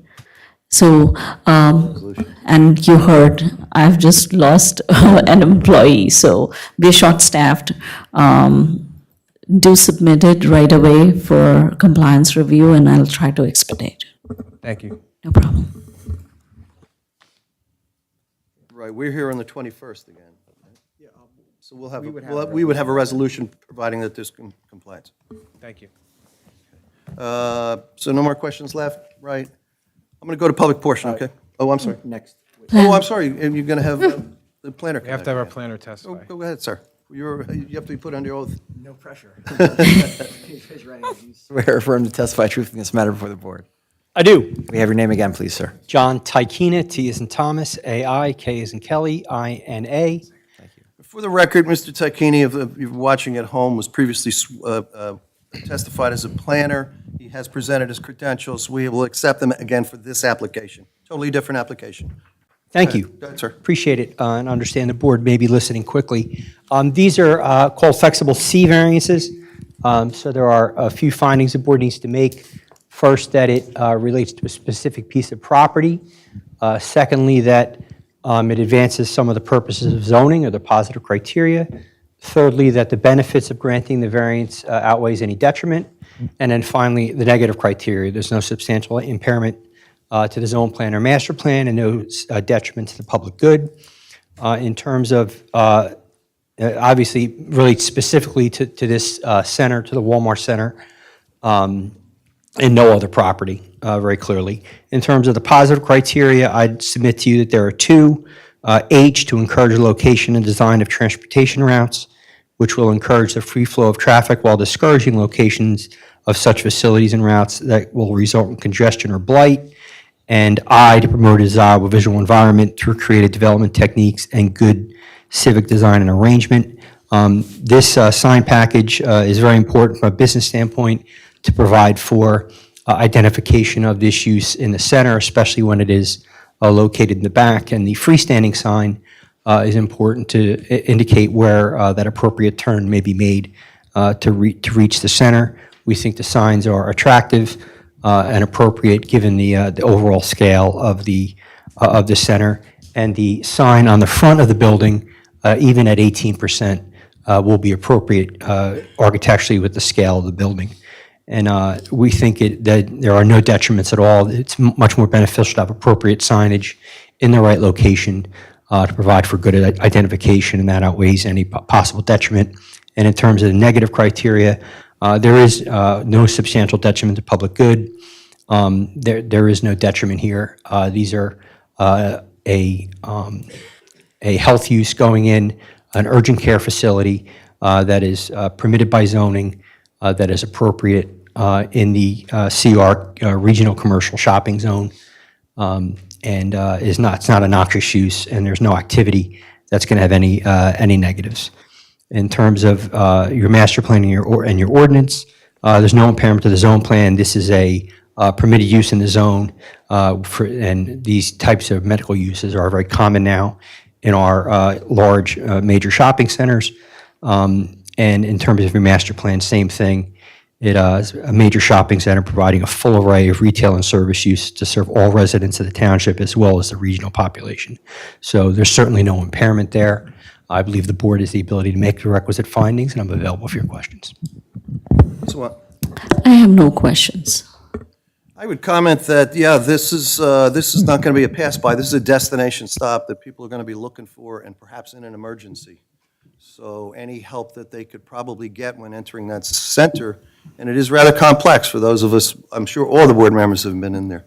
[SPEAKER 4] So, and you heard, I've just lost an employee, so we're short-staffed. Do submit it right away for compliance review, and I'll try to expedite.
[SPEAKER 11] Thank you.
[SPEAKER 4] No problem.
[SPEAKER 2] Right, we're here on the 21st again. So we would have a resolution providing that there's compliance.
[SPEAKER 11] Thank you.
[SPEAKER 2] So no more questions left, right? I'm going to go to public portion, okay? Oh, I'm sorry.
[SPEAKER 5] Next.
[SPEAKER 2] Oh, I'm sorry, and you're going to have the planner
[SPEAKER 11] We
[SPEAKER 2] come
[SPEAKER 11] have to have
[SPEAKER 2] in.
[SPEAKER 11] our planner testify.
[SPEAKER 2] Go ahead, sir. You have to be put under oath.
[SPEAKER 5] No pressure. Swear or affirm to testify truthfully in this matter before the board.
[SPEAKER 1] I do.
[SPEAKER 5] We have your name again, please, sir.
[SPEAKER 1] John Tykina, T as in Thomas, A-I, K as in Kelly, I-N-A.
[SPEAKER 2] For the record, Mr. Tacchini, if you're watching at home, was previously testified as a planner. He has presented his credentials. We will accept them again for this application. Totally different application.
[SPEAKER 1] Thank you.
[SPEAKER 2] Go ahead, sir.
[SPEAKER 1] Appreciate it, and understand the board may be listening quickly. These are called flexible C variances. So there are a few findings the board needs to make. First, that it relates to a specific piece of property. Secondly, that it advances some of the purposes of zoning or the positive criteria. Thirdly, that the benefits of granting the variance outweighs any detriment. And then finally, the negative criteria. There's no substantial impairment to the zone plan or master plan and no detriment to the public good. In terms of, obviously, relates specifically to this center, to the Walmart Center, and no other property, very clearly. In terms of the positive criteria, I'd submit to you that there are two. H, to encourage the location and design of transportation routes, which will encourage the free flow of traffic while discouraging locations of such facilities and routes that will result in congestion or blight. And I, to promote a desirable visual environment through creative development techniques and good civic design and arrangement. This sign package is very important from a business standpoint to provide for identification of this use in the center, especially when it is located in the back. And the freestanding sign is important to indicate where that appropriate turn may be made to reach the center. We think the signs are attractive and appropriate given the overall scale of the center. And the sign on the front of the building, even at 18%, will be appropriate architecturally with the scale of the building. And we think that there are no detriments at all. It's much more beneficial to have appropriate signage in the right location to provide for good identification, and that outweighs any possible detriment. And in terms of the negative criteria, there is no substantial detriment to public good. There is no detriment here. These are a health use going in, an urgent care facility that is permitted by zoning, that is appropriate in the CR Regional Commercial Shopping Zone, and it's not a noxious use, and there's no activity that's going to have any negatives. In terms of your master plan and your ordinance, there's no impairment to the zone plan. This is a permitted use in the zone, and these types of medical uses are very common now in our large major shopping centers. And in terms of your master plan, same thing. It is a major shopping center providing a full array of retail and service use to serve all residents of the township as well as the regional population. So there's certainly no impairment there. I believe the board has the ability to make the requisite findings, and I'm available for your questions.
[SPEAKER 2] So what?
[SPEAKER 4] I have no questions.
[SPEAKER 2] I would comment that, yeah, this is not going to be a pass-by. This is a destination stop that people are going to be looking for, and perhaps in an emergency. So any help that they could probably get when entering that center, and it is rather complex for those of us, I'm sure all the board members have been in there.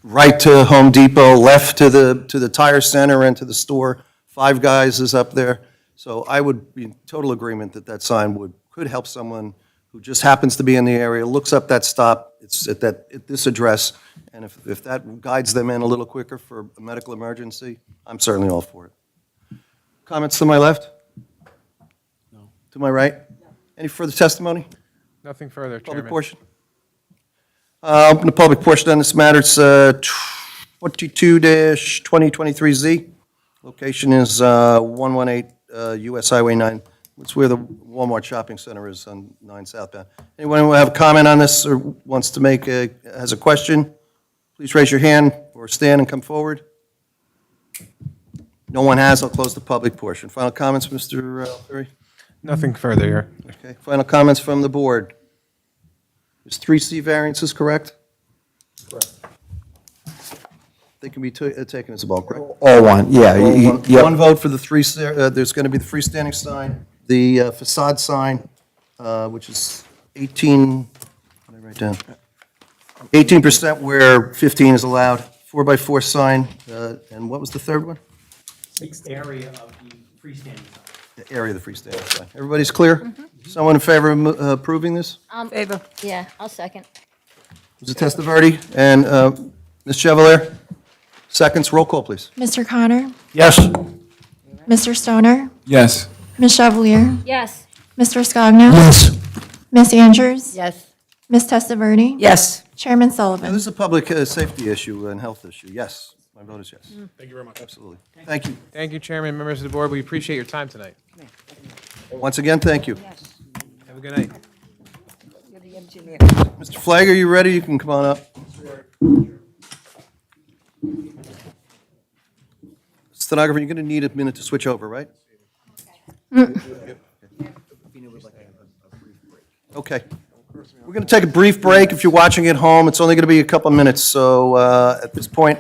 [SPEAKER 2] Right to Home Depot, left to the tire center and to the store. Five Guys is up there. So I would be in total agreement that that sign could help someone who just happens to be in the area, looks up that stop, it's at this address, and if that guides them in a little quicker for a medical emergency, I'm certainly all for it. Comments to my left? No. To my right? Any further testimony?
[SPEAKER 11] Nothing further,
[SPEAKER 2] Public
[SPEAKER 11] Chairman.
[SPEAKER 2] portion? Open the public portion on this matter. It's 22-2023Z. Location is 118 US Highway 9. It's where the Walmart Shopping Center is on 9 southbound. Anyone who have a comment on this or wants to has a question, please raise your hand or stand and come forward. No one has. I'll close the public portion. Final comments, Mr. Alfieri?
[SPEAKER 11] Nothing further here.
[SPEAKER 2] Okay. Final comments from the board. There's 3 C variances, correct?
[SPEAKER 6] Correct.
[SPEAKER 2] They can be taken as a bulk, right?
[SPEAKER 5] All one, yeah. Yep.
[SPEAKER 2] One vote for the 3, there's going to be the freestanding sign, the facade sign, which is 18, what did I write down? 18% where 15 is allowed, 4x4 sign, and what was the third one?
[SPEAKER 1] Area of the freestanding sign.
[SPEAKER 2] The area of the freestanding sign. Everybody's clear? Someone in favor of approving this?
[SPEAKER 7] Favor. Yeah, I'll second.
[SPEAKER 2] Mr. Testaverde and Ms. Chevalier? Seconds, roll call, please.
[SPEAKER 3] Mr. Connor?
[SPEAKER 5] Yes.
[SPEAKER 3] Mr. Stoner?
[SPEAKER 15] Yes.
[SPEAKER 3] Ms. Chevalier?
[SPEAKER 7] Yes.
[SPEAKER 3] Mr. Scogno?
[SPEAKER 9] Yes.
[SPEAKER 3] Ms. Andrews?
[SPEAKER 10] Yes.
[SPEAKER 3] Ms. Testaverde?
[SPEAKER 8] Yes.
[SPEAKER 3] Chairman
[SPEAKER 2] Now,
[SPEAKER 3] Sullivan?
[SPEAKER 2] this is a public safety issue and health issue. Yes, my vote is yes.
[SPEAKER 15] Thank you very much.
[SPEAKER 2] Absolutely. Thank you.
[SPEAKER 11] Thank you, Chairman, members of the board. We appreciate your time tonight.
[SPEAKER 2] Once again, thank you.
[SPEAKER 11] Have a good night.
[SPEAKER 2] Mr. Flagg, are you ready? You can come on up. Stenographer, you're going to need a minute to switch over, right? Okay. We're going to take a brief break. If you're watching at home, it's only going to be a couple minutes. So at this point,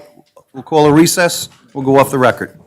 [SPEAKER 2] we'll call a recess. We'll go off the record.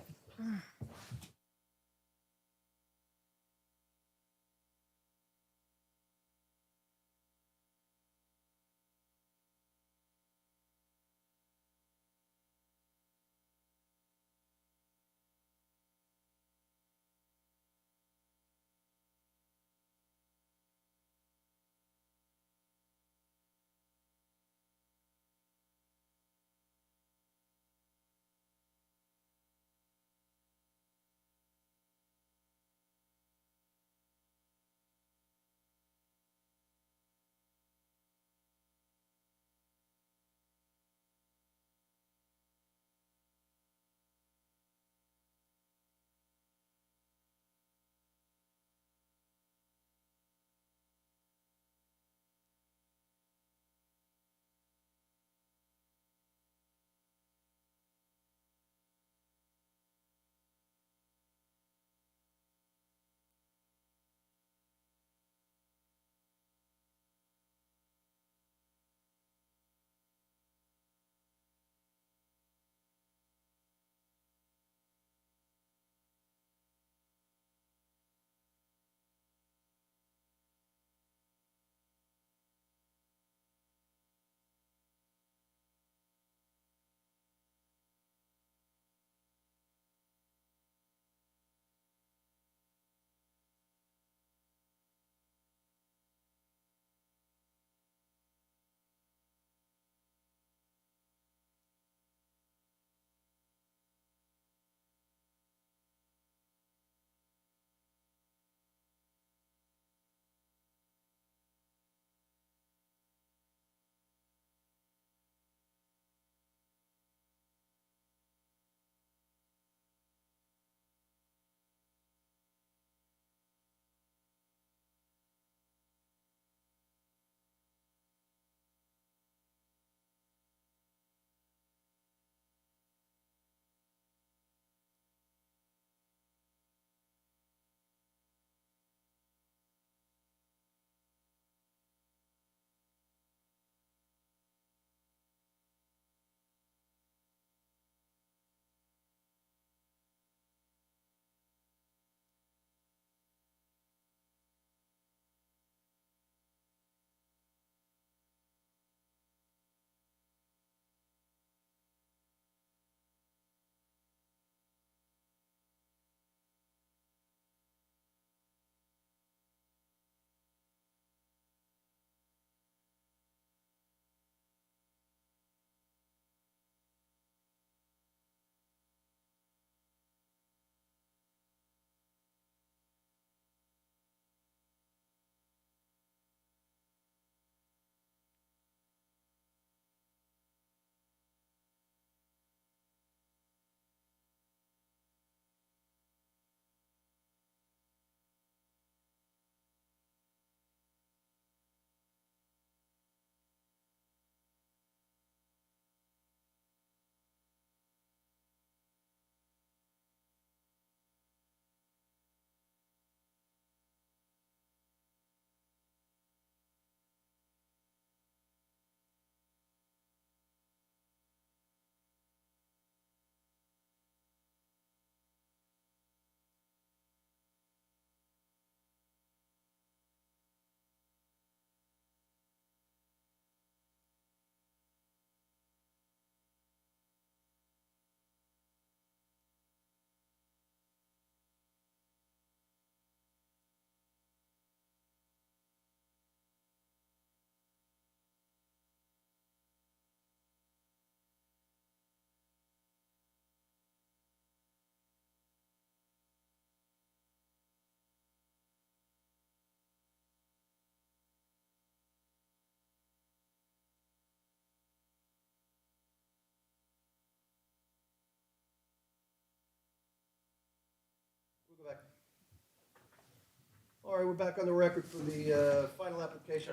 [SPEAKER 2] All right, we're back on the record for the final application.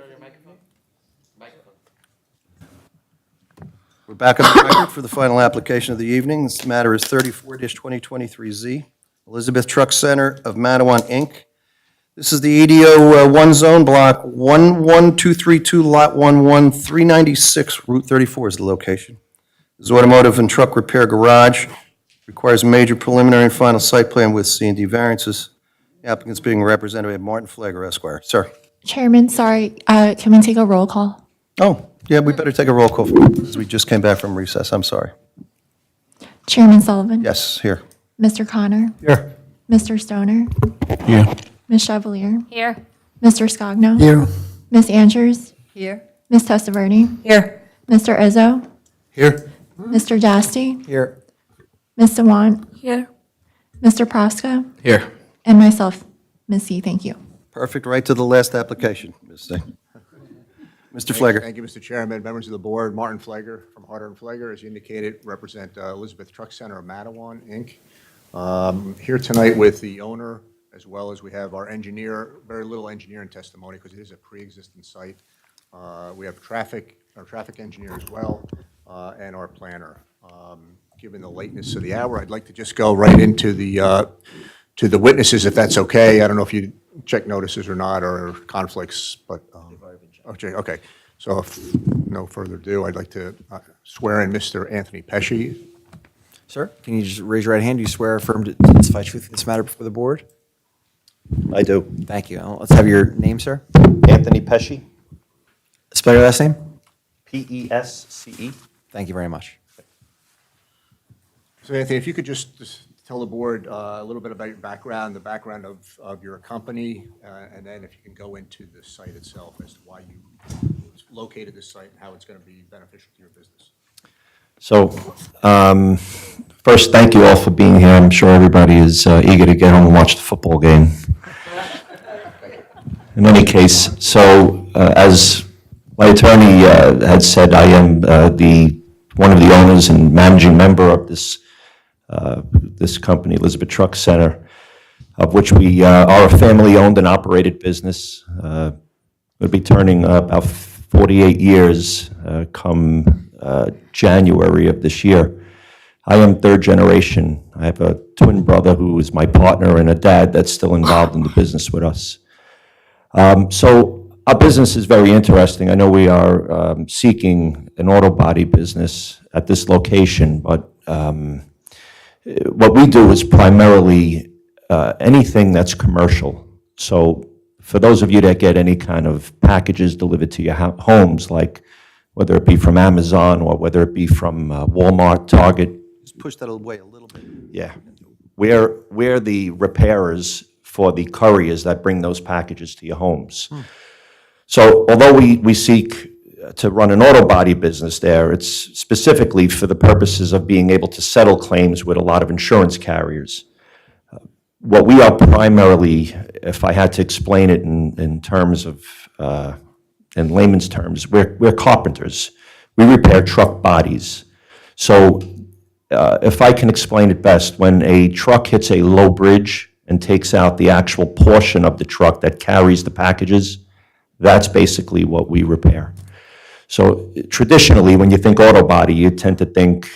[SPEAKER 2] We're back on the record for the final application of the evening. This matter is 34-2023Z, Elizabeth Truck Center of Mattawan, Inc. This is the EDO 1 zone, block 11232, lot 11, 396, Route 34 is the location. This is automotive and truck repair garage. Requires major preliminary and final site plan with C&D variances. The applicant's being represented by Martin Flagler, Esquire. Sir?
[SPEAKER 3] Chairman, sorry, can we take a roll call?
[SPEAKER 2] Oh, yeah, we better take a roll call because we just came back from recess. I'm sorry.
[SPEAKER 3] Chairman Sullivan?
[SPEAKER 2] Yes, here.
[SPEAKER 3] Mr. Connor?
[SPEAKER 2] Here.
[SPEAKER 3] Mr. Stoner?
[SPEAKER 2] Here.
[SPEAKER 3] Ms. Chevalier?
[SPEAKER 7] Here.
[SPEAKER 3] Mr. Scogno?
[SPEAKER 9] Here.
[SPEAKER 3] Ms. Andrews?
[SPEAKER 10] Here.
[SPEAKER 3] Ms. Testaverde?
[SPEAKER 10] Here.
[SPEAKER 3] Mr. Izzo?
[SPEAKER 15] Here.
[SPEAKER 3] Mr. Dasty?
[SPEAKER 5] Here.
[SPEAKER 3] Ms. Sawant?
[SPEAKER 10] Here.
[SPEAKER 3] Mr. Proska?
[SPEAKER 14] Here.
[SPEAKER 3] And myself, Ms. C. Thank you.
[SPEAKER 2] Perfect, right to the last application, Ms. C. Mr. Flagler.
[SPEAKER 6] Thank you, Mr. Chairman, members of the board. Martin Flagler from Harder and Flagler, as you indicated, represent Elizabeth Truck Center of Mattawan, Inc. Here tonight with the owner, as well as we have our engineer, very little engineering testimony because it is a pre-existing site. We have our traffic engineer as well, and our planner. Given the lateness of the hour, I'd like to just go right into to the witnesses, if that's okay. I don't know if you check notices or not, or conflicts, but, okay. So if no further ado, I'd like to swear in Mr. Anthony Pesci.
[SPEAKER 5] Sir, can you just raise your right hand? Do you swear or affirm to testify truth in this matter before the board?
[SPEAKER 1] I do.
[SPEAKER 5] Thank you. Let's have your name, sir.
[SPEAKER 1] Anthony Pesci,
[SPEAKER 5] Spell your last name.
[SPEAKER 1] Pesce.
[SPEAKER 5] Thank you very much.
[SPEAKER 6] So Anthony, if you could just tell the board a little bit about your background, the background of your company, and then if you can go into the site itself as to why you located this site and how it's going to be beneficial to your business.
[SPEAKER 16] So, first, thank you all for being here. I'm sure everybody is eager to get home and watch the football game. In any case, so as my attorney had said, I am one of the owners and managing member of this company, Elizabeth Truck Center, of which we are a family-owned and operated business. We'll be turning about 48 years come January of this year. I am third generation. I have a twin brother who is my partner and a dad that's still involved in the business with us. So our business is very interesting. I know we are seeking an auto body business at this location, but what we do is primarily anything that's commercial. So for those of you that get any kind of packages delivered to your homes, like whether it be from Amazon or whether it be from Walmart, Target.
[SPEAKER 2] Just push that away a little bit.
[SPEAKER 16] Yeah. We're the repairers for the couriers that bring those packages to your homes. So although we seek to run an auto body business there, it's specifically for the purposes of being able to settle claims with a lot of insurance carriers. What we are primarily, if I had to explain it in terms of, in layman's terms, we're carpenters. We repair truck bodies. So if I can explain it best, when a truck hits a low bridge and takes out the actual portion of the truck that carries the packages, that's basically what we repair. So traditionally, when you think auto body, you tend to think,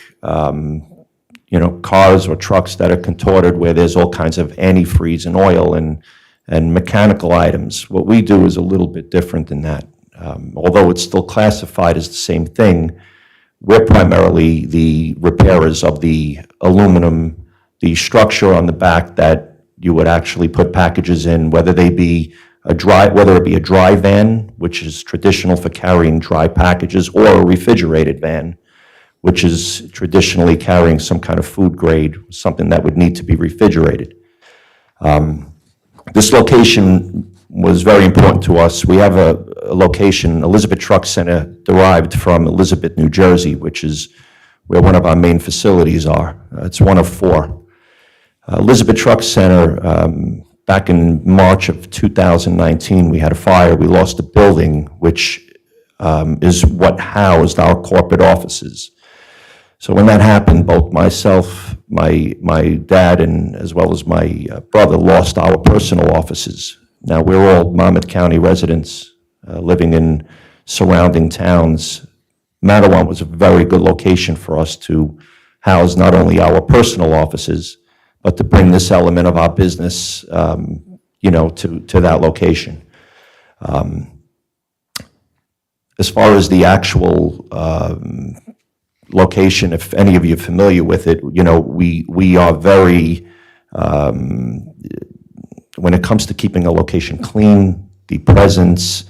[SPEAKER 16] cars or trucks that are contorted where there's all kinds of antifreeze and oil and mechanical items. What we do is a little bit different than that. Although it's still classified as the same thing, we're primarily the repairers of the aluminum, the structure on the back that you would actually put packages in, whether it be a dry van, which is traditional for carrying dry packages, or a refrigerated van, which is traditionally carrying some kind of food grade, something that would need to be refrigerated. This location was very important to us. We have a location, Elizabeth Truck Center, derived from Elizabeth, New Jersey, which is where one of our main facilities are. It's one of 4. Elizabeth Truck Center, back in March of 2019, we had a fire. We lost a building, which is what housed our corporate offices. So when that happened, both myself, my dad, and as well as my brother lost our personal offices. Now, we're all Monmouth County residents living in surrounding towns. Mattawan was a very good location for us to house not only our personal offices, but to bring this element of our business, to that location. As far as the actual location, if any of you are familiar with it, we are very, when it comes to keeping a location clean, the presence,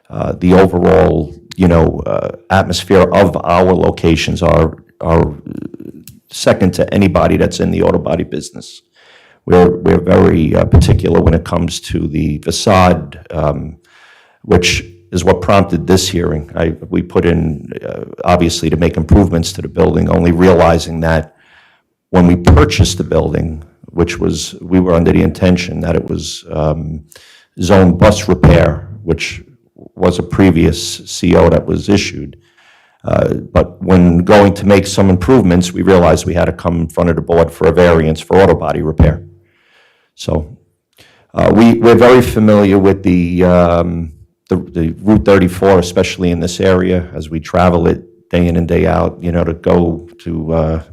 [SPEAKER 16] the overall, atmosphere of our locations are second to anybody that's in the auto body business. We're very particular when it comes to the facade, which is what prompted this hearing. We put in, obviously, to make improvements to the building, only realizing that when we purchased the building, we were under the intention that it was zone bus repair, which was a previous CO that was issued. But when going to make some improvements, we realized we had to come in front of the board for a variance for auto body repair. So we're very familiar with the Route 34, especially in this area, as we travel it day in and day out, to go to our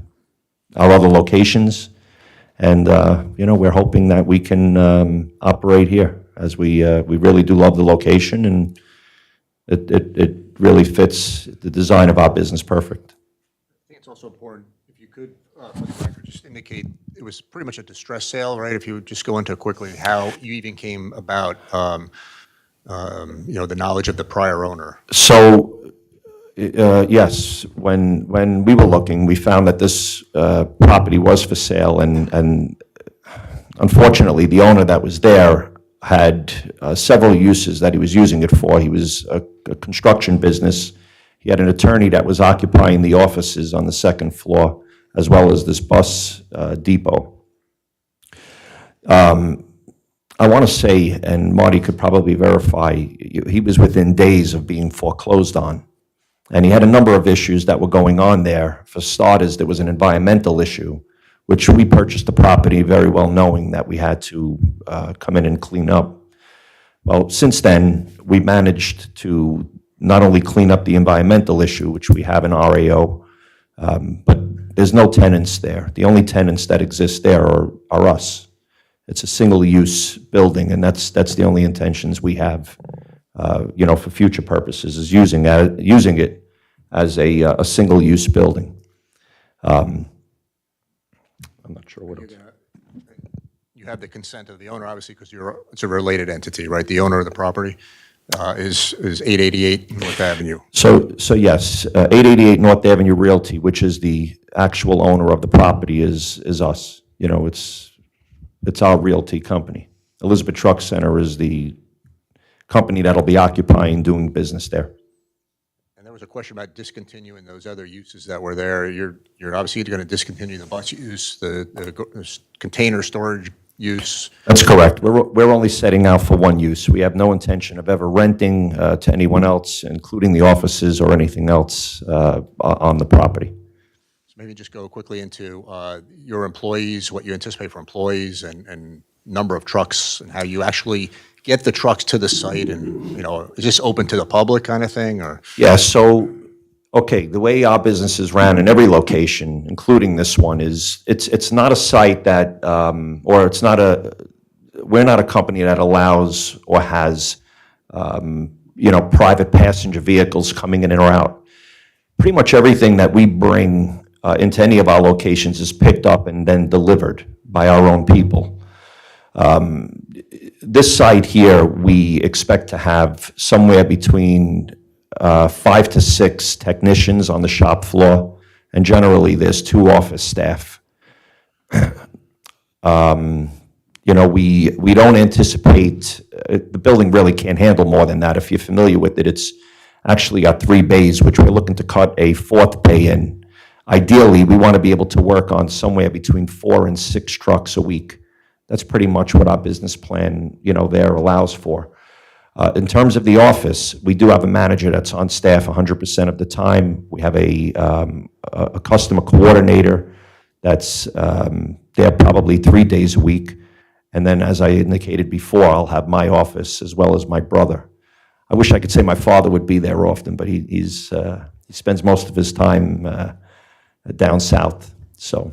[SPEAKER 16] other locations. And, we're hoping that we can operate here, as we really do love the location, and it really fits the design of our business perfect.
[SPEAKER 6] I think it's also important, if you could, for the record, just indicate, it was pretty much a distress sale, right? If you would just go into quickly how you even came about, the knowledge of the prior owner.
[SPEAKER 16] So, yes, when we were looking, we found that this property was for sale, and unfortunately, the owner that was there had several uses that he was using it for. He was a construction business. He had an attorney that was occupying the offices on the second floor, as well as this bus depot. I want to say, and Marty could probably verify, he was within days of being foreclosed on. And he had a number of issues that were going on there. For starters, there was an environmental issue, which we purchased the property very well knowing that we had to come in and clean up. Well, since then, we managed to not only clean up the environmental issue, which we have an RAO, but there's no tenants there. The only tenants that exist there are us. It's a single-use building, and that's the only intentions we have, for future purposes, is using it as a single-use building. I'm not sure what else.
[SPEAKER 6] You have the consent of the owner, obviously, because it's a related entity, right? The owner of the property is 888 North Avenue.
[SPEAKER 16] So yes, 888 North Avenue Realty, which is the actual owner of the property, is us. It's our realty company. Elizabeth Truck Center is the company that'll be occupying, doing business there.
[SPEAKER 6] And there was a question about discontinuing those other uses that were there. You're obviously going to discontinue the bus use, the container storage use.
[SPEAKER 16] That's correct. We're only setting out for one use. We have no intention of ever renting to anyone else, including the offices or anything else on the property.
[SPEAKER 6] So maybe just go quickly into your employees, what you anticipate for employees, and number of trucks, and how you actually get the trucks to the site, and, is this open to the public kind of thing, or?
[SPEAKER 16] Yeah, so, okay, the way our business is ran in every location, including this one, is it's not a site that, or it's not we're not a company that allows or has, private passenger vehicles coming in and out. Pretty much everything that we bring into any of our locations is picked up and then delivered by our own people. This site here, we expect to have somewhere between 5 to 6 technicians on the shop floor, and generally there's 2 office staff. We don't anticipate, the building really can't handle more than that. If you're familiar with it, it's actually got 3 bays, which we're looking to cut a 4th bay in. Ideally, we want to be able to work on somewhere between 4 and 6 trucks a week. That's pretty much what our business plan, there allows for. In terms of the office, we do have a manager that's on staff 100% of the time. We have a customer coordinator that's there probably 3 days a week. And then, as I indicated before, I'll have my office as well as my brother. I wish I could say my father would be there often, but he spends most of his time down south. So,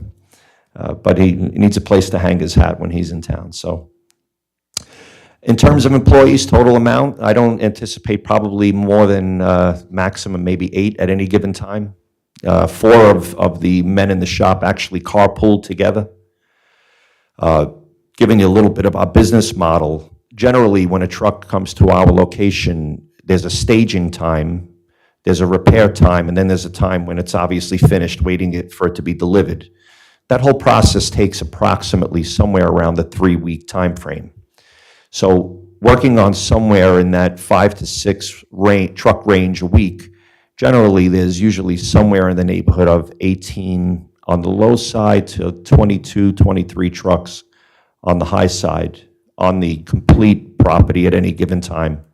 [SPEAKER 16] but he needs a place to hang his hat when he's in town. So, in terms of employees, total amount, I don't anticipate probably more than maximum maybe 8 at any given time. 4 of the men in the shop actually carpool together. Giving you a little bit of our business model, generally when a truck comes to our location, there's a staging time, there's a repair time, and then there's a time when it's obviously finished, waiting for it to be delivered. That whole process takes approximately somewhere around the 3-week time frame. So working on somewhere in that 5 to 6 truck range a week, generally there's usually somewhere in the neighborhood of 18 on the low side to 22, 23 trucks on the high side on the complete property at any given time.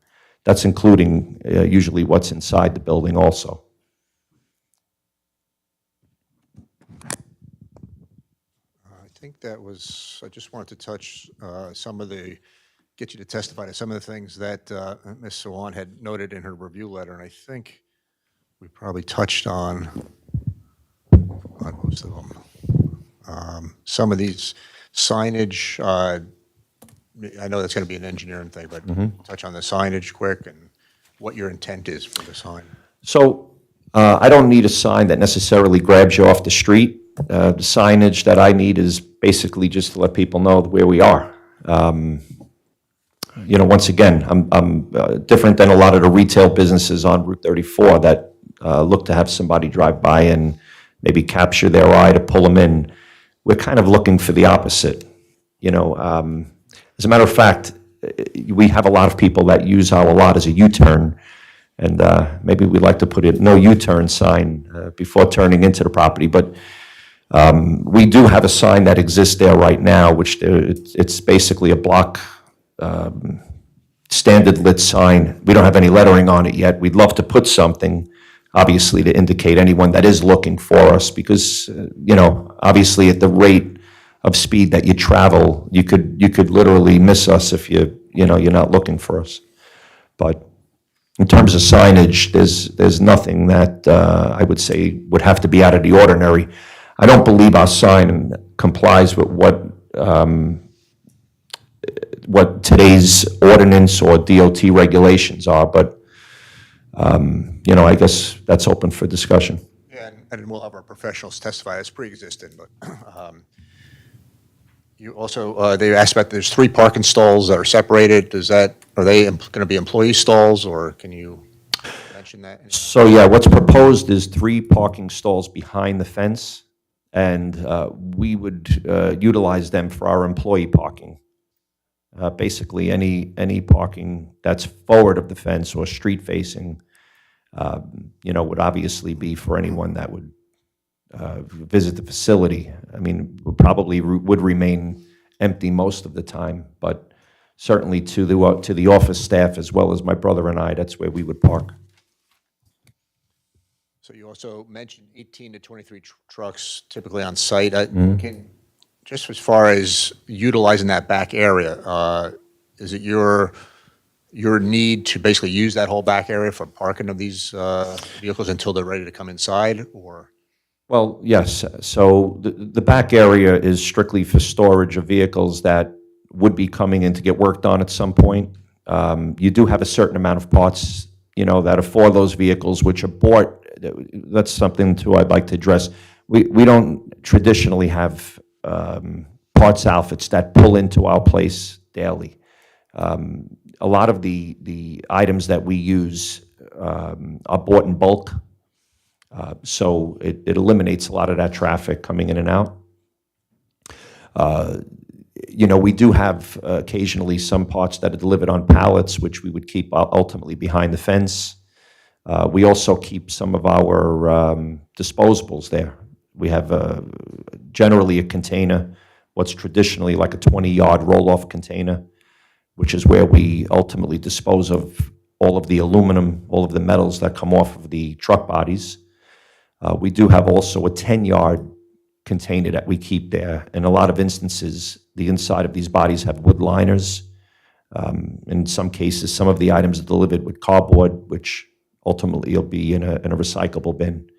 [SPEAKER 16] That's including usually what's inside the building also.
[SPEAKER 6] I think that was, I just wanted to touch get you to testify to some of the things that Ms. Sawant had noted in her review letter, and I think we probably touched on most of them. Some of these signage, I know that's going to be an engineering thing, but touch on the signage quick and what your intent is for the sign.
[SPEAKER 16] So I don't need a sign that necessarily grabs you off the street. The signage that I need is basically just to let people know where we are. Once again, I'm different than a lot of the retail businesses on Route 34 that look to have somebody drive by and maybe capture their eye to pull them in. We're kind of looking for the opposite. As a matter of fact, we have a lot of people that use our lot as a U-turn, and maybe we'd like to put a no U-turn sign before turning into the property. But we do have a sign that exists there right now, which it's basically a block standard lit sign. We don't have any lettering on it yet. We'd love to put something, obviously, to indicate anyone that is looking for us, because obviously at the rate of speed that you travel, you could literally miss us if you're not looking for us. But in terms of signage, there's nothing that I would say would have to be out of the ordinary. I don't believe our sign complies with what today's ordinance or DOT regulations are, but I guess that's open for discussion.
[SPEAKER 6] Yeah, and we'll have our professionals testify. It's pre-existing, but you also, they asked about, there's 3 parking stalls that are separated. Are they going to be employee stalls, or can you mention that?
[SPEAKER 16] So yeah, what's proposed is 3 parking stalls behind the fence, and we would utilize them for our employee parking. Basically, any parking that's forward of the fence or street facing, would obviously be for anyone that would visit the facility. I mean, probably would remain empty most of the time, but certainly to the office staff as well as my brother and I, that's where we would park.
[SPEAKER 6] So you also mentioned 18 to 23 trucks typically on site. Just as far as utilizing that back area, is it your need to basically use that whole back area for parking of these vehicles until they're ready to come inside, or?
[SPEAKER 16] Well, yes. So the back area is strictly for storage of vehicles that would be coming in to get worked on at some point. You do have a certain amount of parts, that are for those vehicles, which are bought. That's something, too, I'd like to address. We don't traditionally have parts outfits that pull into our place daily. A lot of the items that we use are bought in bulk. So it eliminates a lot of that traffic coming in and out. We do have occasionally some parts that are delivered on pallets, which we would keep ultimately behind the fence. We also keep some of our disposables there. We have generally a container, what's traditionally like a 20-yard roll-off container, which is where we ultimately dispose of all of the aluminum, all of the metals that come off of the truck bodies. We do have also a 10-yard container that we keep there. In a lot of instances, the inside of these bodies have wood liners. In some cases, some of the items are delivered with cardboard, which ultimately will be in a recyclable bin.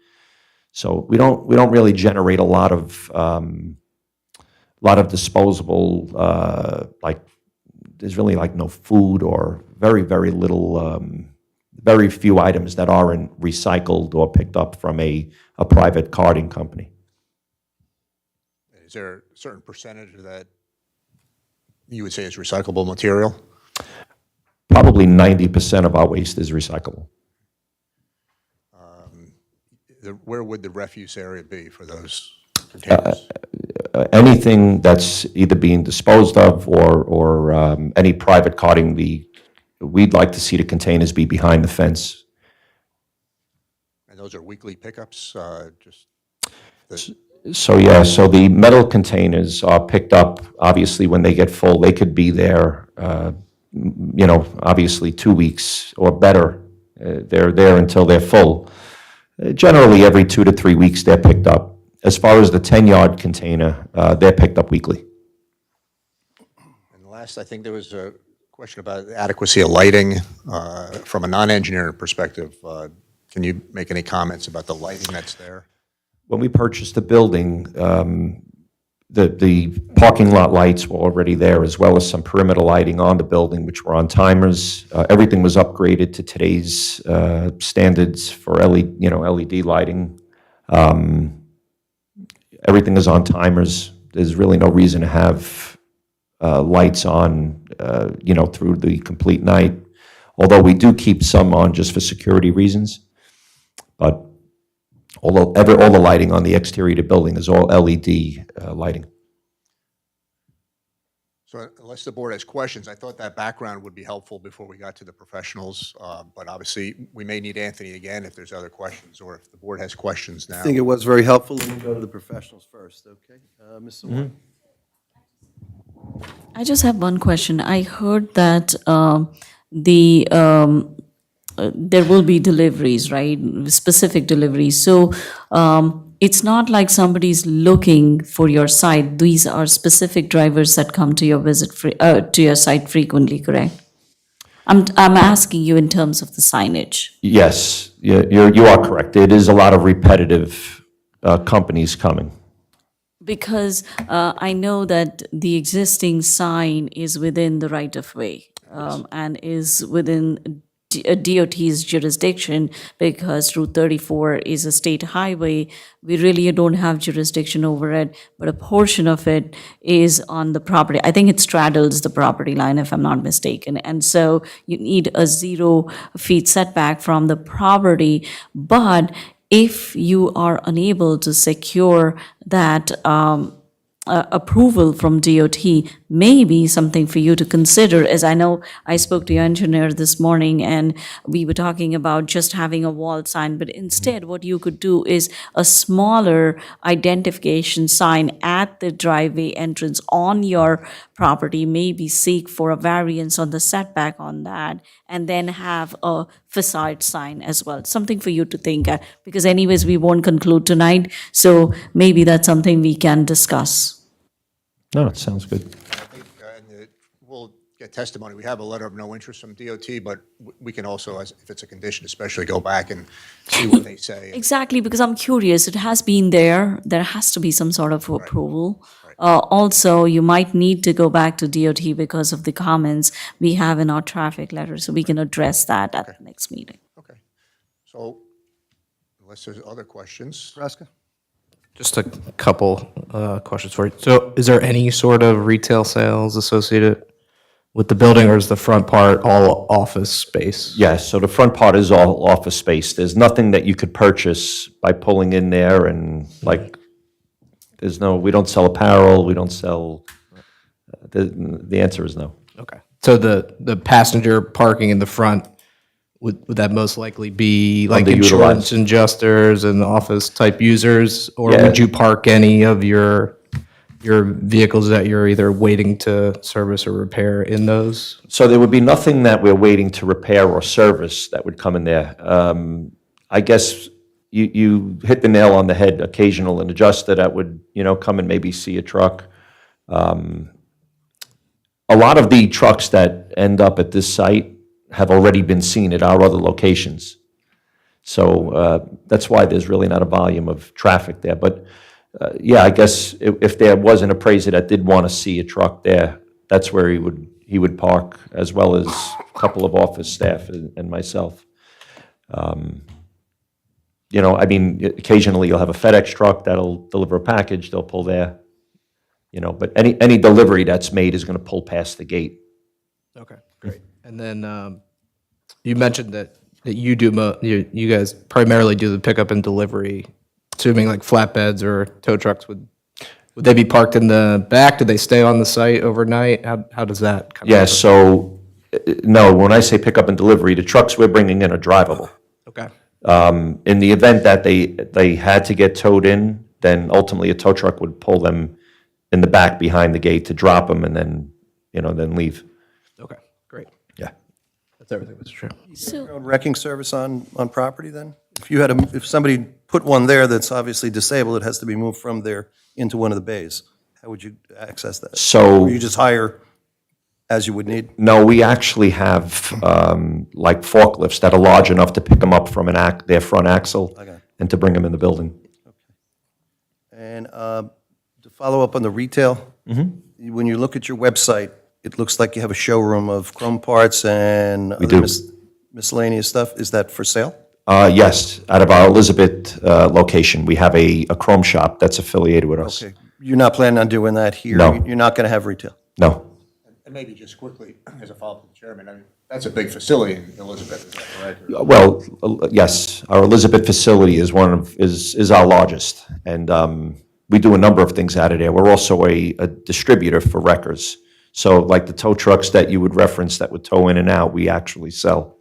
[SPEAKER 16] So we don't really generate a lot of disposable, like, there's really like no food or very, very little, very few items that aren't recycled or picked up from a private carding company.
[SPEAKER 6] Is there a certain percentage of that you would say is recyclable material?
[SPEAKER 16] Probably 90% of our waste is recyclable.
[SPEAKER 6] Where would the refuse area be for those containers?
[SPEAKER 16] Anything that's either being disposed of or any private carding, we'd like to see the containers be behind the fence.
[SPEAKER 6] And those are weekly pickups,
[SPEAKER 16] So the metal containers are picked up, obviously, when they get full. They could be there, obviously 2 weeks or better. They're there until they're full. Generally, every 2 to 3 weeks, they're picked up. As far as the 10-yard container, they're picked up weekly.
[SPEAKER 6] And last, I think there was a question about adequacy of lighting from a non-engineering perspective. Can you make any comments about the lighting that's there?
[SPEAKER 16] When we purchased the building, the parking lot lights were already there, as well as some perimeter lighting on the building, which were on timers. Everything was upgraded to today's standards for LED lighting. Everything is on timers. There's really no reason to have lights on, through the complete night. Although we do keep some on just for security reasons. But all the lighting on the exterior of the building is all LED lighting.
[SPEAKER 6] So unless the board has questions, I thought that background would be helpful before we got to the professionals. But obviously, we may need Anthony again if there's other questions, or if the board has questions now.
[SPEAKER 2] I think it was very helpful. Let me go to the professionals first, okay? Ms. Sawant?
[SPEAKER 4] I just have one question. I heard that there will be deliveries, right? Specific deliveries. So it's not like somebody's looking for your site. These are specific drivers that come to your to your site frequently, correct? I'm asking you in terms of the signage.
[SPEAKER 16] Yes, you are correct. It is a lot of repetitive companies coming.
[SPEAKER 4] Because I know that the existing sign is within the right-of-way and is within DOT's jurisdiction, because Route 34 is a state highway. We really don't have jurisdiction over it, but a portion of it is on the property. I think it straddles the property line, if I'm not mistaken. And so you need a 0 feet setback from the property. But if you are unable to secure that approval from DOT, may be something for you to consider. As I know, I spoke to your engineer this morning, and we were talking about just having a wall sign, but instead what you could do is a smaller identification sign at the driveway entrance on your property, maybe seek for a variance on the setback on that, and then have a facade sign as well. Something for you to think at, because anyways, we won't conclude tonight, so maybe that's something we can discuss.
[SPEAKER 16] No, it sounds good.
[SPEAKER 6] I think we'll get testimony. We have a letter of no interest from DOT, but we can also, if it's a condition especially, go back and see what they say.
[SPEAKER 4] Exactly, because I'm curious, it has been there, there has to be some sort of approval. Also, you might need to go back to DOT because of the comments we have in our traffic letter, so we can address that at the next meeting.
[SPEAKER 6] Okay. So unless there's other questions.
[SPEAKER 2] Nebraska?
[SPEAKER 14] Just a couple questions for you. So is there any sort of retail sales associated with the building, or is the front part all office space?
[SPEAKER 16] Yes, so the front part is all office space. There's nothing that you could purchase by pulling in there, and we don't sell apparel, we don't sell, the answer is no.
[SPEAKER 14] Okay. So the passenger parking in the front, would that most likely be like insurance
[SPEAKER 16] Underutilized.
[SPEAKER 14] adjusters and office type users? Or
[SPEAKER 16] Yeah.
[SPEAKER 14] would you park any of your vehicles that you're either waiting to service or repair in those?
[SPEAKER 16] So there would be nothing that we're waiting to repair or service that would come in there. I guess you hit the nail on the head, occasional and adjuster that would, come and maybe see a truck. A lot of the trucks that end up at this site have already been seen at our other locations. So that's why there's really not a volume of traffic there. But yeah, I guess if there was an appraiser that did want to see a truck there, that's where he would park, as well as a couple of office staff and myself. I mean, occasionally you'll have a FedEx truck that'll deliver a package, they'll pull there. But any delivery that's made is going to pull past the gate.
[SPEAKER 14] Okay, great. And then you mentioned that you do, you guys primarily do the pickup and delivery, assuming like flatbeds or tow trucks, would they be parked in the back? Do they stay on the site overnight? How does that kind of?
[SPEAKER 16] Yeah, so, no, when I say pickup and delivery, the trucks we're bringing in are drivable.
[SPEAKER 14] Okay.
[SPEAKER 16] In the event that they had to get towed in, then ultimately a tow truck would pull them in the back behind the gate to drop them and then, then leave.
[SPEAKER 14] Okay, great.
[SPEAKER 16] Yeah.
[SPEAKER 14] That's everything, Mr. Chair.
[SPEAKER 2] Your own wrecking service on property then? If somebody put one there that's obviously disabled, it has to be moved from there into one of the bays. How would you access that?
[SPEAKER 16] So-
[SPEAKER 2] Or you just hire as you would need?
[SPEAKER 16] No, we actually have like forklifts that are large enough to pick them up from their front axle
[SPEAKER 2] Okay.
[SPEAKER 16] and to bring them in the building.
[SPEAKER 2] And to follow up on the retail, when you look at your website, it looks like you have a showroom of chrome parts and other
[SPEAKER 16] do.
[SPEAKER 2] miscellaneous stuff. Is that for sale?
[SPEAKER 16] Yes, out of our Elizabeth location, we have a chrome shop that's affiliated with us.
[SPEAKER 2] Okay. You're not planning on doing that here?
[SPEAKER 16] No.
[SPEAKER 2] You're not going to have retail?
[SPEAKER 16] No.
[SPEAKER 6] And maybe just quickly, as a follow-up to the chairman, I mean, that's a big facility in Elizabeth, is that correct?
[SPEAKER 16] Well, yes, our Elizabeth facility is our largest, and we do a number of things out of there. We're also a distributor for wreckers. So like the tow trucks that you would reference that would tow in and out, we actually sell,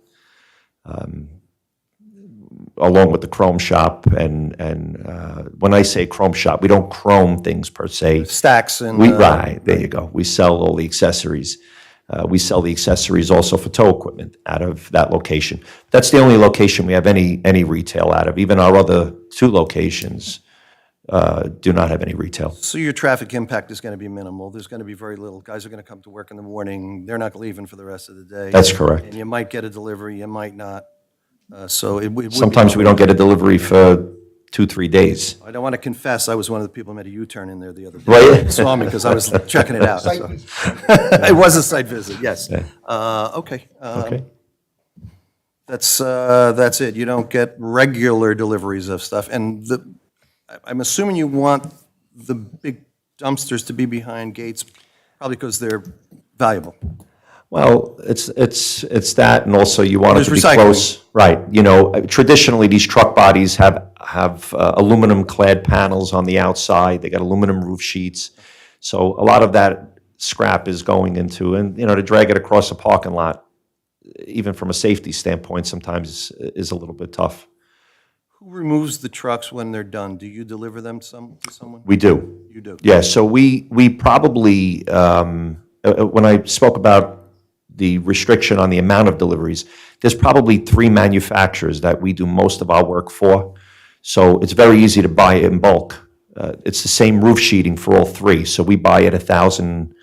[SPEAKER 16] along with the chrome shop. And when I say chrome shop, we don't chrome things per se.
[SPEAKER 2] Stacks and...
[SPEAKER 16] Right, there you go. We sell all the accessories. We sell the accessories also for tow equipment out of that location. That's the only location we have any retail out of. Even our other two locations do not have any retail.
[SPEAKER 2] So your traffic impact is going to be minimal. There's going to be very little. Guys are going to come to work in the morning. They're not leaving for the rest of the day.
[SPEAKER 16] That's correct.
[SPEAKER 2] And you might get a delivery, you might not. So it would be...
[SPEAKER 16] Sometimes we don't get a delivery for 2-3 days.
[SPEAKER 2] I don't want to confess, I was one of the people who made a U-turn in there the other day.
[SPEAKER 16] Right.
[SPEAKER 2] You saw me because I was checking it out.
[SPEAKER 6] Site
[SPEAKER 2] so.
[SPEAKER 6] visit.
[SPEAKER 2] It was a site visit, yes. Okay.
[SPEAKER 16] Okay.
[SPEAKER 2] That's it. You don't get regular deliveries of stuff. And I'm assuming you want the big dumpsters to be behind gates, probably because they're valuable.
[SPEAKER 16] Well, it's that, and also you want it
[SPEAKER 2] There's
[SPEAKER 16] to be
[SPEAKER 2] recycling.
[SPEAKER 16] close. Right, traditionally, these truck bodies have aluminum-clad panels on the outside, they got aluminum roof sheets, so a lot of that scrap is going into, and, to drag it across a parking lot, even from a safety standpoint, sometimes is a little bit tough.
[SPEAKER 2] Who removes the trucks when they're done? Do you deliver them to someone?
[SPEAKER 16] We do.
[SPEAKER 2] You do?
[SPEAKER 16] Yeah, so we probably, when I spoke about the restriction on the amount of deliveries, there's probably 3 manufacturers that we do most of our work for. So it's very easy to buy it in bulk. It's the same roof sheeting for all 3, so we buy it 1,000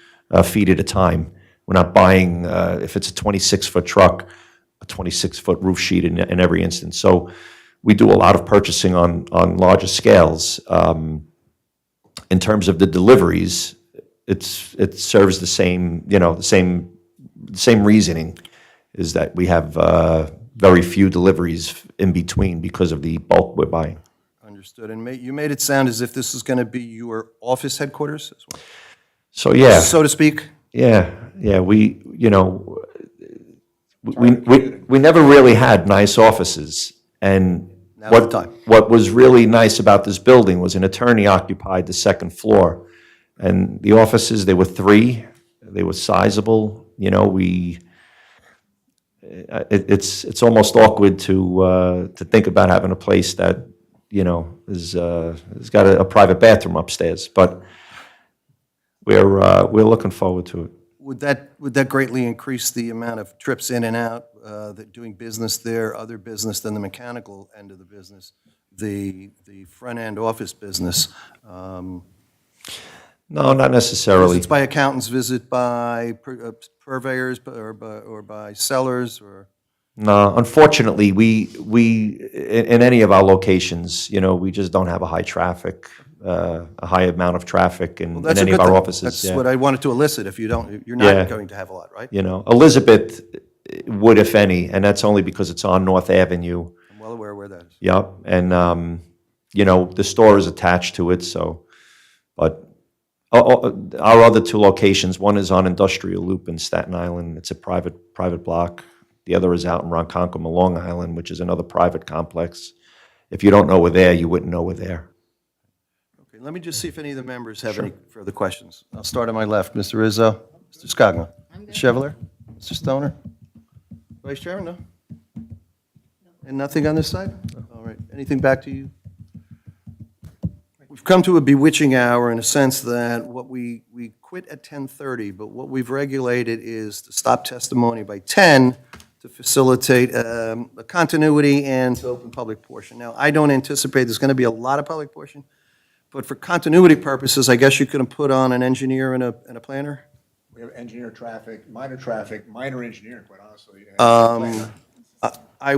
[SPEAKER 16] feet at a time. We're not buying, if it's a 26-foot truck, a 26-foot roof sheet in every instance. So we do a lot of purchasing on larger scales. In terms of the deliveries, it serves the same reasoning, is that we have very few deliveries in between because of the bulk we're buying.
[SPEAKER 2] Understood. And you made it sound as if this is going to be your office headquarters as well?
[SPEAKER 16] So, yeah.
[SPEAKER 2] So to speak?
[SPEAKER 16] Yeah, we never really had nice offices. And
[SPEAKER 2] Now's the time.
[SPEAKER 16] what was really nice about this building was an attorney occupied the second floor. And the offices, there were 3. They were sizable. It's almost awkward to think about having a place that has got a private bathroom upstairs. But we're looking forward to it.
[SPEAKER 2] Would that greatly increase the amount of trips in and out, that doing business there, other business than the mechanical end of the business, the front-end office business.
[SPEAKER 16] No, not necessarily.
[SPEAKER 2] Visits by accountants, visit by purveyors, or by sellers, or?
[SPEAKER 16] No, unfortunately, in any of our locations, we just don't have a high amount of traffic in
[SPEAKER 2] That's a
[SPEAKER 16] any of
[SPEAKER 2] good
[SPEAKER 16] our
[SPEAKER 2] thing.
[SPEAKER 16] offices.
[SPEAKER 2] That's
[SPEAKER 16] yeah.
[SPEAKER 2] what I wanted to elicit. If you're
[SPEAKER 16] Yeah.
[SPEAKER 2] not going to have a lot, right?
[SPEAKER 16] Elizabeth would, if any, and that's only because it's on North Avenue.
[SPEAKER 2] I'm well aware where that is.
[SPEAKER 16] Yep, and, the store is attached to it, so, but our other two locations, one is on Industrial Loop in Staten Island, it's a private block. The other is out in Ronkonkoma, Long Island, which is another private complex. If you don't know we're there, you wouldn't know we're there.
[SPEAKER 2] Okay, let me just see if any of the members have any further questions. I'll start on my left. Mr. Rizzo, Mr. Scogno, Chevalier, Mr. Stoner, Vice Chairman, no? And nothing on this side? All right, anything back to you? We've come to a bewitching hour in a sense that we quit at 10:30, but what we've regulated is to stop testimony by 10 to facilitate a continuity and to open public portion. Now, I don't anticipate there's going to be a lot of public portion, but for continuity purposes, I guess you could have put on an engineer and a planner?
[SPEAKER 6] We have engineer traffic, minor engineering, quite honestly.
[SPEAKER 2] I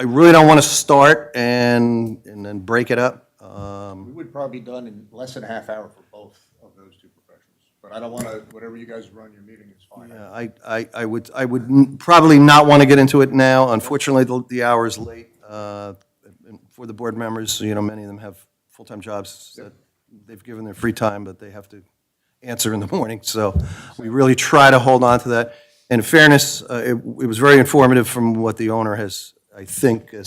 [SPEAKER 2] really don't want to start and then break it up.
[SPEAKER 6] We would probably be done in less than a half hour for both of those two professionals. But I don't want to, whatever you guys run your meeting is fine.
[SPEAKER 2] Yeah, I would probably not want to get into it now. Unfortunately, the hour is late. For the board members, many of them have full-time jobs that they've given their free time, but they have to answer in the morning. So we really try to hold on to that. And in fairness, it was very informative from what the owner has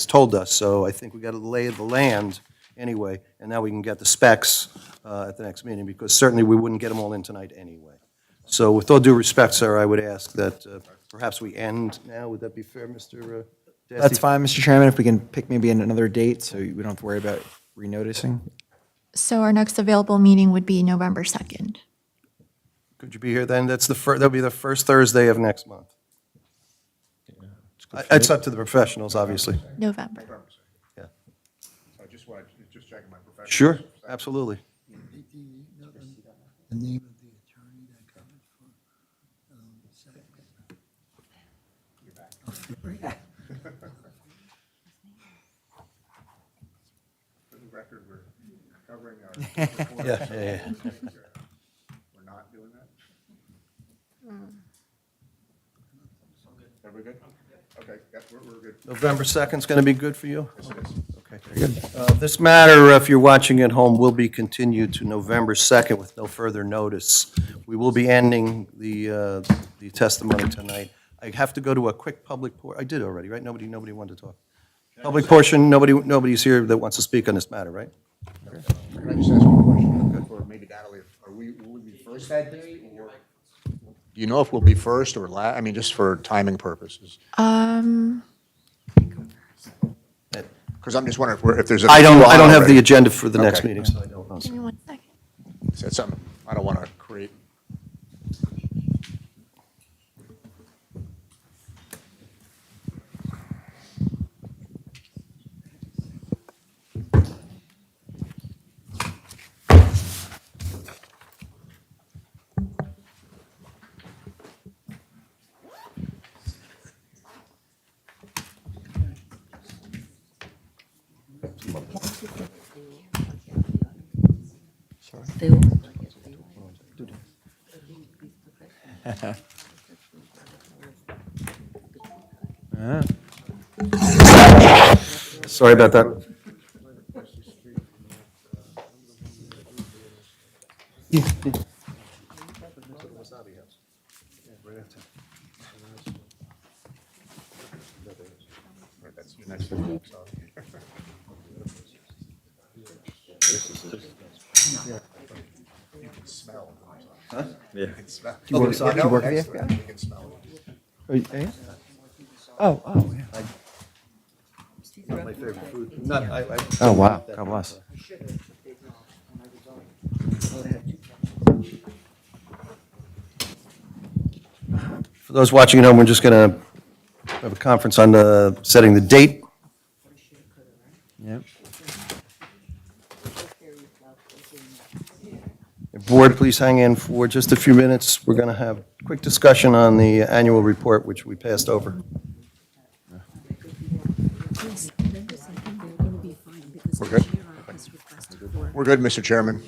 [SPEAKER 2] told us. So I think we got to lay the land anyway, and now we can get the specs at the next meeting, because certainly we wouldn't get them all in tonight anyway. So with all due respect, sir, I would ask that perhaps we end now. Would that be fair, Mr. Dasty?
[SPEAKER 5] That's fine, Mr. Chairman, if we can pick maybe another date, so we don't have to worry about renoticing.
[SPEAKER 3] So our next available meeting would be November 2nd.
[SPEAKER 2] Could you be here then? That'll be the first Thursday of next month. It's up to the professionals, obviously.
[SPEAKER 3] November.
[SPEAKER 2] Yeah.
[SPEAKER 6] I just wanted to check my professional.
[SPEAKER 2] Sure, absolutely.
[SPEAKER 9] The name of the attorney that covered
[SPEAKER 6] For the record, we're covering our.
[SPEAKER 2] Yeah.
[SPEAKER 6] We're not doing that? Are we good? Okay, yeah, we're good.
[SPEAKER 2] November 2nd is going to be good for you? Okay, very good. This matter, if you're watching at home, will be continued to November 2nd with no further notice. We will be ending the testimony tonight. I have to go to a quick public, I did already, right? Nobody wanted to talk. Public portion, nobody's here that wants to speak on this matter, right?
[SPEAKER 6] Can I just ask one question, or maybe Natalie, will we be first that day, or? Do you know if we'll be first or last? I mean, just for timing purposes. Because I'm just wondering if there's a.
[SPEAKER 2] I don't have
[SPEAKER 6] already.
[SPEAKER 2] the agenda for the next
[SPEAKER 6] Okay.
[SPEAKER 2] meeting, so I don't know.
[SPEAKER 3] Give me 1 second.
[SPEAKER 6] So it's something I don't want to create.
[SPEAKER 2] Sorry about that.
[SPEAKER 6] That's your next video, sorry. You can smell.
[SPEAKER 2] Huh?
[SPEAKER 6] Yeah. You can smell.
[SPEAKER 2] Do you want to- you work
[SPEAKER 6] Next
[SPEAKER 2] there?
[SPEAKER 6] one, You can smell it.
[SPEAKER 2] Yeah?
[SPEAKER 5] Yeah.
[SPEAKER 2] Not my favorite food.
[SPEAKER 5] Oh, wow, God bless.
[SPEAKER 2] For those watching at home, we're just going to have a conference on setting the date. Board, please hang in for just a few minutes. We're going to have a quick discussion on the annual report, which we passed over.
[SPEAKER 6] We're good? We're good, Mr. Chairman.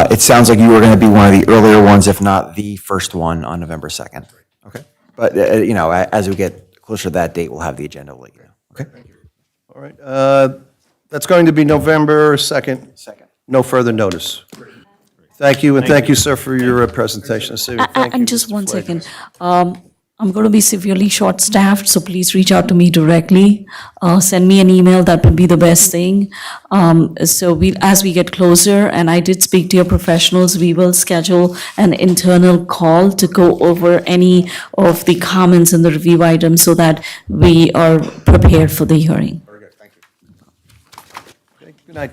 [SPEAKER 5] It sounds like you were going to be one of the earlier ones, if not the first one, on November 2nd.
[SPEAKER 2] Okay.
[SPEAKER 5] But, as we get closer to that date, we'll have the agenda later. Okay?
[SPEAKER 2] All right. That's going to be November 2nd. No further notice. Thank you, and thank you, sir, for your presentation this evening. Thank you,
[SPEAKER 4] And just
[SPEAKER 2] Mr.
[SPEAKER 4] one
[SPEAKER 2] Flake.
[SPEAKER 4] second. I'm going to be severely short-staffed, so please reach out to me directly. Send me an email, that would be the best thing. As we get closer, and I did speak to your professionals, we will schedule an internal call to go over any of the comments in the review items so that we are prepared for the hearing.
[SPEAKER 6] Very good, thank you.
[SPEAKER 2] Okay, good night.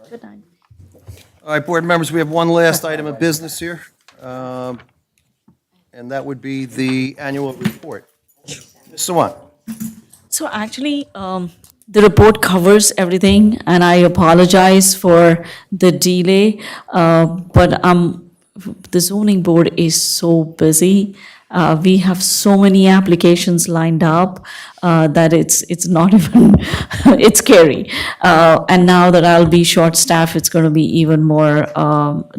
[SPEAKER 4] Good night.
[SPEAKER 2] All right, board members, we have one last item of business here, and that would be the annual report. Ms. Sawant.
[SPEAKER 4] So actually, the report covers everything, and I apologize for the delay, but the zoning board is so busy. We have so many applications lined up that it's not even, it's scary. And now that I'll be short-staffed, it's going to be even more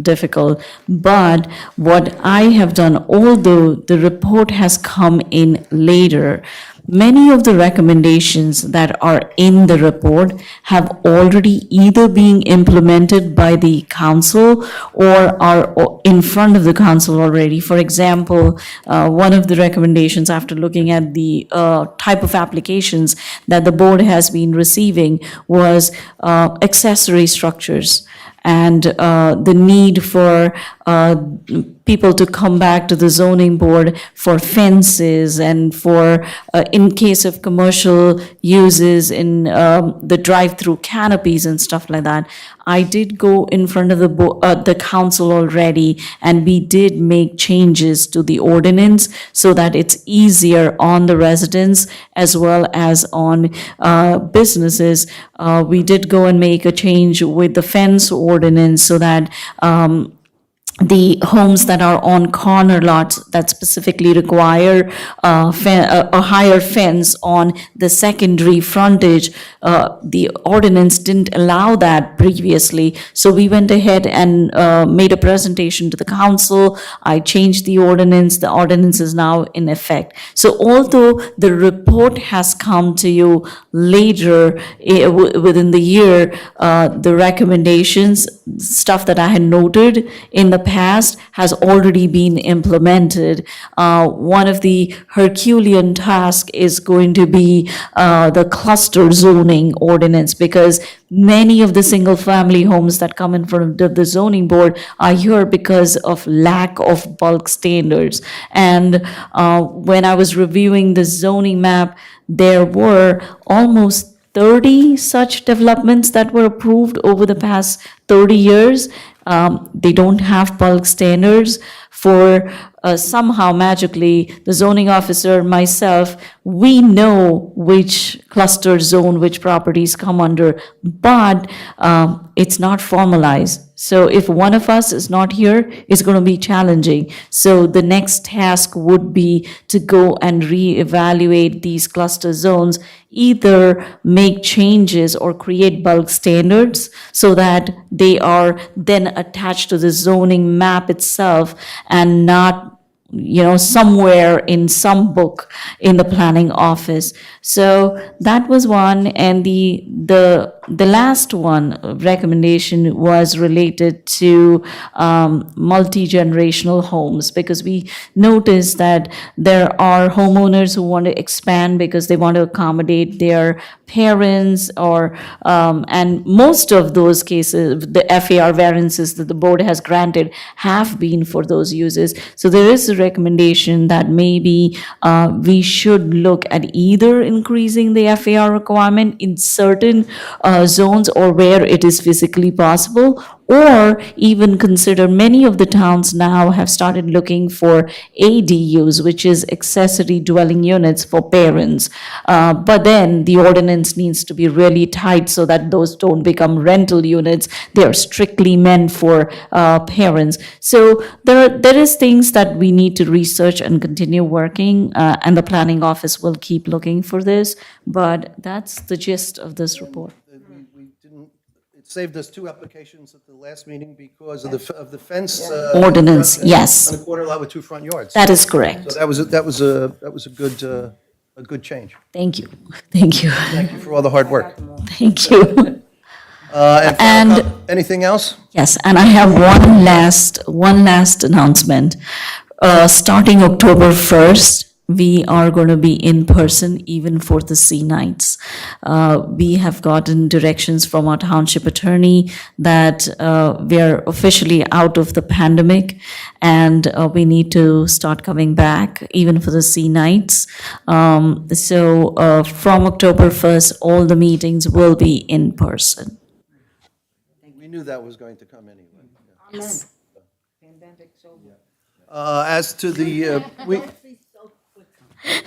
[SPEAKER 4] difficult. But what I have done, although the report has come in later, many of the recommendations that are in the report have already either been implemented by the council or are in front of the council already. For example, one of the recommendations after looking at the type of applications that the board has been receiving was accessory structures and the need for people to come back to the zoning board for fences and for, in case of commercial uses in the drive-through canopies and stuff like that. I did go in front of the council already, and we did make changes to the ordinance so that it's easier on the residents as well as on businesses. We did go and make a change with the fence ordinance so that the homes that are on corner lots that specifically require a higher fence on the secondary frontage, the ordinance didn't allow that previously. So we went ahead and made a presentation to the council. I changed the ordinance. The ordinance is now in effect. So although the report has come to you later within the year, the recommendations, stuff that I had noted in the past has already been implemented. One of the Herculean tasks is going to be the cluster zoning ordinance, because many of the single-family homes that come in front of the zoning board are here because of lack of bulk standards. And when I was reviewing the zoning map, there were almost 30 such developments that were approved over the past 30 years. They don't have bulk standards. For somehow magically, the zoning officer, myself, we know which cluster zone, which properties come under, but it's not formalized. So if one of us is not here, it's going to be challenging. So the next task would be to go and reevaluate these cluster zones, either make changes or create bulk standards so that they are then attached to the zoning map itself and not somewhere in some book in the planning office. So that was one. And the The last one recommendation was related to multi-generational homes, because we noticed that there are homeowners who want to expand because they want to accommodate their parents or, and most of those cases, the FAR variances that the board has granted have been for those uses. So there is a recommendation that maybe we should look at either increasing the FAR requirement in certain zones or where it is physically possible, or even consider many of the towns now have started looking for ADUs, which is accessory dwelling units for parents. But then the ordinance needs to be really tight so that those don't become rental units. They are strictly meant for parents. So there is things that we need to research and continue working, and the planning office will keep looking for this. But that's the gist of this report.
[SPEAKER 2] It saved us 2 applications at the last meeting because of the fence.
[SPEAKER 4] Ordinance, yes.
[SPEAKER 2] On a corner lot with 2 front yards.
[SPEAKER 4] That is correct.
[SPEAKER 2] So that was a good change.
[SPEAKER 4] Thank you. Thank you.
[SPEAKER 2] Thank you for all the hard work.
[SPEAKER 4] Thank you.
[SPEAKER 2] And anything else?
[SPEAKER 4] Yes, and I have one last announcement. Starting October 1st, we are going to be in person even for the C nights. We have gotten directions from our township attorney that we are officially out of the pandemic, and we need to start coming back even for the C nights. So from October 1st, all the meetings will be in person.
[SPEAKER 2] We knew that was going to come anyway.
[SPEAKER 4] Yes.
[SPEAKER 2] As to the,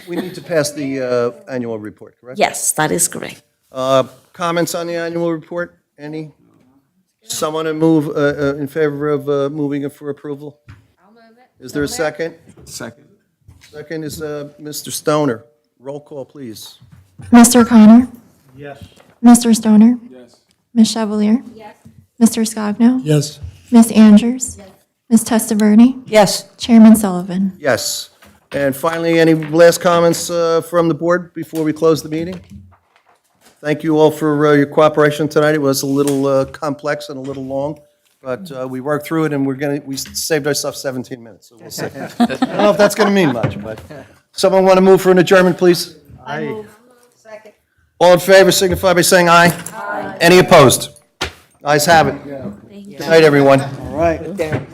[SPEAKER 2] we need to pass the annual report, correct?
[SPEAKER 4] Yes, that is correct.
[SPEAKER 2] Comments on the annual report? Any? Someone to move in favor of moving it for approval? I'll move it. Is there a second?
[SPEAKER 11] Second.
[SPEAKER 2] Second is Mr. Stoner. Roll call, please.
[SPEAKER 3] Mr. Connor?
[SPEAKER 9] Yes.
[SPEAKER 3] Mr. Stoner?
[SPEAKER 11] Yes.
[SPEAKER 3] Ms. Chevalier?
[SPEAKER 10] Yes.
[SPEAKER 3] Mr. Scogno?
[SPEAKER 9] Yes.
[SPEAKER 3] Ms. Andrews? Ms. Testaverde?
[SPEAKER 8] Yes.
[SPEAKER 3] Chairman Sullivan?
[SPEAKER 2] Yes. And finally, any last comments from the board before we close the meeting? Thank you all for your cooperation tonight. It was a little complex and a little long, but we worked through it, and we saved ourselves 17 minutes, so we'll see. I don't know if that's going to mean much, but someone want to move for an adjournment, please?
[SPEAKER 8] Aye.
[SPEAKER 2] All in favor signify by saying aye. Aye. Any opposed? Ayes have it. Good night, everyone.
[SPEAKER 8] All right.